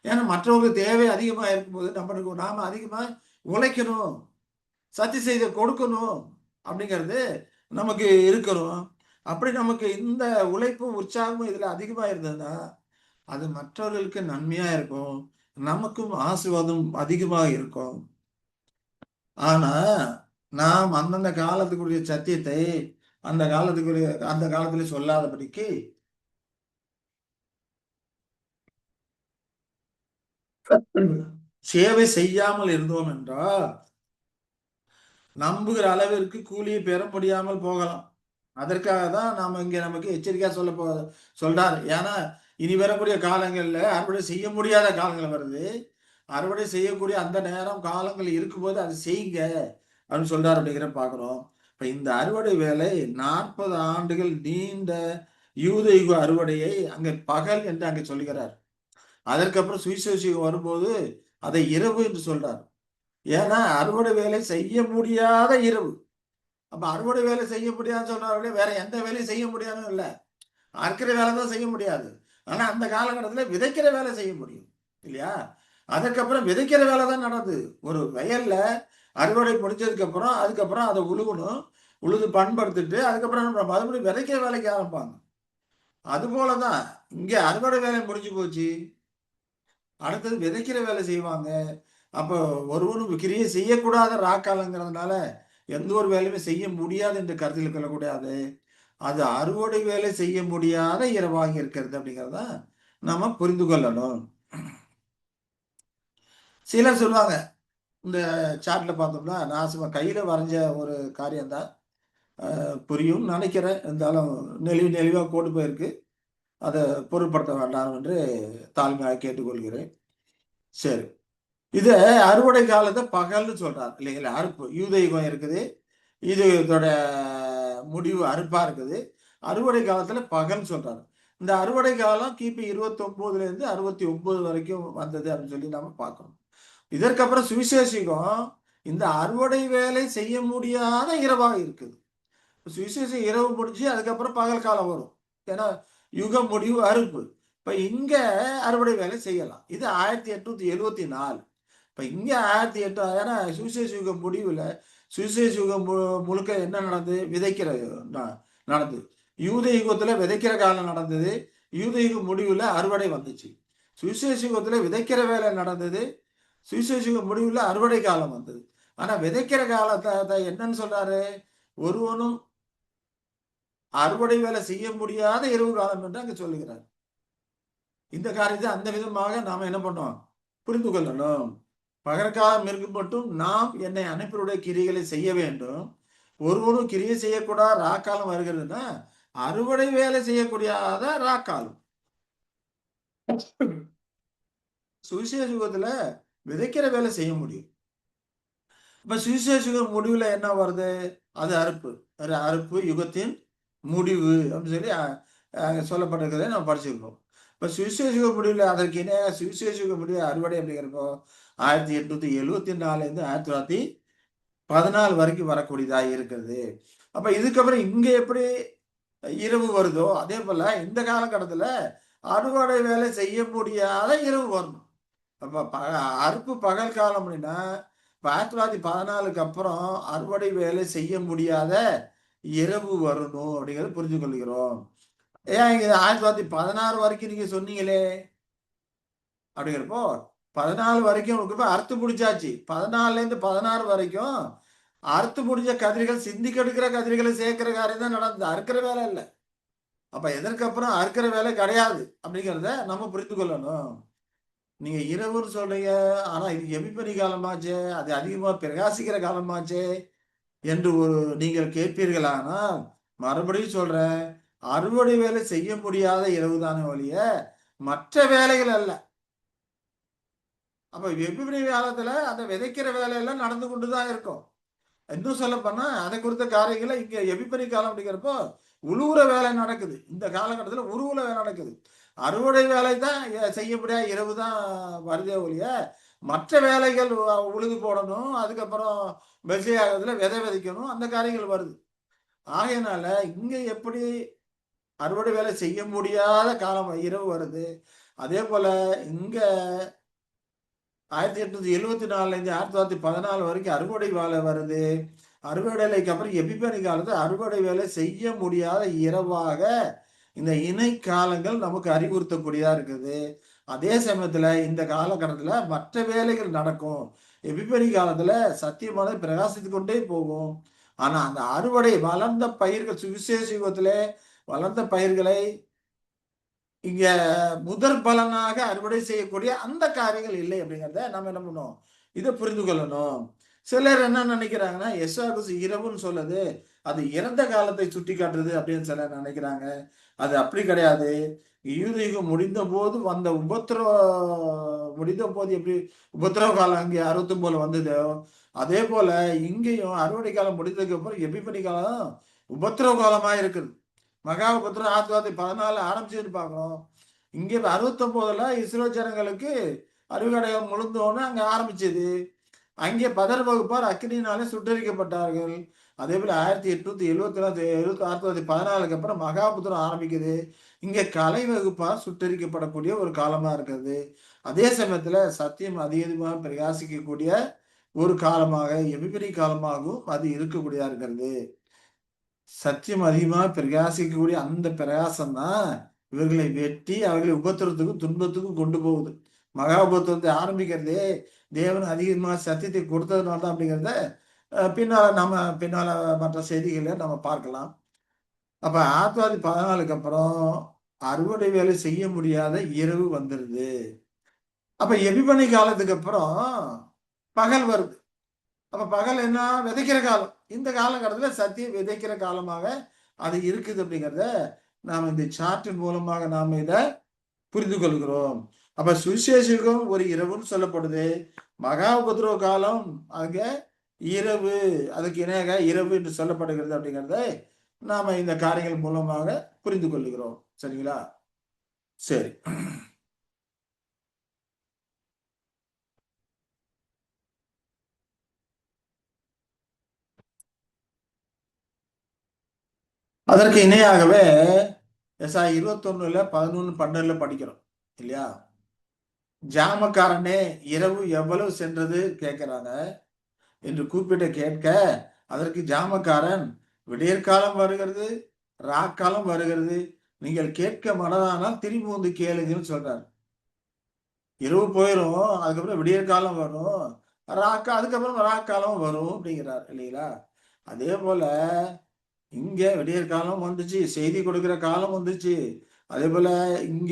ஏன்னா மற்றவர்களுக்கு தேவை அதிகமா இருக்கும்போது, நாம அதிகமா உழைக்கணும். சத்தி செய்து கொடுக்கணும் அப்படிங்கிறது நமக்கு இருக்கணும். அப்படி நமக்கு இந்த உழைப்பும், உற்சாகமும் இதுல அதிகமா இருந்ததுன்னா, அது மற்றவர்களுக்கு நன்மையா இருக்கும். நமக்கும் ஆசீர்வாதம் அதிகமா இருக்கும். ஆனா, நாம் அந்தந்த காலத்துக்குரிய சத்தியத்தை, அந்த காலத்திலே சொல்லாதபடிக்கு, சேவை செய்யாமல் இருந்தோம் என்றால், நம்புகிற அளவிற்கு கூலியை பெற முடியாமல் போகலாம். அதற்காக தான் நாம இங்க நமக்கு எச்சரிக்கையா சொல்றாரு. ஏன்னா, இனி வரக்கூடிய காலங்கள்ல அறுவடை செய்ய முடியாத காலங்கள் வருது. அறுவடை செய்யக்கூடிய அந்த நேரம், காலங்கள் இருக்கும்போது அத செய்யுங்க அப்படின்னு சொல்றாரு அப்படிங்கிறத பார்க்கிறோம். இப்ப இந்த அறுவடை வேலை 40 ஆண்டுகள் நீண்ட யூத யுக அறுவடையை அங்க பகல் என்று அங்கே சொல்லுகிறார். அதற்கப்புறம் சுவிசேஷம் வரும்போது அதை இரவு என்று சொல்றார். ஏன்னா, அறுவடை வேலை செய்ய முடியாத இரவு. அப்ப அறுவடை வேலை செய்ய முடியாதுன்னு சொன்னாலே வேற எந்த வேலையும் செய்ய முடியாதுன்னு இல்ல. அறுக்கிற வேலை தான் செய்ய முடியாது. ஆனா அந்த காலகட்டத்தில விதைக்கிற வேலை செய்ய முடியும். இல்லையா? அதுக்கப்புறம் விதைக்கிற வேலை தான் நடந்தது. ஒரு வயல்ல அறுவடை முடிஞ்சதுக்கு அப்புறம், அதுக்கப்புறம் அத உழுகணும். உழுது பண்படுத்திட்டு, அதுக்கப்புறம் நம்ம மறுபடியும் விதைக்கிற வேலைக்கு ஆரம்பிப்பாங்க. அதுபோல தான் இங்க அறுவடை வேலை முடிஞ்சு போச்சு. அடுத்தது விதைக்கிற வேலை செய்வாங்க. அப்போ ஒருவனும் கிரியை செய்யக்கூடாத ராக்காலங்கிறதுனால, எந்த ஒரு வேலையுமே செய்ய முடியாது என்று கருத்தில் கொள்ளக்கூடாது. அது அறுவடை வேலை செய்ய முடியாத இரவாகி இருக்கிறது அப்படிங்கிறத நாம புரிந்து கொள்ளணும். சிலர் சொல்லுவாங்க, இந்த சார்ட்ல பார்த்தோம்னா, நான் சும்மா கையில வரைஞ்ச ஒரு காரியம் தான். புரியும்னு நினைக்கிறேன். இருந்தாலும் நெளிவா கோடு போயிருக்கு. அத பொருட்படுத்த வேண்டாம் என்று தாழ்மையாக கேட்டுக்கொள்கிறேன். சரி. இத அறுவடை காலத்த பகல்ன்னு சொல்றார் இல்லைங்களா? அறுப்பு. யூத யுகம் இருக்குது. இது இதோட முடிவு அறுப்பா இருக்குது. அறுவடை காலத்துல பகல்ன்னு சொல்றாரு. இந்த அறுவடை காலம் கிபி 29லேருந்து 69 வரைக்கும் வந்தது அப்படின்னு சொல்லி நாம பார்க்கிறோம். இதற்கப்புறம் சுவிசேஷிகம் இந்த அறுவடை வேலை செய்ய முடியாத இரவா இருக்குது. சுவிசேஷம் இரவு முடிஞ்சு அதுக்கப்புறம் பகல் காலம் வரும். ஏன்னா யுகம் முடிவு அறுப்பு. இப்ப இங்க அறுவடை வேலை செய்யலாம். இது 1874. இப்ப இங்க 1008 ஏன்னா சுவிசேஷ யுகம் முடிவுல சுவிசேஷ யுகம் முழுக்க என்ன நடந்தது? விதைக்கிற நடந்தது. யூத யுகத்துல விதைக்கிற காலம் நடந்தது. யூத யுகம் முடிவுல அறுவடை வந்துச்சு. சுவிசேஷ யுகத்துல விதைக்கிற வேலை நடந்தது. சுவிசேஷ யுகம் முடிவுல அறுவடை காலம் வந்தது. ஆனா விதைக்கிற காலத்த என்னன்னு சொல்றாரு? ஒருவனும் அறுவடை வேலை செய்ய முடியாத இரவு காலம் என்று அங்க சொல்லுகிறார். இந்த காரியத்தை அந்த விதமாக நாம என்ன பண்ணோம்? புரிந்து கொள்ளணும். பகற்காலம் இருக்கும் மட்டும் நாம் என்னை அனுப்பினுடைய கிரியைகளை செய்ய வேண்டும். ஒருவனும் கிரியை செய்யக்கூடாத ராக்காலம் வருகிறதுன்னா, அறுவடை வேலை செய்யக்கூடியாத ராக்காலம். சுவிசேஷ யுகத்துல விதைக்கிற வேலை செய்ய முடியும். இப்ப சுவிசேஷ யுக முடிவுல என்ன வருது? அது அறுப்பு. அறுப்பு யுகத்தின் முடிவு அப்படின்னு சொல்லி சொல்லப்பட்டிருக்கிறதை நம்ம படிச்சிருக்கோம். இப்ப சுவிசேஷ யுக முடிவுல அதற்கு இணையாக சுவிசேஷ யுக முடிவு அறுவடை அப்படிங்கிறப்போ 1874 1914 வரைக்கும் வரக்கூடியதா இருக்கிறது. அப்ப இதுக்கப்புறம் இங்க எப்படி இரவு வருதோ அதே போல இந்த காலகட்டத்துல அறுவடை வேலை செய்ய முடியாத இரவு வரணும். அப்ப அறுப்பு பகல் காலம் அப்படின்னா 1914க்கு அப்புறம் அறுவடை வேலை செய்ய முடியாத இரவு வரணும் அப்படிங்கிறத புரிஞ்சு கொள்கிறோம். ஏன் இங்க 1916 வரைக்கும் நீங்க சொன்னீங்களே அப்படிங்கிறப்போ 14 வரைக்கும் உங்களுக்கு அறுத்து முடிச்சாச்சு. 14ல இருந்து 16 வரைக்கும் அறுத்து முடிஞ்ச கதிர்கள் சிந்திக்கு எடுக்கிற கதிர்களை சேர்க்கிற காரியம் தான் நடந்தது. அறுக்கிற வேலை இல்லை. அப்ப எதற்கு அப்புறம் அறுக்கிற வேலை கிடையாது அப்படிங்கிறத நம்ம புரிந்து கொள்ளணும். நீங்க இரவுன்னு சொல்றீங்க, ஆனா இது எபிபனி காலமாச்சே, அது அதிகமா பிரகாசிக்கிற காலமாச்சே என்று நீங்கள் கேட்பீர்களானால், மறுபடியும் சொல்றேன், அறுவடை வேலை செய்ய முடியாத இரவுதானே ஒழிய மற்ற வேலைகள் அல்ல. அப்ப எபிபனி காலத்துல அந்த விதைக்கிற வேலையெல்லாம் நடந்து கொண்டுதான் இருக்கும். இன்னும் சொல்ல போனா அதை குறித்த காரியங்களை இங்க எபிபனி காலம் அப்படிங்கிறப்போ உழுவுற வேலை நடக்குது. இந்த காலகட்டத்துல உருவுல வேலை நடக்குது. அறுவடை வேலை தான் செய்ய முடியாத இரவு தான் வருதே ஒழிய மற்ற வேலைகள் உழுது போடணும், அதுக்கப்புறம் மெல்லிய ஆகிறதுல விதை விதைக்கணும், அந்த காரியங்கள் வருது. ஆகையினால இங்க எப்படி அறுவடை வேலை செய்ய முடியாத காலம் இரவு வருது, அதே போல இங்க 1874 1914 வரைக்கும் அறுவடை வேலை வருது. அறுவடைக்கு அப்புறம் எபிபனி காலத்துல அறுவடை வேலை செய்ய முடியாத இரவாக இந்த இணை காலங்கள் நமக்கு அறிவுறுத்தக்கூடியதா இருக்குது. அதே சமயத்துல இந்த காலகட்டத்துல மற்ற வேலைகள் நடக்கும். எபிபனி காலத்துல சத்தியமானது பிரகாசித்துக் கொண்டே போகும். ஆனா அந்த அறுவடை வளர்ந்த பயிர்கள் சுவிசேஷ யுகத்திலே வளர்ந்த பயிர்களை இங்க முதற் பலனாக அறுவடை செய்யக்கூடிய அந்த காரியங்கள் இல்லை அப்படிங்கிறத நம்ம என்ன பண்ணணும், இதை புரிந்து கொள்ளணும். சிலர் என்ன நினைக்கிறாங்கன்னா எஸ்ஆர்எஸ் இரவுன்னு சொல்லுது, அது இறந்த காலத்தை சுட்டி காட்டுறது அப்படின்னு சிலர் நினைக்கிறாங்க. அது அப்படி கிடையாது. யூதயுகம் முடிந்த போது வந்த முடிந்த போது எப்படி உபத்திரவ காலம் அங்கே 69 வந்ததோ அதே போல இங்கேயும் அறுவடை காலம் முடிந்ததுக்கு அப்புறம் எபிபனி காலம் உபத்திரவ காலமா இருக்குது. மகா உபத்திரம் 1914 ஆரம்பிச்சுன்னு பார்க்கணும். இங்கே 69ல இஸ்ரேல் ஜனங்களுக்கு அறுவடையம் முழுந்தோன்னு அங்க ஆரம்பிச்சது. அங்கே பதர் வகுப்பார் அக்னியினாலே சுட்டரிக்கப்பட்டார்கள். அதே போல 1914க்கு அப்புறம் மகாபுத்திரம் ஆரம்பிக்குது. இங்க கலை வகுப்பார் சுட்டரிக்கப்படக்கூடிய ஒரு காலமா இருக்கிறது. அதே சமயத்துல சத்தியம் அதிகமாக பிரகாசிக்கக்கூடிய ஒரு காலமாக எபிபனி காலமாகவும் அது இருக்கக்கூடியதா இருக்கிறது. சத்தியம் அதிகமாக பிரகாசிக்கக்கூடிய அந்த பிரகாசம் தான் இவர்களை வெட்டி அவர்களை உபத்திரத்துக்கும் துன்பத்துக்கும் கொண்டு போகுது. மகா உபத்திரத்தை ஆரம்பிக்கிறதே தேவன் அதிகமாக சத்தியத்தை கொடுத்ததுனால தான் அப்படிங்கிறத பின்னால மற்ற செய்திகளை நம்ம பார்க்கலாம். அப்ப 1914க்கு அப்புறம் அறுவடை வேலை செய்ய முடியாத இரவு வந்துருது. அப்ப எபிபனி காலத்துக்கு அப்புறம் பகல் வருது. அப்ப பகல் என்ன விதைக்கிற காலம். இந்த காலகட்டத்துல சத்தியம் விதைக்கிற காலமாக அது இருக்குது அப்படிங்கிறத நாம் இந்த சார்ட்டின் மூலமாக நாம் இதை புரிந்து கொள்கிறோம். அப்ப சுவிசேஷகம் ஒரு இரவுன்னு சொல்லப்படுது. மகா உபதிரவ காலம் அங்க இரவு, அதுக்கு இணையாக இரவு என்று சொல்லப்படுகிறது அப்படிங்கிறத நாம இந்த காரியங்கள் மூலமாக புரிந்து கொள்ளுகிறோம். சரிங்களா? சரி. அதற்கு இணையாகவே எஸ்ஐ 21ல 11 12ல படிக்கிறோம் இல்லையா? ஜாமக்காரனே இரவு எவ்வளவு சென்றது கேட்கிறாங்க என்று கூப்பிட்டு கேட்க, அதற்கு ஜாமக்காரன் விடியற்காலம் வருகிறது, ராக்காலம் வருகிறது, நீங்கள் கேட்க மனதானால் திரும்பி வந்து கேளுங்கன்னு சொல்றாரு. இரவு போயிடும், அதுக்கப்புறம் விடியற்காலம் வரும், அதுக்கப்புறம் ராக்காலம் வரும் அப்படிங்கிறார் இல்லைங்களா? அதே போல இங்க விடியற்காலம் வந்துச்சு, செய்தி கொடுக்கிற காலம் வந்துச்சு. அதே போல இங்க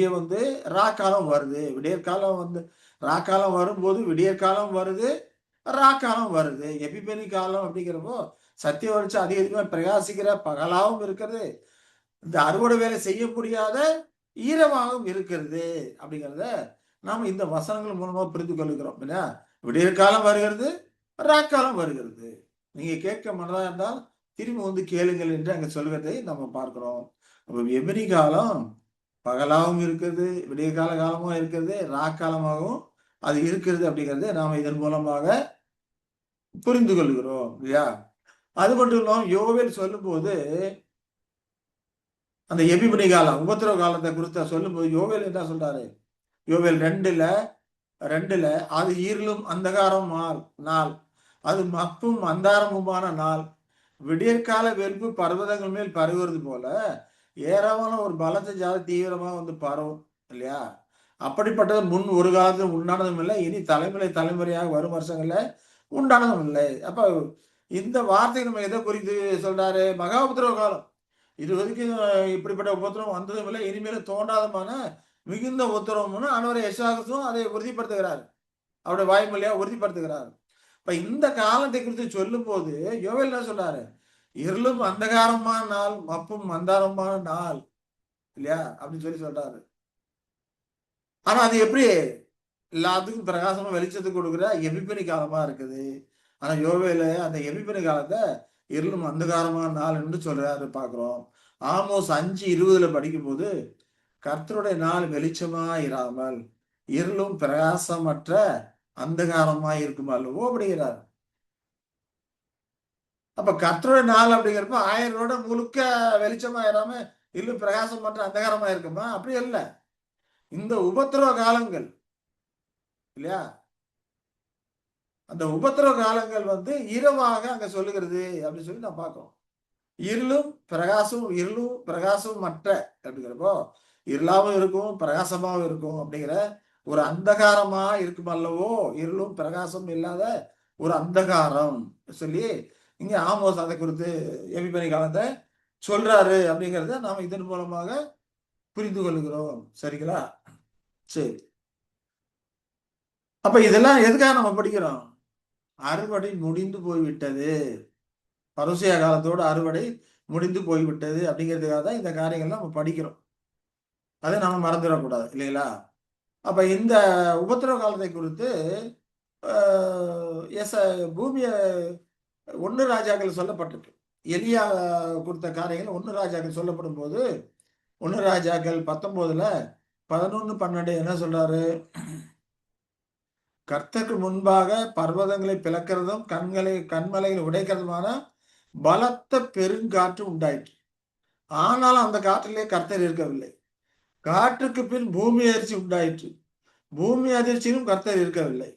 ராக்காலம் வருது. விடியற்காலம் ராக்காலம் வரும்போது விடியற்காலம் வருது, ராக்காலம் வருது. எபிபனி காலம் அப்படிங்கிறப்போ சத்திய வெளிச்சம் அதிகமா பிரகாசிக்கிற பகலாகவும் இருக்கிறது, இந்த அறுவடை வேலை செய்ய முடியாத ஈரமாகவும் இருக்கிறது அப்படிங்கிறத நாம் இந்த வசனங்கள் மூலமா புரிந்து கொள்கிறோம் இல்லையா? விடியற் காலம் வருகிறது, ராக்காலம் வருகிறது. நீங்க கேட்க மனதா இருந்தால் திரும்பி வந்து கேளுங்கள் என்று அங்க சொல்வதை நம்ம பார்க்கிறோம். அப்ப எபிரி காலம் பகலாகவும் இருக்கிறது, விடியற்கால காலமும் இருக்கிறது, ராக்காலமாகவும் அது இருக்கிறது அப்படிங்கிறதை நாம இதன் மூலமாக புரிந்து கொள்கிறோம் இல்லையா? அது மட்டும் இல்லாம யோவேல் சொல்லும்போது அந்த எபிபனி காலம், உபத்திரவ காலத்தை குறித்து சொல்லும்போது யோவேல் என்ன சொல்றாரு? யோவேல் 2ல அது இருளும் அந்தகாரம் நாள், அது மப்பும் அந்தாரமுமான நாள், விடியற்கால வெறுப்பு பர்வதங்கள் மேல் பரவுவது போல ஏராளமான ஒரு பலத்த ஜாதி தீவிரமா வந்து பரவும் இல்லையா? அப்படிப்பட்டது முன் ஒரு காலத்தில் உண்டானதும் இல்லை, இனி தலைமுறையாக வரும் வருஷங்கள்ல உண்டானதும் இல்லை. அப்ப இந்த வார்த்தை நம்ம எதை குறித்து சொல்றாரு? மகா உபத்திரவ காலம். இதுவரைக்கும் இப்படிப்பட்ட உபத்திரவம் வந்ததும் இல்லை, இனிமேலும் தோன்றாதமான மிகுந்த உத்தரவும்னு ஆண்டவர் எஸ்ஐயா கிறிஸ்துவும் அதை உறுதிப்படுத்துகிறார். அவருடைய வாய்மொழியா உறுதிப்படுத்துகிறார். இப்ப இந்த காலத்தை குறித்து சொல்லும்போது யோவேல் என்ன சொல்றாரு? இருளும் அந்தகாரமான நாள், மப்பும் அந்தாரமான நாள் இல்லையா? அப்படின்னு சொல்றாரு. ஆனா அது எப்படி எல்லாத்துக்கும் பிரகாசமா வெளிச்சத்துக்கு கொடுக்குற எபிபனி காலமா இருக்குது. ஆனா யோவேலு அந்த எபிபனி காலத்தை இருளும் அந்தகாரமான நாள் என்று சொல்றாரு பார்க்கிறோம். ஆமோஸ் 5:20 படிக்கும்போது கர்த்தருடைய நாள் வெளிச்சமா இராமல் இருளும் பிரகாசமற்ற அந்தகாரமாய் இருக்கும் அல்லவோ அப்படிங்கிறார். அப்ப கர்த்தருடைய நாள் அப்படிங்கிறப்ப 1000 வருடம் முழுக்க வெளிச்சமா இராம இருளும் பிரகாசமற்ற அந்தகாரமா இருக்குமா? அப்படி இல்ல. இந்த உபத்திரவ காலங்கள் இல்லையா? அந்த உபத்திரவ காலங்கள் வந்து இரவாக அங்க சொல்லுகிறது அப்படின்னு சொல்லி நான் பார்க்கிறோம். இருளும் பிரகாசமும் மற்ற அப்படிங்கிறப்போ இருளாவும் இருக்கும், பிரகாசமாவும் இருக்கும் அப்படிங்கிற ஒரு அந்தகாரமா இருக்கும் அல்லவோ, இருளும் பிரகாசமும் இல்லாத ஒரு அந்தகாரம் சொல்லி இங்க ஆமோஸ் அதை குறித்து எபிபனி காலத்தை சொல்றாரு அப்படிங்கிறத நாம இதன் மூலமாக புரிந்து கொள்கிறோம். சரிங்களா? சரி. அப்ப இதெல்லாம் எதுக்காக நம்ம படிக்கிறோம்? அறுவடை முடிந்து போய்விட்டது. பரூசியா காலத்தோட அறுவடை முடிந்து போய்விட்டது அப்படிங்கிறதுக்காக தான் இந்த காரியங்கள்லாம் நம்ம படிக்கிறோம். அதை நாம மறந்துடக்கூடாது இல்லைங்களா? அப்ப இந்த உபத்திரவ காலத்தை குறித்து பூமிய 1 ராஜாக்கள் சொல்லப்பட்டிருக்கு. எலியா கொடுத்த காரியங்கள் 1 ராஜாக்கள் சொல்லப்படும் போது 1 ராஜாக்கள் 19ல 11, 12 என்ன சொல்றாரு? கர்த்தருக்கு முன்பாக பர்வதங்களை பிளக்கிறதும் கண்மலைகளை உடைக்கிறதுமான பலத்த பெருங்காற்று உண்டாயிற்று. ஆனாலும் அந்த காற்றிலே கர்த்தர் இருக்கவில்லை. காற்றுக்கு பின் பூமி அதிர்ச்சி உண்டாயிற்று. பூமி அதிர்ச்சியிலும் கர்த்தர் இருக்கவில்லை.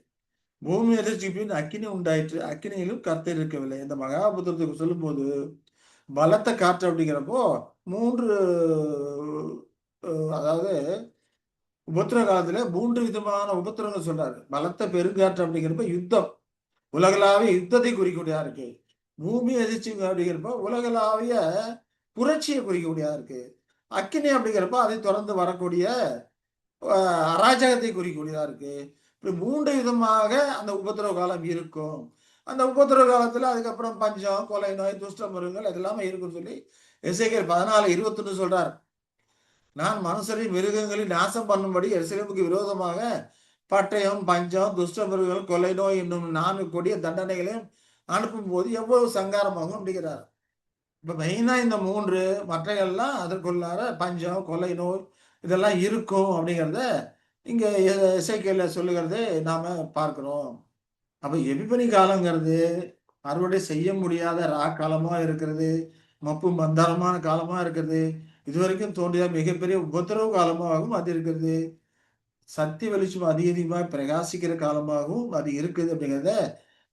பூமி அதிர்ச்சிக்கு பின் அக்கினி உண்டாயிற்று. அக்கினியிலும் கர்த்தர் இருக்கவில்லை. இந்த மகாபுத்திரத்துக்கு சொல்லும்போது பலத்த காற்று அப்படிங்கிறப்போ 3 அதாவது உபத்திர காலத்துல 3 விதமான உபத்திரங்கள் சொல்றாரு. பலத்த பெருங்காற்று அப்படிங்கிறப்ப யுத்தம், உலகளாவிய யுத்தத்தை குறிக்கக்கூடியதா இருக்கு. பூமி அதிர்ச்சி அப்படிங்கிறப்ப உலகளாவிய புரட்சியை குறிக்கக்கூடியதா இருக்கு. அக்கினி அப்படிங்கிறப்ப அதை தொடர்ந்து வரக்கூடிய அராஜகத்தை குறிக்கக்கூடியதா இருக்கு. இப்படி 3 விதமாக அந்த உபத்திரவ காலம் இருக்கும். அந்த உபத்திரவ காலத்துல அதுக்கப்புறம் பஞ்சம், கொலை நோய், துஷ்ட மிருகங்கள் இதெல்லாமே இருக்குன்னு சொல்லி எசேக்கியேல் 14:21 சொல்றார். நான் மனுஷரை மிருகங்களில் நாசம் பண்ணும்படி எருசலேமுக்கு விரோதமாக பட்டயம், பஞ்சம், துஷ்ட மிருகங்கள், கொலை நோய் என்னும் 4 கொடிய தண்டனைகளையும் அனுப்பும் போது எவ்வளவு சங்காரமாகும் அப்படிங்கிறார். இப்ப மெயினா இந்த 3 மற்றைகள்லாம் அதற்குள்ளார பஞ்சம், கொலை நோய் இதெல்லாம் இருக்கும் அப்படிங்கிறத இங்க எசேக்கியேல்ல சொல்லுகிறதை நாம பார்க்கிறோம். அப்ப எபிபனி காலங்கிறது அறுவடை செய்ய முடியாத காலமா இருக்கிறது. மப்பு மந்தாரமான காலமா இருக்கிறது. இதுவரைக்கும் தோன்றிய மிகப்பெரிய உபத்திரவ காலமாகவும் அது இருக்கிறது. சக்தி வெளிச்சம் அதிகமாக பிரகாசிக்கிற காலமாகவும் அது இருக்குது அப்படிங்கிறத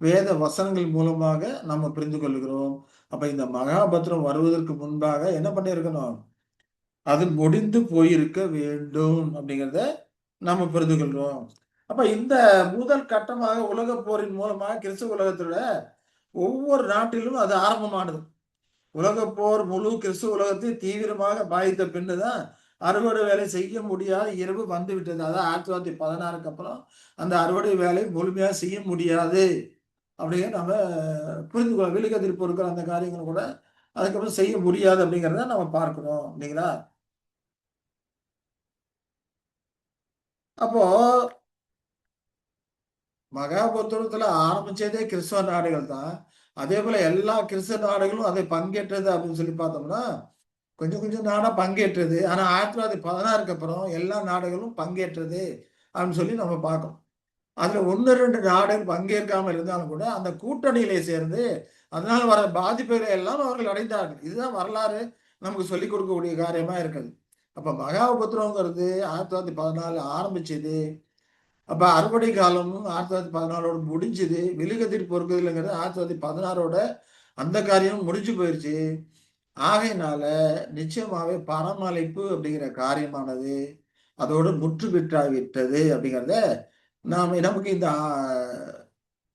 வேத வசனங்கள் மூலமாக நம்ம புரிந்து கொள்கிறோம். அப்ப இந்த மகாபத்திரம் வருவதற்கு முன்பாக என்ன பண்ணியிருக்கணும்? அது முடிந்து போயிருக்க வேண்டும் அப்படிங்கிறத நம்ம புரிந்து கொள்றோம். அப்ப இந்த முதல் கட்டமாக உலக போரின் மூலமாக கிறிஸ்துவ உலகத்தோட ஒவ்வொரு நாட்டிலும் அது ஆரம்பமானது. உலகப் போர் முழு கிறிஸ்துவ உலகத்தை தீவிரமாக பாதித்த பின்னுதான் அறுவடை வேலை செய்ய முடியாத இரவு வந்து விட்டது. அதான் 1916க்கு அப்புறம் அந்த அறுவடை வேலை முழுமையா செய்ய முடியாது அப்படிங்கிற நம்ம புரிந்து கொள்ள விழுகத்தில் பொருட்கள் அந்த காரியங்கள் கூட அதுக்கப்புறம் செய்ய முடியாது அப்படிங்கிறத நம்ம பார்க்கிறோம் இல்லைங்களா? அப்போ மகாபுத்திரத்துல ஆரம்பிச்சதே கிறிஸ்தவ நாடுகள் தான். அதே போல எல்லா கிறிஸ்தவ நாடுகளும் அதை பங்கேற்றது அப்படின்னு சொல்லி பார்த்தோம்னா கொஞ்சம் கொஞ்சம் நாடா பங்கேற்றது. ஆனா 1916க்கு அப்புறம் எல்லா நாடுகளும் பங்கேற்றது அப்படின்னு சொல்லி நம்ம பார்க்கணும். அதுல 1, 2 நாடுகள் பங்கேற்காமல் இருந்தாலும் கூட அந்த கூட்டணியிலே சேர்ந்து அதனால வர பாதிப்புகளை எல்லாம் அவர்கள் அடைந்தார்கள். இதுதான் வரலாறு நமக்கு சொல்லிக் கொடுக்கக்கூடிய காரியமா இருக்குது. அப்ப மகாபுத்திரங்கிறது 1914 ஆரம்பிச்சது. அப்ப அறுவடை காலமும் 1914ஓட முடிஞ்சது. விழுகதிர் பொறுக்குதல்ங்கிறது 1916ஓட அந்த காரியமும் முடிஞ்சு போயிருச்சு. ஆகையினால நிச்சயமாவே பராமரிப்பு அப்படிங்கிற காரியமானது அதோடு முற்று பெற்றாவிட்டது அப்படிங்கிறத நமக்கு இந்த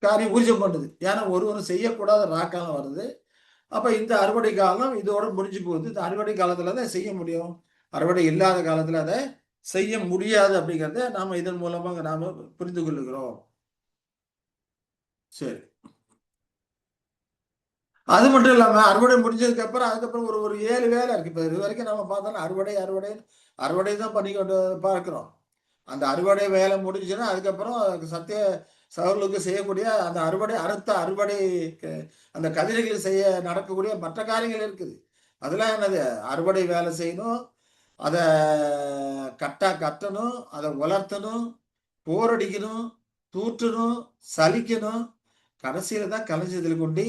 காரியம் ஊர்ஜம் பண்ணுது. ஏன்னா ஒருவரும் செய்யக்கூடாத ராக்காலம் வருது. அப்ப இந்த அறுவடை காலம் இதோட முடிஞ்சு போகுது. இந்த அறுவடை காலத்துல தான் செய்ய முடியும். அறுவடை இல்லாத காலத்துல அதை செய்ய முடியாது அப்படிங்கிறத நாம இதன் மூலமாக நாம புரிந்து கொள்ளுகிறோம். சரி. அது மட்டும் இல்லாம அறுவடை முடிஞ்சதுக்கு அப்புறம் அதுக்கப்புறம் ஒரு ஒரு 7 வேலை இருக்கு. இப்ப இது வரைக்கும் நம்ம பார்த்தோம்னா அறுவடை அறுவடை அறுவடை தான் பண்ணி கொண்டு பார்க்கிறோம். அந்த அறுவடை வேலை முடிஞ்சுன்னா அதுக்கப்புறம் சத்திய சகோதரர்களுக்கு செய்யக்கூடிய அந்த அறுவடை அறுத்த அறுவடை அந்த கதிரைகள் செய்ய நடக்கக்கூடிய மற்ற காரியங்கள் இருக்குது. அதெல்லாம் என்னது அறுவடை வேலை செய்யணும், அதை கட்டணும், அதை வளர்த்தணும், போரடிக்கணும், தூற்றணும், சலிக்கணும், கடைசியில தான் களஞ்சியத்தில் கொண்டு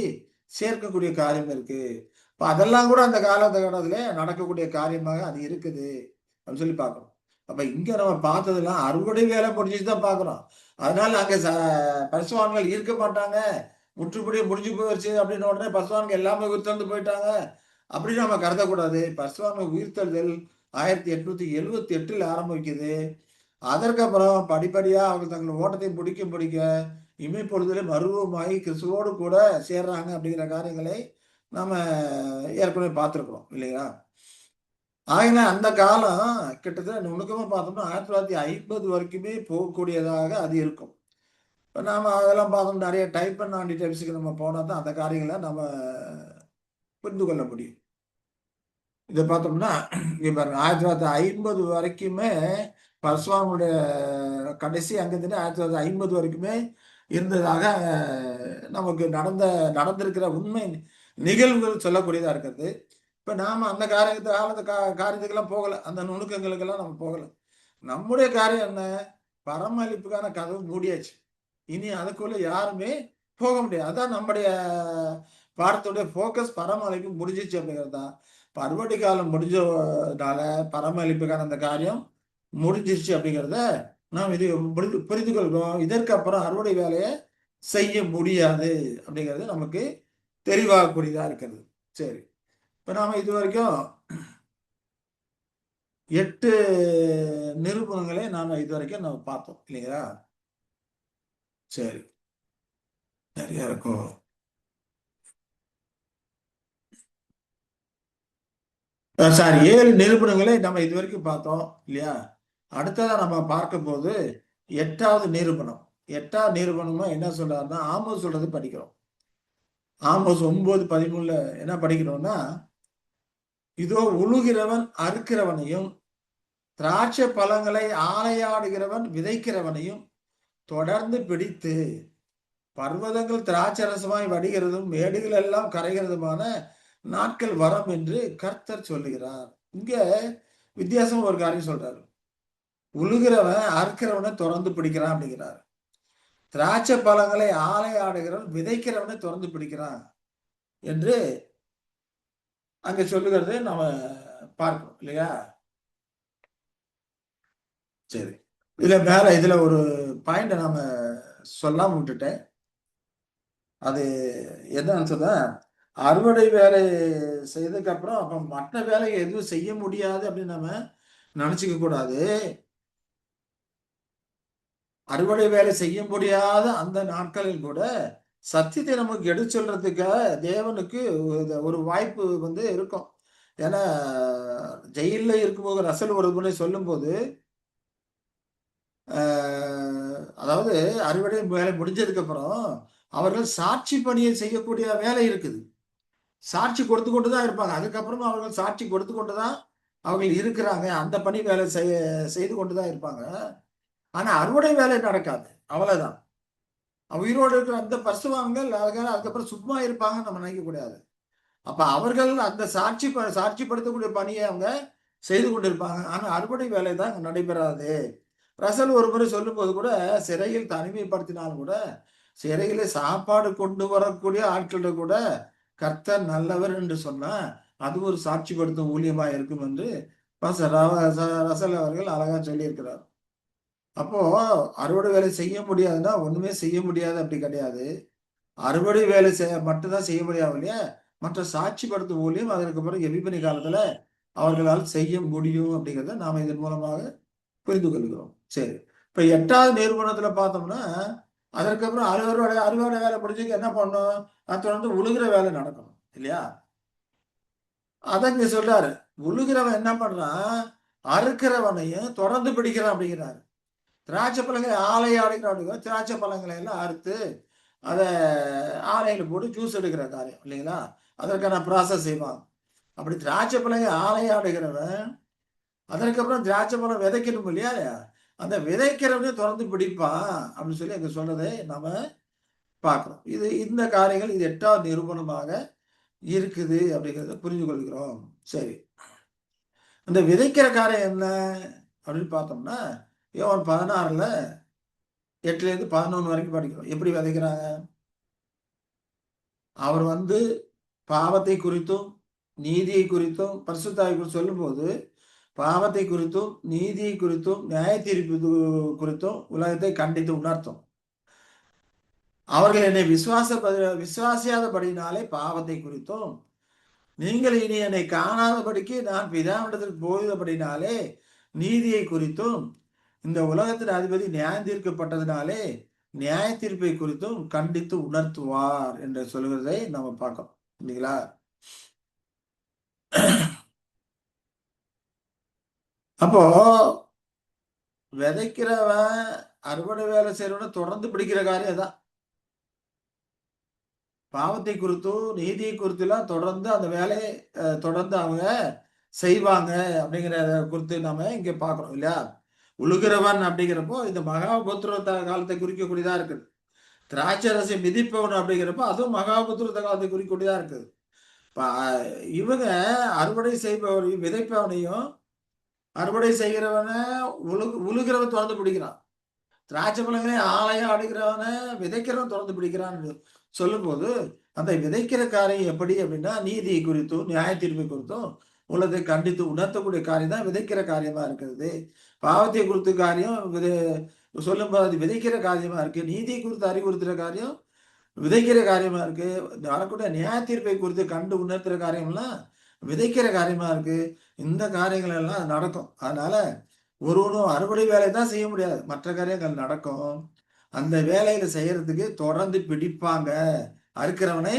சேர்க்கக்கூடிய காரியம் இருக்கு. இப்ப அதெல்லாம் கூட அந்த காலகட்டத்துல நடக்கக்கூடிய காரியமாக அது இருக்குது அப்படின்னு சொல்லி பார்க்கணும். அப்ப இங்க நம்ம பார்த்ததெல்லாம் அறுவடை வேலை முடிஞ்சுட்டு தான் பார்க்கிறோம். அதனால அங்க பரிசுத்தவான்கள் இருக்க மாட்டாங்க. முற்றுப்புள்ளி முடிஞ்சு போயிருச்சு அப்படின்னு உடனே பரிசுத்தவான்கள் எல்லாமே உயிர்த்தெழுந்து போயிட்டாங்க. அப்படின்னு நம்ம கருதக்கூடாது. பரிசுத்தவான்கள் உயிர்த்தெழுதல் 1878ல ஆரம்பிக்குது. அதற்கப்புறம் படிப்படியா அவங்க தங்கள் ஓட்டத்தை முடிக்க இமைப்பொழுதிலே மறுரூபமாகி கிறிஸ்துவோடு கூட சேர்றாங்க அப்படிங்கிற காரியங்களை நம்ம ஏற்கனவே பார்த்திருக்கிறோம் இல்லையா? ஆகினா அந்த காலம் கிட்டத்தட்ட நுணுக்கமா பார்த்தோம்னா 1950 வரைக்குமே போகக்கூடியதாக அது இருக்கும். இப்ப நாம அதெல்லாம் பார்த்தோம் நிறைய டைப் அண்ட் ஆன் டீடைல்ஸ்க்கு நம்ம போனா தான் அந்த காரியங்கள நம்ம புரிந்து கொள்ள முடியும். இத பார்த்தோம்னா இங்க பாருங்க 1950 வரைக்குமே பரசுராமனுடைய கடைசி அங்கத்திலே 1950 வரைக்குமே இருந்ததாக நமக்கு நடந்திருக்கிற உண்மை நிகழ்வுகள் சொல்லக்கூடியதா இருக்கிறது. இப்ப நாம அந்த காரியத்துக்கெல்லாம் போகல. அந்த நுணுக்கங்களுக்கெல்லாம் நம்ம போகல. நம்முடைய காரியம் என்ன? பரமளிப்புக்கான கதவு மூடியாச்சு. இனி அதுக்குள்ள யாருமே போக முடியாது. அதான் நம்முடைய பாடத்துடைய ஃபோக்கஸ் பரமளிப்பு முடிஞ்சிச்சு அப்படிங்கிறது தான். இப்ப அறுவடை காலம் முடிஞ்சனால பரமளிப்புக்கான அந்த காரியம் முடிஞ்சிருச்சு அப்படிங்கிறத நாம் இது புரிந்து கொள்கிறோம். இதற்கு அப்புறம் அறுவடை வேலையை செய்ய முடியாது அப்படிங்கிறது நமக்கு தெளிவாகக்கூடியதா இருக்கிறது. சரி. இப்ப நாம இது வரைக்கும் 8 நிரூபணங்களை நாம இது வரைக்கும் நம்ம பார்த்தோம் இல்லைங்களா? சரி. சரியா இருக்கும். சாரி 7 நிரூபணங்களை நம்ம இது வரைக்கும் பார்த்தோம் இல்லையா? அடுத்ததா நம்ம பார்க்கும்போது 8வது நிரூபணம். 8வது நிரூபணமா என்ன சொல்றாருன்னா ஆமோஸ் சொல்றது படிக்கிறோம். ஆமோஸ் 9:13ல என்ன படிக்கிறோம்னா, இதோ உழுகிறவன் அறுக்கிறவனையும் திராட்சை பழங்களை ஆலையாடுகிறவன் விதைக்கிறவனையும் தொடர்ந்து பிடித்து பர்வதங்கள் திராட்சரசமாய் வடிகிறதும் மேடுகள் எல்லாம் கரைகிறதுமான நாட்கள் வரும் என்று கர்த்தர் சொல்லுகிறார். இங்க வித்தியாசம் ஒரு காரியம் சொல்றாரு. உழுகிறவன் அறுக்கிறவனை தொடர்ந்து பிடிக்கிறான் அப்படிங்கிறார். திராட்சை பழங்களை ஆலையாடுகிறவன் விதைக்கிறவனை தொடர்ந்து பிடிக்கிறான் என்று அங்க சொல்லுகிறது நம்ம பார்க்கிறோம் இல்லையா? சரி. இதுல ஒரு பாயிண்ட் நாம சொல்லாம விட்டுட்டேன். அது என்னன்னு சொன்னா அறுவடை வேலை செய்ததுக்கு அப்புறம் அப்ப மற்ற வேலையை எதுவும் செய்ய முடியாது அப்படின்னு நம்ம நினைச்சுக்க கூடாது. அறுவடை வேலை செய்ய முடியாத அந்த நாட்களில் கூட சத்தியத்தை நமக்கு எடுத்து சொல்றதுக்காக தேவனுக்கு ஒரு வாய்ப்பு இருக்கும். ஏன்னா ஜெயில இருக்கும்போது ரசல் ஒரு முறை சொல்லும் போது அதாவது அறுவடை வேலை முடிஞ்சதுக்கு அப்புறம் அவர்கள் சாட்சி பணியை செய்யக்கூடிய வேலை இருக்குது. சாட்சி கொடுத்து கொண்டுதான் இருப்பாங்க. அதுக்கப்புறமா அவர்கள் சாட்சி கொடுத்து கொண்டுதான் அவர்கள் இருக்கிறாங்க. அந்த பணி வேலை செய்து கொண்டுதான் இருப்பாங்க. ஆனா அறுவடை வேலை நடக்காது. அவ்வளவுதான். உயிரோடு இருக்கிற அந்த பசுவான்கள் அதுக்கப்புறம் சும்மா இருப்பாங்கன்னு நம்ம நினைக்க கூடாது. அப்ப அவர்கள் அந்த சாட்சிப்படுத்தக்கூடிய பணியை அவங்க செய்து கொண்டிருப்பாங்க. ஆனா அறுவடை வேலை தான் அங்க நடைபெறாது. ரசல் ஒரு முறை சொல்லும்போது கூட, சிறையில் தனிமைப்படுத்தினாலும் கூட, சிறையில சாப்பாடு கொண்டு வரக்கூடிய ஆட்கள கூட கர்த்தர் நல்லவர் என்று சொன்னா, அது ஒரு சாட்சிப்படுத்தும் ஊழியமா இருக்கும் என்று பாஸ்டர் ரசல் அவர்கள் அழகா சொல்லியிருக்கிறார். அப்போ அறுவடை வேலை செய்ய முடியாதுன்னா, ஒண்ணுமே செய்ய முடியாது அப்படி கிடையாது. அறுவடை வேலை மட்டும் தான் செய்ய முடியாது இல்லையா? மற்ற சாட்சிப்படுத்தும் ஊழியம் அதற்கு பிறகு எபிபனி காலத்துல அவர்களால் செய்ய முடியும் அப்படிங்கிறத நாம இதன் மூலமாக புரிந்து கொள்கிறோம். சரி. இப்ப 8வது நிறுவனத்துல பார்த்தோம்னா, அதற்கப்புறம் அறுவடை அறுவடை வேலை முடிஞ்சதுக்கு என்ன பண்ணணும்? அது தொடர்ந்து உழுகிற வேலை நடக்கணும். இல்லையா? அதான் இங்க சொல்றாரு. உழுகிறவன் என்ன பண்றான்? அறுக்கிறவனையும் தொடர்ந்து பிடிக்கிறான் அப்படிங்கிறாரு. திராட்சை பழங்களை ஆலைய அடைக்கிறான். திராட்சை பழங்களை எல்லாம் அறுத்து, அத ஆலையில போட்டு ஜூஸ் எடுக்கிற காரியம் இல்லைங்களா? அதற்கான ப்ராசஸ் செய்வாங்க. அப்படி திராட்சை பழங்களை ஆலைய அடைக்கிறவன், அதற்கப்புறம் திராட்சை பழம் விதைக்கணும் இல்லையா? அந்த விதைக்கிறவனையும் தொடர்ந்து பிடிப்பான் அப்படின்னு சொல்லி அங்க சொல்றதை நாம பார்க்கிறோம். இந்த காரியங்கள் இது 8வது நிரூபணமாக இருக்குது அப்படிங்கிறத புரிந்து கொள்கிறோம். சரி. அந்த விதைக்கிற காரியம் என்ன அப்படின்னு பார்த்தோம்னா, யோவான் 16ல 8லேருந்து 11 வரைக்கும் படிக்கிறோம். எப்படி விதைக்கிறாங்க? அவர் வந்து பாவத்தை குறித்தும், நீதியை குறித்தும், பரிசுத்தாவியை குறித்தும் சொல்லும்போது, பாவத்தை குறித்தும், நீதியை குறித்தும், நியாய தீர்ப்பு குறித்தும் உலகத்தை கண்டித்து உணர்த்தும். அவர்கள் என்னை விசுவாசியாதபடினாலே பாவத்தை குறித்தும், நீங்கள் இனி என்னை காணாதபடிக்கு நான் பிதாவிடத்திற்கு போகிறபடினாலே நீதியை குறித்தும், இந்த உலகத்தின் அதிபதி நியாயம் தீர்க்கப்பட்டதினாலே நியாய தீர்ப்பை குறித்தும் கண்டித்து உணர்த்துவார் என்று சொல்கிறதை நம்ம பார்க்கிறோம். இல்லைங்களா? அப்போ விதைக்கிறவன் அறுவடை வேலை செய்யறவன தொடர்ந்து பிடிக்கிற காரியம் தான். பாவத்தை குறித்தும் நீதியை குறித்துலாம் தொடர்ந்து அந்த வேலையை தொடர்ந்து அவங்க செய்வாங்க அப்படிங்கிறத குறித்து நாம இங்க பார்க்கிறோம் இல்லையா? உழுகிறவன் அப்படிங்கிறப்போ இந்த மகாபுத்திர காலத்தை குறிக்கக்கூடியதா இருக்குது. திராட்சை ரசை மிதிப்பவன் அப்படிங்கிறப்போ அதுவும் மகாபுத்திர காலத்தை குறிக்கக்கூடியதா இருக்குது. இவங்க அறுவடை செய்பவரையும் விதைப்பவனையும் அறுவடை செய்கிறவன உழுகிறவன் தொடர்ந்து பிடிக்கிறான். திராட்சை பழங்களை ஆலையா அடிக்கிறவன விதைக்கிறவன் தொடர்ந்து பிடிக்கிறான்னு சொல்லும்போது, அந்த விதைக்கிற காரியம் எப்படி அப்படின்னா, நீதியை குறித்தும், நியாய தீர்ப்பை குறித்தும் உலகத்தை கண்டித்து உணர்த்தக்கூடிய காரியம் தான் விதைக்கிற காரியமா இருக்கிறது. பாவத்தை குறித்த காரியம் சொல்லும்போது அது விதைக்கிற காரியமா இருக்கு. நீதியை குறித்து அறிவுறுத்துற காரியம் விதைக்கிற காரியமா இருக்கு. வரக்கூடிய நியாய தீர்ப்பை குறித்து கண்டு உணர்த்துற காரியம்லாம் விதைக்கிற காரியமா இருக்கு. இந்த காரியங்கள் எல்லாம் நடக்கும். அதனால ஒருவனும் அறுவடை வேலை தான் செய்ய முடியாது. மற்ற காரியங்கள் நடக்கும். அந்த வேலையில செய்யறதுக்கு தொடர்ந்து பிடிப்பாங்க. அறுக்கிறவனை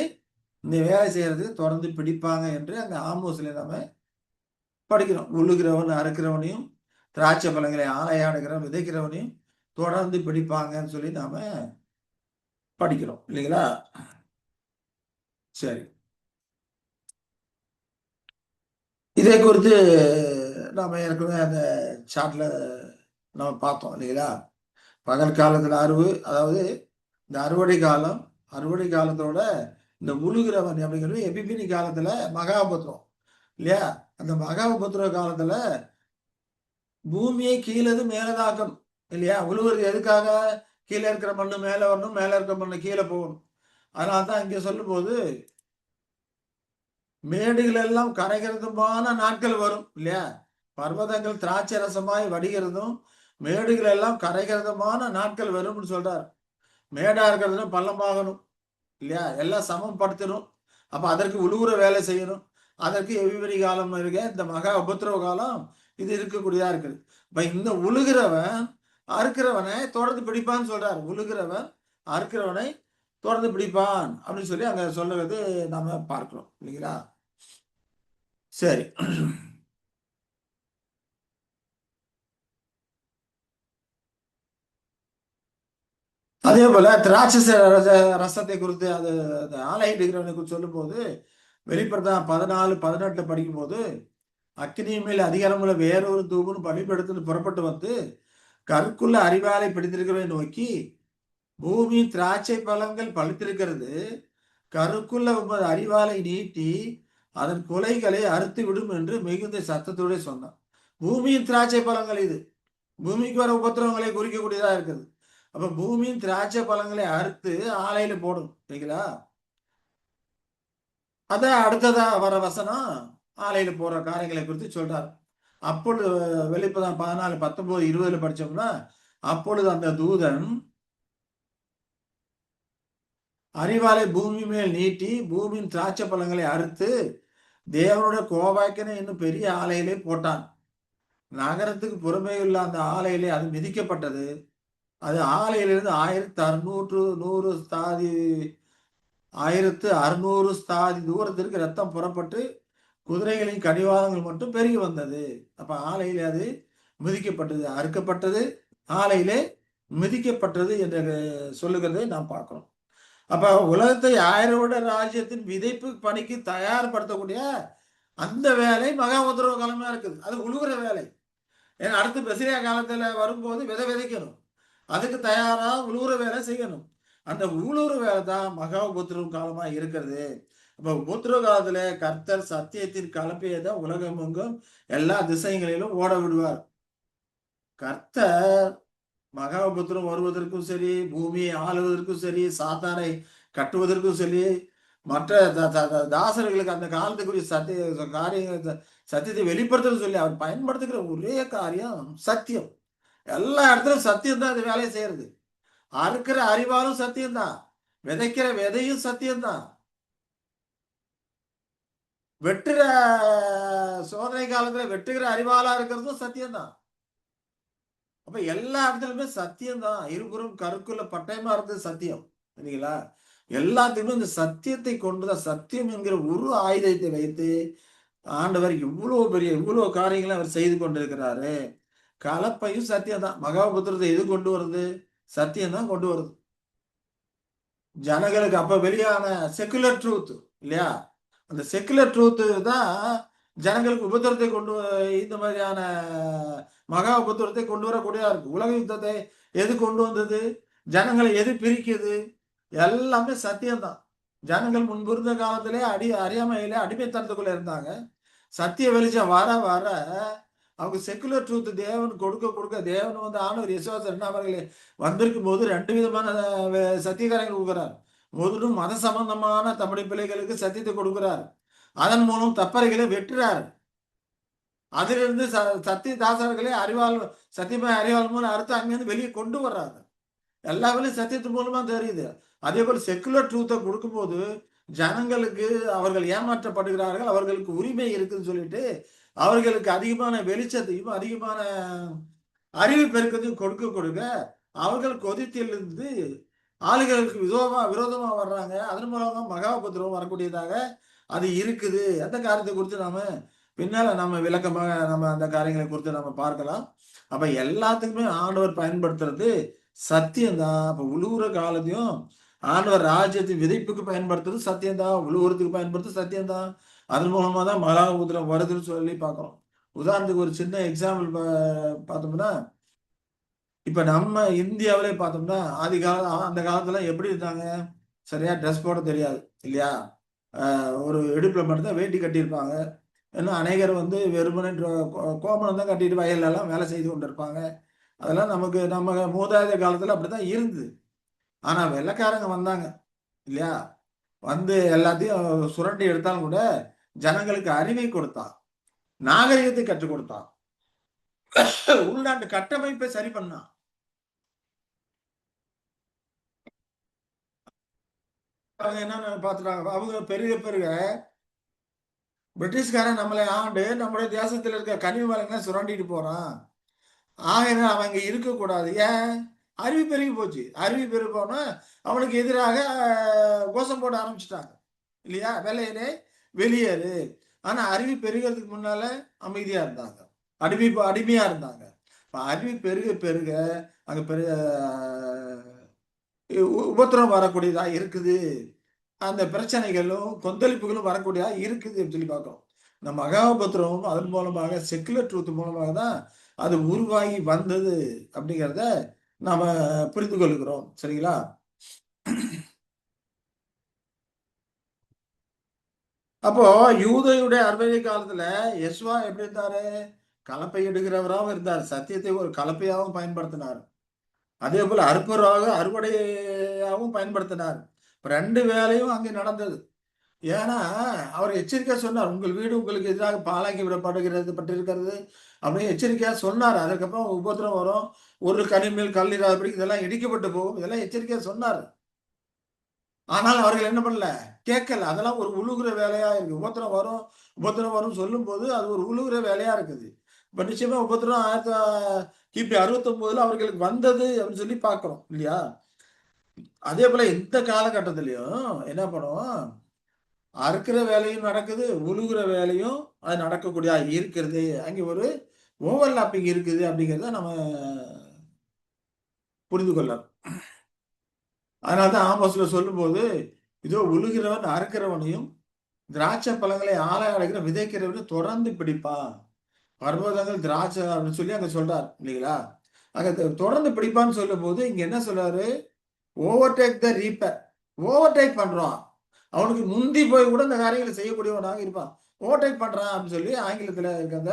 இந்த வேலை செய்யறதுக்கு தொடர்ந்து பிடிப்பாங்க என்று அங்க ஆமோஸ்ல நாம படிக்கிறோம். உழுகிறவன் அறுக்கிறவனையும், திராட்சை பழங்களை ஆலையாடுகிறவன் விதைக்கிறவனையும் தொடர்ந்து பிடிப்பாங்கன்னு சொல்லி நாம படிக்கிறோம். இல்லைங்களா? சரி. இதை குறித்து நாம ஏற்கனவே அந்த சார்ட்ல நம்ம பார்த்தோம் இல்லைங்களா? பகல் காலத்துல அதாவது இந்த அறுவடை காலத்தோட இந்த உழுகிறவன் அப்படிங்கிறது எபிபினி காலத்துல மகாபத்ரம் இல்லையா? அந்த மகாபத்ர காலத்துல பூமியை கீழது மேலதாக்கணும் இல்லையா? உழுவுறது எதுக்காக? கீழே இருக்கிற மண்ணு மேல வரணும், மேல இருக்கிற மண்ணு கீழே போகணும். அதனால்தான் இங்க சொல்லும் போது மேடுகள் எல்லாம் கரைகிறதுமான நாட்கள் வரும் இல்லையா? பர்வதங்கள் திராட்சை ரசமாய் வடிகிறதும் மேடுகள் எல்லாம் கரைகிறதுமான நாட்கள் வரும்னு சொல்றார். மேடா இருக்கிறதுனா பள்ளமாகணும் இல்லையா? எல்லாம் சமப்படுத்தணும். அப்ப அதற்கு உழுவுற வேலை செய்யணும். அதற்கு எவிவரி காலம் இருக்க இந்த மகா உபத்திரவ காலம் இது இருக்கக்கூடியதா இருக்குது. இப்ப இந்த உழுகிறவன் அறுக்கிறவனை தொடர்ந்து பிடிப்பான்னு சொல்றார். உழுகிறவன் அறுக்கிறவனை தொடர்ந்து பிடிப்பான் அப்படின்னு சொல்லி அங்க சொல்றது நாம பார்க்கிறோம் இல்லைங்களா? சரி. அதே போல திராட்சை ரசத்தை குறித்து அது ஆலையிடுகிறவனை குறித்து சொல்லும் போது வெளிப்படுத்தான் 14-18 படிக்கும் போது அக்னி மேல் அதிகாரமுள்ள வேறொரு தூபன் பலிபடுத்து புறப்பட்டு வந்து கருக்குள்ள அறிவாலை பிடித்திருக்கிறவை நோக்கி பூமி திராட்சை பழங்கள் பழுத்திருக்கிறது, கருக்குள்ள உமது அறிவாலை நீட்டி அதன் கொலைகளை அறுத்து விடும் என்று மிகுந்த சத்தத்தோட சொன்னான். பூமியின் திராட்சை பழங்கள் இது. பூமிக்கு வர உபத்திரவங்களை குறிக்கக்கூடியதா இருக்குது. அப்ப பூமியின் திராட்சை பழங்களை அறுத்து ஆலையில போடும் சரிங்களா. அதான் அடுத்ததா வர வசனம் ஆலையில போற காரியங்களை குறித்து சொல்றார். அப்பொழுது வெளிப்பதான் 14, 19, 20 படிச்சோம்னா, அப்பொழுது அந்த தூதன் அறிவாலை பூமி மேல் நீட்டி பூமியின் திராட்சை பழங்களை அறுத்து தேவனுடைய கோபாக்கினை இன்னும் பெரிய ஆலையிலே போட்டான். நகரத்துக்கு புறமே உள்ள அந்த ஆலையிலே அது மிதிக்கப்பட்டது. அது ஆலையிலிருந்து 1600 ஸ்தாதி 1600 ஸ்தாதி தூரத்திற்கு ரத்தம் புறப்பட்டு குதிரைகளின் கடிவாளங்கள் மட்டும் பெருகி வந்தது. அப்ப ஆலையிலே அது மிதிக்கப்பட்டது, அறுக்கப்பட்டது, ஆலையிலே மிதிக்கப்பட்டது என்று சொல்லுகிறதை நாம் பார்க்கிறோம். அப்ப உலகத்தை 1000 வருட ராஜ்யத்தின் விதைப்பு பணிக்கு தயார்படுத்தக்கூடிய அந்த வேலை மகா உத்தரவு காலமா இருக்குது. அது உழுகுற வேலை. ஏன்னா அடுத்து பெசிரியா காலத்துல வரும்போது விதை விதைக்கணும், அதுக்கு தயாரா உழுவுற வேலை செய்யணும். அந்த உழுவுற வேலை தான் மகா உபத்திரவு காலமா இருக்கிறது. அப்ப உபத்திரவ காலத்துல கர்த்தர் சத்தியத்தின் கலப்பையை தான் உலகம் எங்கும் எல்லா திசைகளிலும் ஓட விடுவார். கர்த்தர் மகா உபத்திரம் வருவதற்கும் சரி, பூமியை ஆளுவதற்கும் சரி, சாத்தானை கட்டுவதற்கும் சரி, மற்ற தாசர்களுக்கு அந்த காலத்துக்குரிய சத்தியத்தை வெளிப்படுத்துறது சொல்லி அவர் பயன்படுத்துகிற ஒரே காரியம் சத்தியம். எல்லா இடத்துலும் சத்தியம் தான் அது வேலையை செய்யறது. அறுக்கிற அறிவாலும் சத்தியம்தான், விதைக்கிற விதையும் சத்தியம்தான், வெட்டுற சோதனை காலத்துல வெட்டுகிற அறிவாளா இருக்கிறதும் சத்தியம்தான். அப்ப எல்லா இடத்துலயுமே சத்தியம் தான். இருபுறம் கருக்குள்ள பட்டயமா இருந்தது சத்தியம் சரிங்களா. எல்லாத்துக்குமே இந்த சத்தியத்தை கொண்டுதான், சத்தியம் என்கிற ஒரு ஆயுதத்தை வைத்து ஆண்டவர் இவ்வளவு காரியங்களை அவர் செய்து கொண்டிருக்கிறாரு. கலப்பையும் சத்தியம் தான். மகாபுத்திரத்தை எது கொண்டு வருது? சத்தியம் தான் கொண்டு வருது. ஜனங்களுக்கு அப்ப வெளியான செக்குலர் ட்ரூத் இல்லையா, அந்த செக்குலர் ட்ரூத் தான் ஜனங்களுக்கு உபத்திரத்தை கொண்டு இந்த மாதிரியான மகா உபத்திரத்தை கொண்டு வரக்கூடியதா இருக்கு. உலக யுத்தத்தை எது கொண்டு வந்தது? ஜனங்களை எது பிரிக்குது? எல்லாமே சத்தியம்தான். ஜனங்கள் முன்பிருந்த காலத்திலே அறியாமையிலே அடிமைத்தனத்துக்குள்ள இருந்தாங்க. சத்திய வெளிச்சம் வர வர அவங்க செக்குலர் ட்ரூத் தேவன் கொடுக்க தேவன் வந்து ஆண்டவர் யெசுவா அவர்களே வந்திருக்கும் போது 2 விதமான சத்தியகாரங்கள் கொடுக்கிறார். முதலும் மத சம்பந்தமான தம்முடைய பிள்ளைகளுக்கு சத்தியத்தை கொடுக்கிறார். அதன் மூலம் தப்பறைகளை வெட்டுறார். அதிலிருந்து சத்திய தாசர்களை சத்தியமாய் அறிவால் மூலம் அறுத்து அங்கிருந்து வெளியே கொண்டு வர்றாங்க. எல்லா வேலையும் சத்தியத்து மூலமா தெரியுது. அதே போல செக்குலர் ட்ரூத்தை கொடுக்கும்போது ஜனங்களுக்கு அவர்கள் ஏமாற்றப்படுகிறார்கள், அவர்களுக்கு உரிமை இருக்குன்னு சொல்லிட்டு அவர்களுக்கு அதிகமான வெளிச்சத்தையும் அதிகமான அறிவு பெருக்கத்தையும் கொடுக்க அவர்கள் கொதித்திலிருந்து ஆளுகளுக்கு விரோதமா வர்றாங்க. அதன் மூலமா மகாபத்திரம் வரக்கூடியதாக அது இருக்குது. அந்த காரியத்தை குறித்து நாம பின்னால நம்ம விளக்கமாக நம்ம அந்த காரியங்களை குறித்து நம்ம பார்க்கலாம். அப்ப எல்லாத்துக்குமே ஆண்டவர் பயன்படுத்துறது சத்தியம்தான். அப்ப உழுவுற காலத்தையும் ஆண்டவர் ராஜ்யத்தின் விதைப்புக்கு பயன்படுத்துறது சத்தியம்தான், உழுவுறதுக்கு பயன்படுத்துறது சத்தியம்தான். அதன் மூலமா தான் மகாபுத்திரம் வருதுன்னு சொல்லி பார்க்கிறோம். உதாரணத்துக்கு ஒரு சின்ன எக்ஸாம்பிள் பார்த்தோம்னா, இப்ப நம்ம இந்தியாவிலே பார்த்தோம்னா அந்த காலத்துல எப்படி இருந்தாங்க? சரியா ட்ரெஸ் போட தெரியாது இல்லையா. ஒரு இடுப்புல மட்டும்தான் வேட்டி கட்டியிருப்பாங்க. இன்னும் அநேகர் வந்து வெறுமனே கோமணம் தான் கட்டிட்டு வயல்லாம் வேலை செய்து கொண்டிருப்பாங்க. அதெல்லாம் நம்ம மூதாதைய காலத்துல அப்படித்தான் இருந்தது. ஆனா வெள்ளைக்காரங்க வந்தாங்க இல்லையா, வந்து எல்லாத்தையும் சுரண்டி எடுத்தாலும் கூட ஜனங்களுக்கு அறிவை கொடுத்தான், நாகரிகத்தை கற்றுக் கொடுத்தான், உள்நாட்டு கட்டமைப்பை சரி பண்ணான். என்ன பார்த்துட்டாங்க, அவங்க பெருக பெருக பிரிட்டிஷ்காரன் நம்மளை ஆண்டு நம்முடைய தேசத்தில் இருக்க கனிம வளங்களை சுரண்டிட்டு போறான். ஆகினா அவங்க இருக்கக்கூடாது. ஏன்? அறிவு பெருகி போச்சு. அறிவு பெருகி போனா அவனுக்கு எதிராக கோஷம் போட ஆரம்பிச்சுட்டாங்க இல்லையா. வெள்ளையனே வெளியேறு. ஆனா அறிவு பெருகிறதுக்கு முன்னால அமைதியா இருந்தாங்க, அடிமையா இருந்தாங்க. அறிவு பெருக பெருக அங்க பெரிய உபத்திரம் வரக்கூடியதா இருக்குது. அந்த பிரச்சனைகளும் கொந்தளிப்புகளும் வரக்கூடியதா இருக்குது சொல்லி பார்க்கிறோம். இந்த மகா உபத்திரமும் அதன் மூலமாக செக்குலர் ட்ரூத் மூலமாக தான் அது உருவாகி வந்தது அப்படிங்கிறத நாம புரிந்து கொள்கிறோம். சரிங்களா? அப்போ யூதருடைய அறுவடை காலத்துல யெசுவா எப்படி இருந்தாரு? கலப்பை எடுக்கிறவராகவும் இருந்தார். சத்தியத்தை ஒரு கலப்பையாகவும் பயன்படுத்தினார். அதே போல அறுப்பராக அறுவடையாகவும் பயன்படுத்தினார். 2 வேலையும் அங்கே நடந்தது. ஏன்னா, அவர் எச்சரிக்கையா சொன்னார். உங்கள் வீடு உங்களுக்கு எதிராக பாழாக்கி விடப்படுகிறது பட்டிருக்கிறது அப்படின்னு எச்சரிக்கையா சொன்னார். அதுக்கப்புறம் உபத்திரம் வரும். ஒரு கனி மேல் கல் இராதபடி இதெல்லாம் இடிக்கப்பட்டு போகும். இதெல்லாம் எச்சரிக்கையா சொன்னார். ஆனால் அவர்கள் என்ன பண்ணல? கேட்கல. அதெல்லாம் ஒரு உழுகுற வேலையா இருக்கு. உபத்திரம் வரும், உபத்திரம் வரும்னு சொல்லும்போது, அது ஒரு உழுகுற வேலையா இருக்குது. இப்ப நிச்சயமா உபத்திரம் கிபி 69ல அவர்களுக்கு வந்தது அப்படின்னு சொல்லி பார்க்கிறோம். இல்லையா? அதே போல இந்த காலகட்டத்திலயும் என்ன பண்ணும்? அறுக்கிற வேலையும் நடக்குது, உழுகுற வேலையும் அது நடக்கக்கூடியதா இருக்கிறது. அங்கே ஒரு ஓவர்லாப்பிங் இருக்குது அப்படிங்கிறத நம்ம புரிந்து கொள்ளலாம். அதனால தான் ஆமோஸ்ல சொல்லும்போது, இதோ உழுகிறவன் அறுக்கிறவனையும் திராட்சை பழங்களை ஆலைய அடைக்கிற விதைக்கிறவனையும் தொடர்ந்து பிடிப்பான். பர்வதங்கள் திராட்சை அப்படின்னு சொல்லி அங்க சொல்றார் இல்லைங்களா? அங்க தொடர்ந்து பிடிப்பான்னு சொல்லும்போது, இங்க என்ன சொல்றாரு? ஓவர்டேக் த ரீப்பர். ஓவர்டேக் பண்றான். அவனுக்கு முந்தி போய் கூட இந்த காரியங்களை செய்யக்கூடியவனாக இருப்பான். ஓவர்டேக் பண்றான் அப்படின்னு சொல்லி ஆங்கிலத்துல இருக்கிறத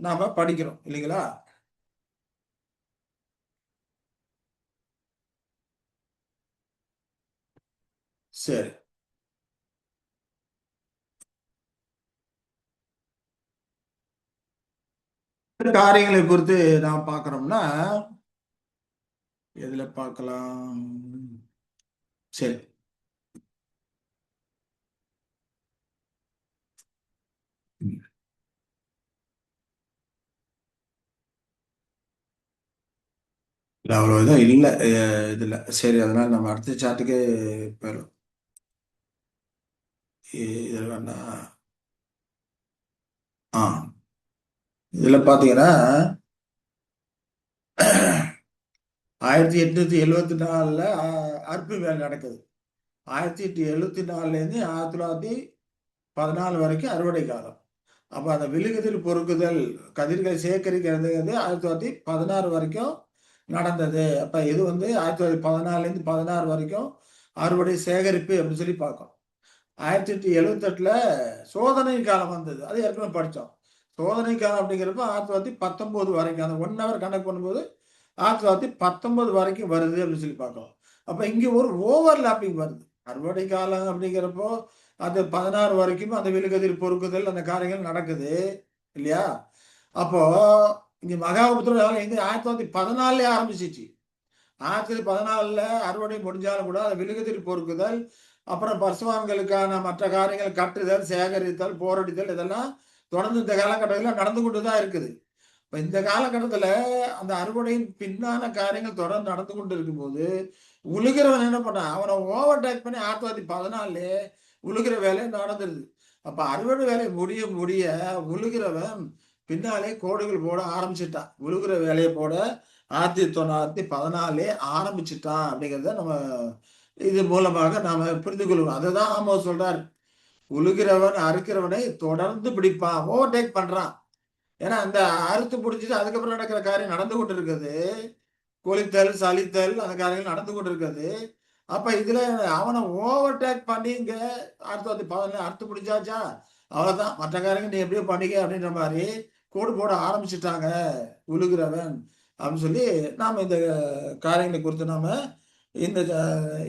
நாம படிக்கிறோம் இல்லைங்களா? சரி. காரியங்களை குறித்து நாம் பார்க்கிறோம்னா, எதுல பார்க்கலாம்? சரி. இல்ல அவ்வளவுதான் இல்ல இதுல. சரி அதனால நம்ம அடுத்த சாட்டுக்கே போயிடும். இதுல வேண்டாம். ஆ இதுல பாத்தீங்கன்னா 1874ல அற்பு வேலை நடக்குது. 1874லேருந்து 1914 வரைக்கும் அறுவடை காலம். அப்ப அந்த விழுகுதல் பொறுக்குதல் கதிர்கள் சேகரிக்கிறது 1916 வரைக்கும் நடந்தது. அப்ப இது வந்து 1914லேருந்து 16 வரைக்கும் அறுவடை சேகரிப்பு அப்படின்னு சொல்லி பார்க்கும். 1878ல சோதனை காலம் வந்தது. அது ஏற்கனவே படிச்சோம். சோதனை காலம் அப்படிங்கிறப்ப 1919 வரைக்கும் அந்த 1 ஹவர் கணக்கு பண்ணும்போது 1919 வரைக்கும் வருது அப்படின்னு சொல்லி பார்க்கிறோம். அப்ப இங்க ஒரு ஓவர்லாப்பிங் வருது. அறுவடை காலம் அப்படிங்கிறப்போ அது 16 வரைக்கும் அந்த விழுகதிர் பொறுக்குதல் அந்த காரியங்கள் நடக்குது. இல்லையா? அப்போ இங்க மகாபுத்திர காலம் எங்க 1914லயே ஆரம்பிச்சிச்சு. 1914ல அறுவடை முடிஞ்சாலும் கூட அந்த விழுகுதிர் பொறுக்குதல், அப்புறம் பரிசுத்தவான்களுக்கான மற்ற காரியங்கள் கட்டுதல், சேகரித்தல், போரடித்தல் இதெல்லாம் தொடர்ந்து இந்த காலகட்டத்தில நடந்து கொண்டு தான் இருக்குது. இப்ப இந்த காலகட்டத்தில அந்த அறுவடையின் பின்னான காரியங்கள் தொடர்ந்து நடந்து கொண்டு இருக்கும்போது, உழுகிறவன் என்ன பண்ணான்? அவன ஓவர்டேக் பண்ணி 1914லயே உழுகிற வேலை நடந்துருது. அப்ப அறுவடை வேலை முடிய முடிய உழுகிறவன் பின்னாலே கோடுகள் போட ஆரம்பிச்சுட்டான். உழுகிற வேலைய போட 1914 ஆரம்பிச்சுட்டான் அப்படிங்கிறத நம்ம இது மூலமாக நாம புரிந்து கொள்வோம். அததான் ஆமோஸ் சொல்றார். உழுகிறவன் அறுக்கிறவனை தொடர்ந்து பிடிப்பான். ஓவர்டேக் பண்றான். ஏன்னா அந்த அறுத்து பிடிச்சிட்டு அதுக்கப்புறம் நடக்கிற காரியம் நடந்து கொண்டு இருக்குது. கொளித்தல், சலித்தல் அந்த காரியங்கள் நடந்து கொண்டு இருக்குது. அப்ப இதுல அவனை ஓவர்டேக் பண்ணி இங்க 1914 அறுத்து பிடிச்சாச்சா? அவ்வளவுதான். மற்ற காரியங்கள் நீ எப்படியோ பண்ணிக்க அப்படின்ற மாதிரி கோடு போட ஆரம்பிச்சுட்டாங்க. உழுகிறவன் அப்படின்னு சொல்லி நாம இந்த காரியங்களை குறித்து நாம இந்த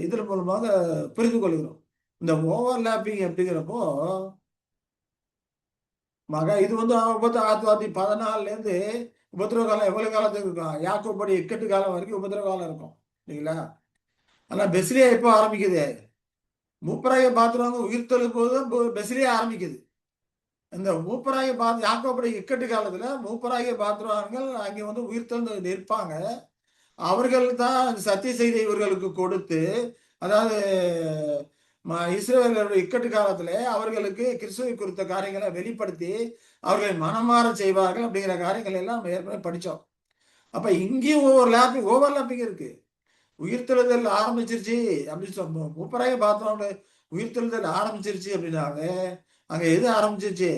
இதன் மூலமாக புரிந்து கொள்கிறோம். இந்த ஓவர்லாப்பிங் அப்படிங்கிறப்போ இது வந்து 1914லேருந்து உபத்திரவ காலம் எவ்வளவு காலத்துக்கு இருக்கும்? யாக்கோபு படி இக்கட்டு காலம் வரைக்கும் உபத்திரவ காலம் இருக்கும். இல்லைங்களா? ஆனா பெசிலியா எப்போ ஆரம்பிக்குது? மூப்பராய பாத்திரவங்க உயிர்த்தெழும் போது பெசிலியா ஆரம்பிக்குது. இந்த மூப்பராய யாக்கோபுடைய இக்கட்டு காலத்துல மூப்பராகிய பாத்திரவான்கள் அங்கே வந்து உயிர்த்தெழுந்து நிற்பாங்க. அவர்கள் தான் சத்திய செய்தி இவர்களுக்கு கொடுத்து, அதாவது இஸ்ரவேலருடைய இக்கட்டு காலத்திலே அவர்களுக்கு கிறிஸ்துவை குறித்த காரியங்களை வெளிப்படுத்தி, அவர்களை மனமாற செய்வார்கள் அப்படிங்கிற காரியங்கள் எல்லாம் நம்ம ஏற்கனவே படிச்சோம். அப்ப இங்கேயும் ஓவர்லாப்பிங் இருக்கு. உயிர்த்தெழுதல் ஆரம்பிச்சிருச்சு அப்படின்னு சொன்னோம். முப்பராய பார்த்தோம் உயிர்த்தெழுதல் ஆரம்பிச்சிருச்சு அப்படின்னாவே, அங்க எது ஆரம்பிச்சிருச்சு?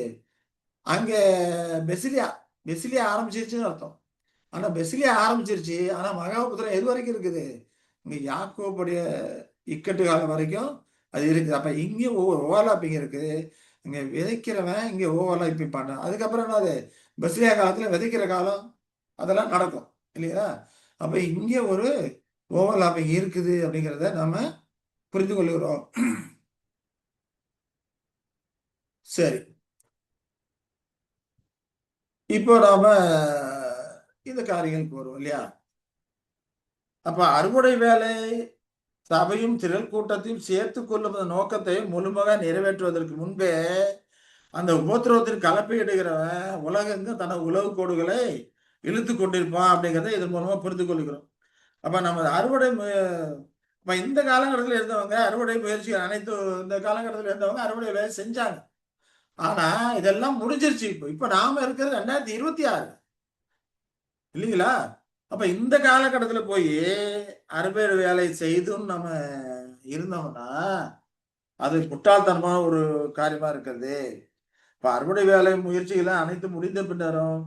அங்க பெசிலியா பெசிலியா ஆரம்பிச்சிருச்சுன்னு அர்த்தம். ஆனா பெசிலியா ஆரம்பிச்சிருச்சு. ஆனா மகாபுத்திரம் எது வரைக்கும் இருக்குது? இங்க யாக்கோபுடைய இக்கட்டு காலம் வரைக்கும் அது இருக்குது. அப்ப இங்கேயும் ஓவர்லாப்பிங் இருக்கு. இங்க விதைக்கிறவன் இங்க ஓவர்லாப்பிங் பண்றான். அதுக்கப்புறம் என்னது? பெசிலியா காலத்துல விதைக்கிற காலம் அதெல்லாம் நடக்கும் இல்லையா? அப்ப இங்க ஒரு ஓவர்லாப்பிங் இருக்குது அப்படிங்கிறத நாம புரிந்து கொள்கிறோம். சரி. இப்போ நாம இந்த காரியங்களுக்கு வருவோம் இல்லையா? அப்ப அறுவடை வேலை சபையும் திரள் கூட்டத்தையும் சேர்த்துக் கொள்ளும் நோக்கத்தை முழுமையாக நிறைவேற்றுவதற்கு முன்பே அந்த உபத்திரவத்தின் கலப்பையிடுகிறவன் உலகெங்கும் தனது உளவு கோடுகளை இழுத்து கொண்டிருப்பான் அப்படிங்கிறத இதன் மூலமா புரிந்து கொள்கிறோம். அப்ப நம்ம இப்ப இந்த காலகட்டத்தில் இருந்தவங்க அறுவடை முயற்சி அனைத்து இந்த காலகட்டத்தில் இருந்தவங்க அறுவடை வேலை செஞ்சாங்க. ஆனா இதெல்லாம் முடிஞ்சிருச்சு. இப்ப நாம இருக்கிறது 2026 இல்லைங்களா? அப்ப இந்த காலகட்டத்துல போய் அறுவடை வேலை செய்தும் நம்ம இருந்தோம்னா அது முட்டாள்தனமான ஒரு காரியமா இருக்கிறது. இப்ப அறுவடை வேலை முயற்சிகளை அனைத்து முடிந்த பின்னரும்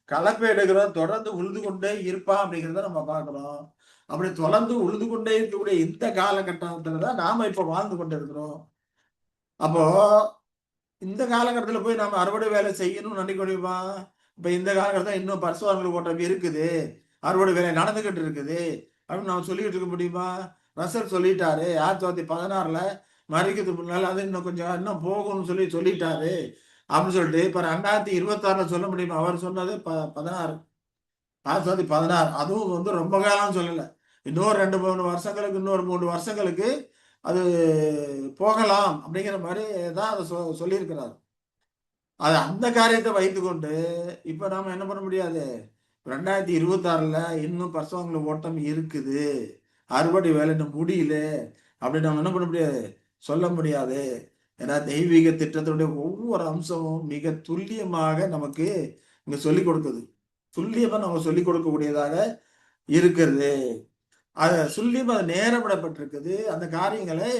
கலப்பை எடுக்கிறவன் தொடர்ந்து உழுது கொண்டே இருப்பான் அப்படிங்கிறத நம்ம பார்க்கிறோம். அப்படி தொடர்ந்து உழுது கொண்டே இருக்கக்கூடிய இந்த காலகட்டத்துல தான் நாம இப்ப வாழ்ந்து கொண்டு இருக்கிறோம். அப்போ இந்த காலகட்டத்துல போய் நம்ம அறுவடை வேலை செய்யணும்னு நினைக்க முடியுமா? இப்ப இந்த காலகட்டத்துல இன்னும் பரிசுத்தவான்கள் ஓட்டம் இருக்குது. அறுவடை வேலை நடந்துகிட்டு இருக்குது. அப்படின்னு நம்ம சொல்லிட்டு இருக்க முடியுமா? ரசல் சொல்லிட்டாரு. 1916ல மரிக்கிறதுக்கு முன்னால அது இன்னும் கொஞ்சம் இன்னும் போகும்னு சொல்லிட்டாரு. அப்படின்னு சொல்லிட்டு இப்ப 2026ல சொல்ல முடியுமா? அவர் சொன்னது 16 1916 அதுவும் வந்து ரொம்ப காலம் சொல்லல. இன்னொரு 2, 3 வருஷங்களுக்கு இன்னொரு 3 வருஷங்களுக்கு அது போகலாம் அப்படிங்கிற மாரி தான் அத சொல்லியிருக்கிறாரு. அது அந்த காரியத்த வைத்துக்கொண்டு, இப்ப நாம என்ன பண்ண முடியாது? 2026ல இன்னும் பரிசுத்தவான்கள் ஓட்டம் இருக்குது. அறுவடை வேலை இன்னும் முடியல. அப்படின்னு நம்ம என்ன பண்ண முடியாது? சொல்ல முடியாது. ஏன்னா தெய்வீக திட்டத்தினுடைய ஒவ்வொரு அம்சமும் மிக துல்லியமாக நமக்கு இங்க சொல்லிக் கொடுக்குது. துல்லியமா நம்ம சொல்லிக் கொடுக்கக்கூடியதாக இருக்கிறது. துல்லியமா அது நேரமிடப்பட்டிருக்குது. அந்த காரியங்களை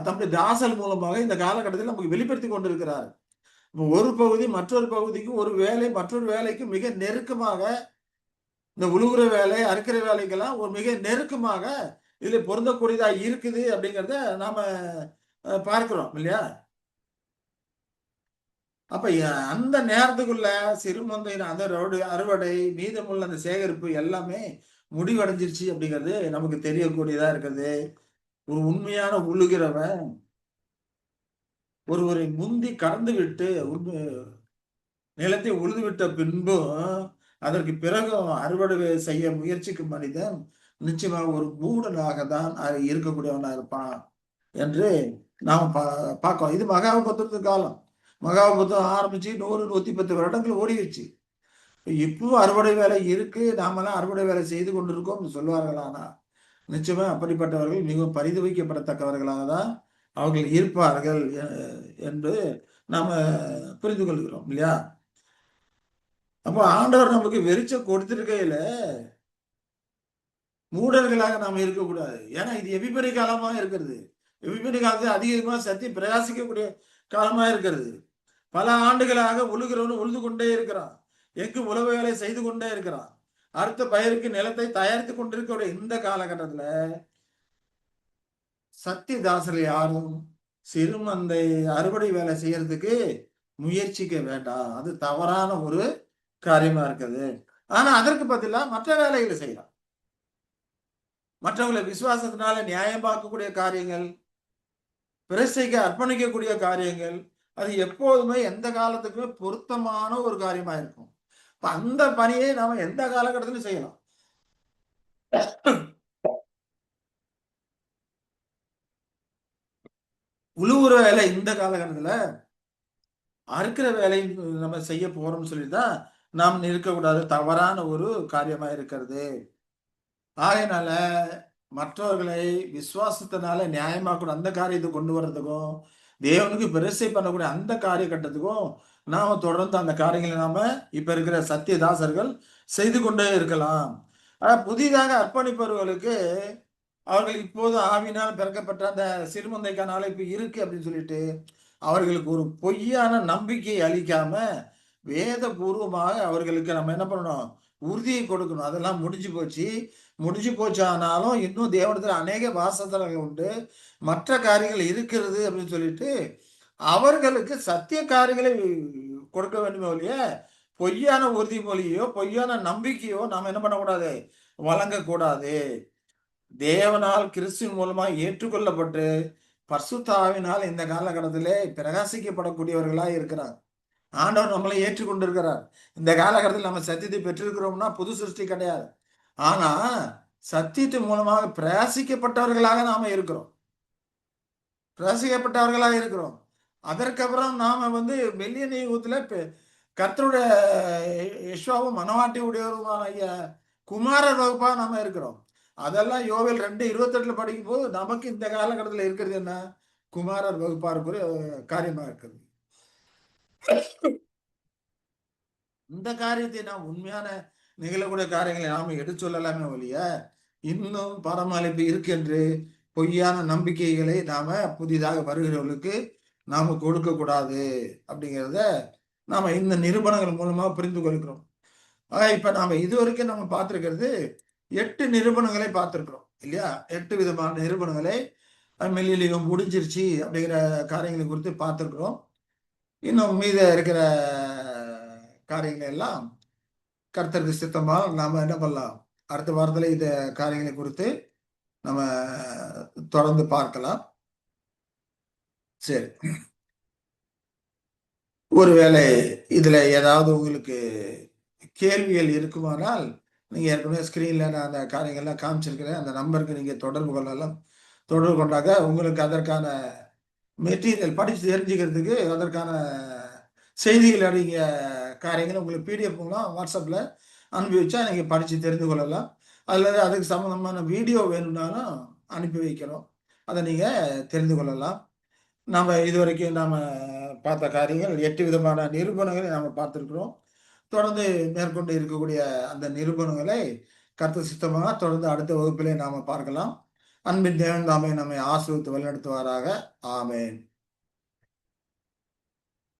தம்முடைய தாசர் மூலமாக இந்த காலகட்டத்தில் நமக்கு வெளிப்படுத்திக் கொண்டிருக்கிறார். ஒரு பகுதி மற்றொரு பகுதிக்கு ஒரு வேலை மற்றொரு வேலைக்கு மிக நெருக்கமாக இந்த உழுவுற வேலை, அறுக்கிற வேலைக்கெல்லாம் ஒரு மிக நெருக்கமாக இதுல பொருந்தக்கூடியதா இருக்குது அப்படிங்கிறத நாம பார்க்கிறோம் இல்லையா? அப்ப அந்த நேரத்துக்குள்ள சிறுமந்தையின் அந்த அறுவடை, மீதமுள்ள அந்த சேகரிப்பு எல்லாமே முடிவடைஞ்சிருச்சு அப்படிங்கிறது நமக்கு தெரியக்கூடியதா இருக்குது. ஒரு உண்மையான உழுகிறவன் ஒருவரை முந்தி கடந்து விட்டு நிலத்தை உழுதுவிட்ட பின்பும் அதற்கு பிறகும் அறுவடை செய்ய முயற்சிக்கும் மனிதன் நிச்சயமாக ஒரு மூடனாக தான் இருக்கக்கூடியவனா இருப்பான் என்று நாம் பார்க்கிறோம். இது மகாபத்திரத்து காலம். மகாபத்திரம் ஆரம்பிச்சு 100, 110 வருடங்கள் ஓடிடுச்சு. இப்பவும் அறுவடை வேலை இருக்கு. நாமெல்லாம் அறுவடை வேலை செய்து கொண்டிருக்கோம் சொல்லுவார்களானா நிச்சயமா அப்படிப்பட்டவர்கள் மிகவும் பரிதவிக்கப்படத்தக்கவர்களாக தான் அவர்கள் இருப்பார்கள் என்று நாம புரிந்து கொள்கிறோம் இல்லையா? அப்ப ஆண்டவர் நமக்கு வெளிச்சம் கொடுத்திருக்கையில மூடர்களாக நாம இருக்கக்கூடாது. ஏன்னா இது எபிபரி காலமா இருக்கிறது. எபிபரி காலத்தில் அதிகமா சத்தியம் பிரகாசிக்கக்கூடிய காலமா இருக்கிறது. பல ஆண்டுகளாக உழுகிறவன் உழுது கொண்டே இருக்கிறான். எங்கு உழவு வேலை செய்து கொண்டே இருக்கிறான். அடுத்த பயிருக்கு நிலத்தை தயாரித்துக் கொண்டிருக்கக்கூடிய இந்த காலகட்டத்துல சத்தியதாசர்கள் யாரும் சிறுமந்தை அறுவடை வேலை செய்யறதுக்கு முயற்சிக்க வேண்டாம். அது தவறான ஒரு காரியமா இருக்குது. ஆனா அதற்கு பதிலா மற்ற வேலைகளை செய்யலாம். மற்றவங்களை விசுவாசத்தினால நியாயம் பார்க்கக்கூடிய காரியங்கள், பிரசைக்கு அர்ப்பணிக்கக்கூடிய காரியங்கள், அது எப்போதுமே எந்த காலத்துக்குமே பொருத்தமான ஒரு காரியமா இருக்கும். அந்த பணியை நாம எந்த காலகட்டத்திலும் செய்யலாம். உழுவுற வேலை இந்த காலகட்டத்துல அறுக்கிற வேலை நம்ம செய்ய போறோம்னு சொல்லிதான் நாம் இருக்கக்கூடாது. தவறான ஒரு காரியமா இருக்கிறது. ஆகையினால மற்றவர்களை விசுவாசத்தினால நியாயமாக்கூட அந்த காரியத்தை கொண்டு வர்றதுக்கும் தேவனுக்கு பெருசை பண்ணக்கூடிய அந்த காரியகட்டத்துக்கும் நாம தொடர்ந்து அந்த காரியங்களை நாம இப்ப இருக்கிற சத்தியதாசர்கள் செய்து கொண்டே இருக்கலாம். ஆனா புதிதாக அர்ப்பணிப்பவர்களுக்கு அவர்கள் இப்போது ஆவினால் பிறக்கப்பட்ட அந்த சிறுமந்தைக்கான அழைப்பு இருக்கு அப்படின்னு சொல்லிட்டு அவர்களுக்கு ஒரு பொய்யான நம்பிக்கையை அளிக்காம வேத பூர்வமாக அவர்களுக்கு நம்ம என்ன பண்ணணும்? உறுதியை கொடுக்கணும். அதெல்லாம் முடிஞ்சு போச்சு. முடிஞ்சு போச்சு ஆனாலும் இன்னும் தேவனிடத்துல அநேக வாசஸ்தலங்கள் உண்டு. மற்ற காரியங்கள் இருக்கிறது அப்படின்னு சொல்லிட்டு அவர்களுக்கு சத்திய காரியங்களை கொடுக்க வேண்டுமே ஒழிய பொய்யான உறுதிமொழியோ பொய்யான நம்பிக்கையோ நாம் என்ன பண்ணக்கூடாது? வழங்கக்கூடாது. தேவனால் கிறிஸ்துவின் மூலமா ஏற்றுக்கொள்ளப்பட்டு பரிசுத்த ஆவியினால் இந்த காலகட்டத்திலே பிரகாசிக்கப்படக்கூடியவர்களா இருக்கிறார். ஆண்டவர் நம்மளை ஏற்றுக்கொண்டிருக்கிறார். இந்த காலகட்டத்தில் நம்ம சத்தியத்தை பெற்றிருக்கிறோம்னா புது சிருஷ்டி கிடையாது. ஆனா சத்தியத்தின் மூலமாக பிரயாசிக்கப்பட்டவர்களாக நாம இருக்கிறோம். பிரயாசிக்கப்பட்டவர்களாக இருக்கிறோம். அதற்கப்புறம் நாம மெல்லிய யுகத்துல கர்த்தருடைய யெஷுவாவும் மனவாட்டி உடையவருமான குமாரர் வகுப்பா நாம இருக்கிறோம். அதெல்லாம் யோவேல் 2:28 படிக்கும் போது நமக்கு இந்த காலகட்டத்தில் இருக்கிறது என்ன? குமாரர் வகுப்பா இருக்கிற காரியமா இருக்கிறது. இந்த காரியத்தை நாம் உண்மையான நிகழக்கூடிய காரியங்களை நாம எடுத்து சொல்லலாமே ஒழிய இன்னும் பரமளிப்பு இருக்கென்று பொய்யான நம்பிக்கைகளை நாம புதிதாக வருகிறவர்களுக்கு நாம கொடுக்க கூடாது அப்படிங்கிறத நாம இந்த நிரூபணங்கள் மூலமா புரிந்து கொள்கிறோம். இப்ப நாம இதுவரைக்கும் நம்ம பார்த்திருக்கிறது 8 நிரூபணங்களை பார்த்திருக்கிறோம் இல்லையா? 8 விதமான நிரூபணங்களை மெல்லியம் முடிஞ்சிருச்சு அப்படிங்கிற காரியங்களை குறித்து பார்த்திருக்கிறோம். இன்னும் மீத இருக்கிற காரியங்களை எல்லாம் கர்த்தருக்கு சித்தமாக நாம என்ன பண்ணலாம்? அடுத்த வாரத்துல இந்த காரியங்களை குறித்து நம்ம தொடர்ந்து பார்க்கலாம். சரி, ஒருவேளை இதுல ஏதாவது உங்களுக்கு கேள்விகள் இருக்குமானால் நீங்க ஏற்கனவே ஸ்கிரீன்ல நான் அந்த காரியங்கள்லாம் காமிச்சிருக்கிறேன். அந்த நம்பருக்கு நீங்க தொடர்பு கொள்ளலாம். தொடர்பு கொண்டாக்க உங்களுக்கு அதற்கான மெட்டீரியல் படிச்சு தெரிஞ்சுக்கிறதுக்கு அதற்கான செய்திகள் அடங்கிய காரியங்கள் உங்களுக்கு பிடிஎஃப் மூலம் வாட்ஸ்அப்ல அனுப்பி வச்சா நீங்க படிச்சு தெரிந்து கொள்ளலாம். அல்லது அதுக்கு சம்பந்தமான வீடியோ வேணும்னாலும் அனுப்பி வைக்கிறோம். அதை நீங்க தெரிந்து கொள்ளலாம். நாம இதுவரைக்கும் நாம பார்த்த காரியங்கள் 8 விதமான நிரூபணங்களை நாம பார்த்திருக்கிறோம். தொடர்ந்து மேற்கொண்டு இருக்கக்கூடிய அந்த நிரூபணங்களை கர்த்தர் சித்தமாக தொடர்ந்து அடுத்த வகுப்பிலே நாம பார்க்கலாம். அன்பின் தேவன் தாமே நம்மை ஆசீர்வதித்து வழிநடத்துவாராக. ஆமென்.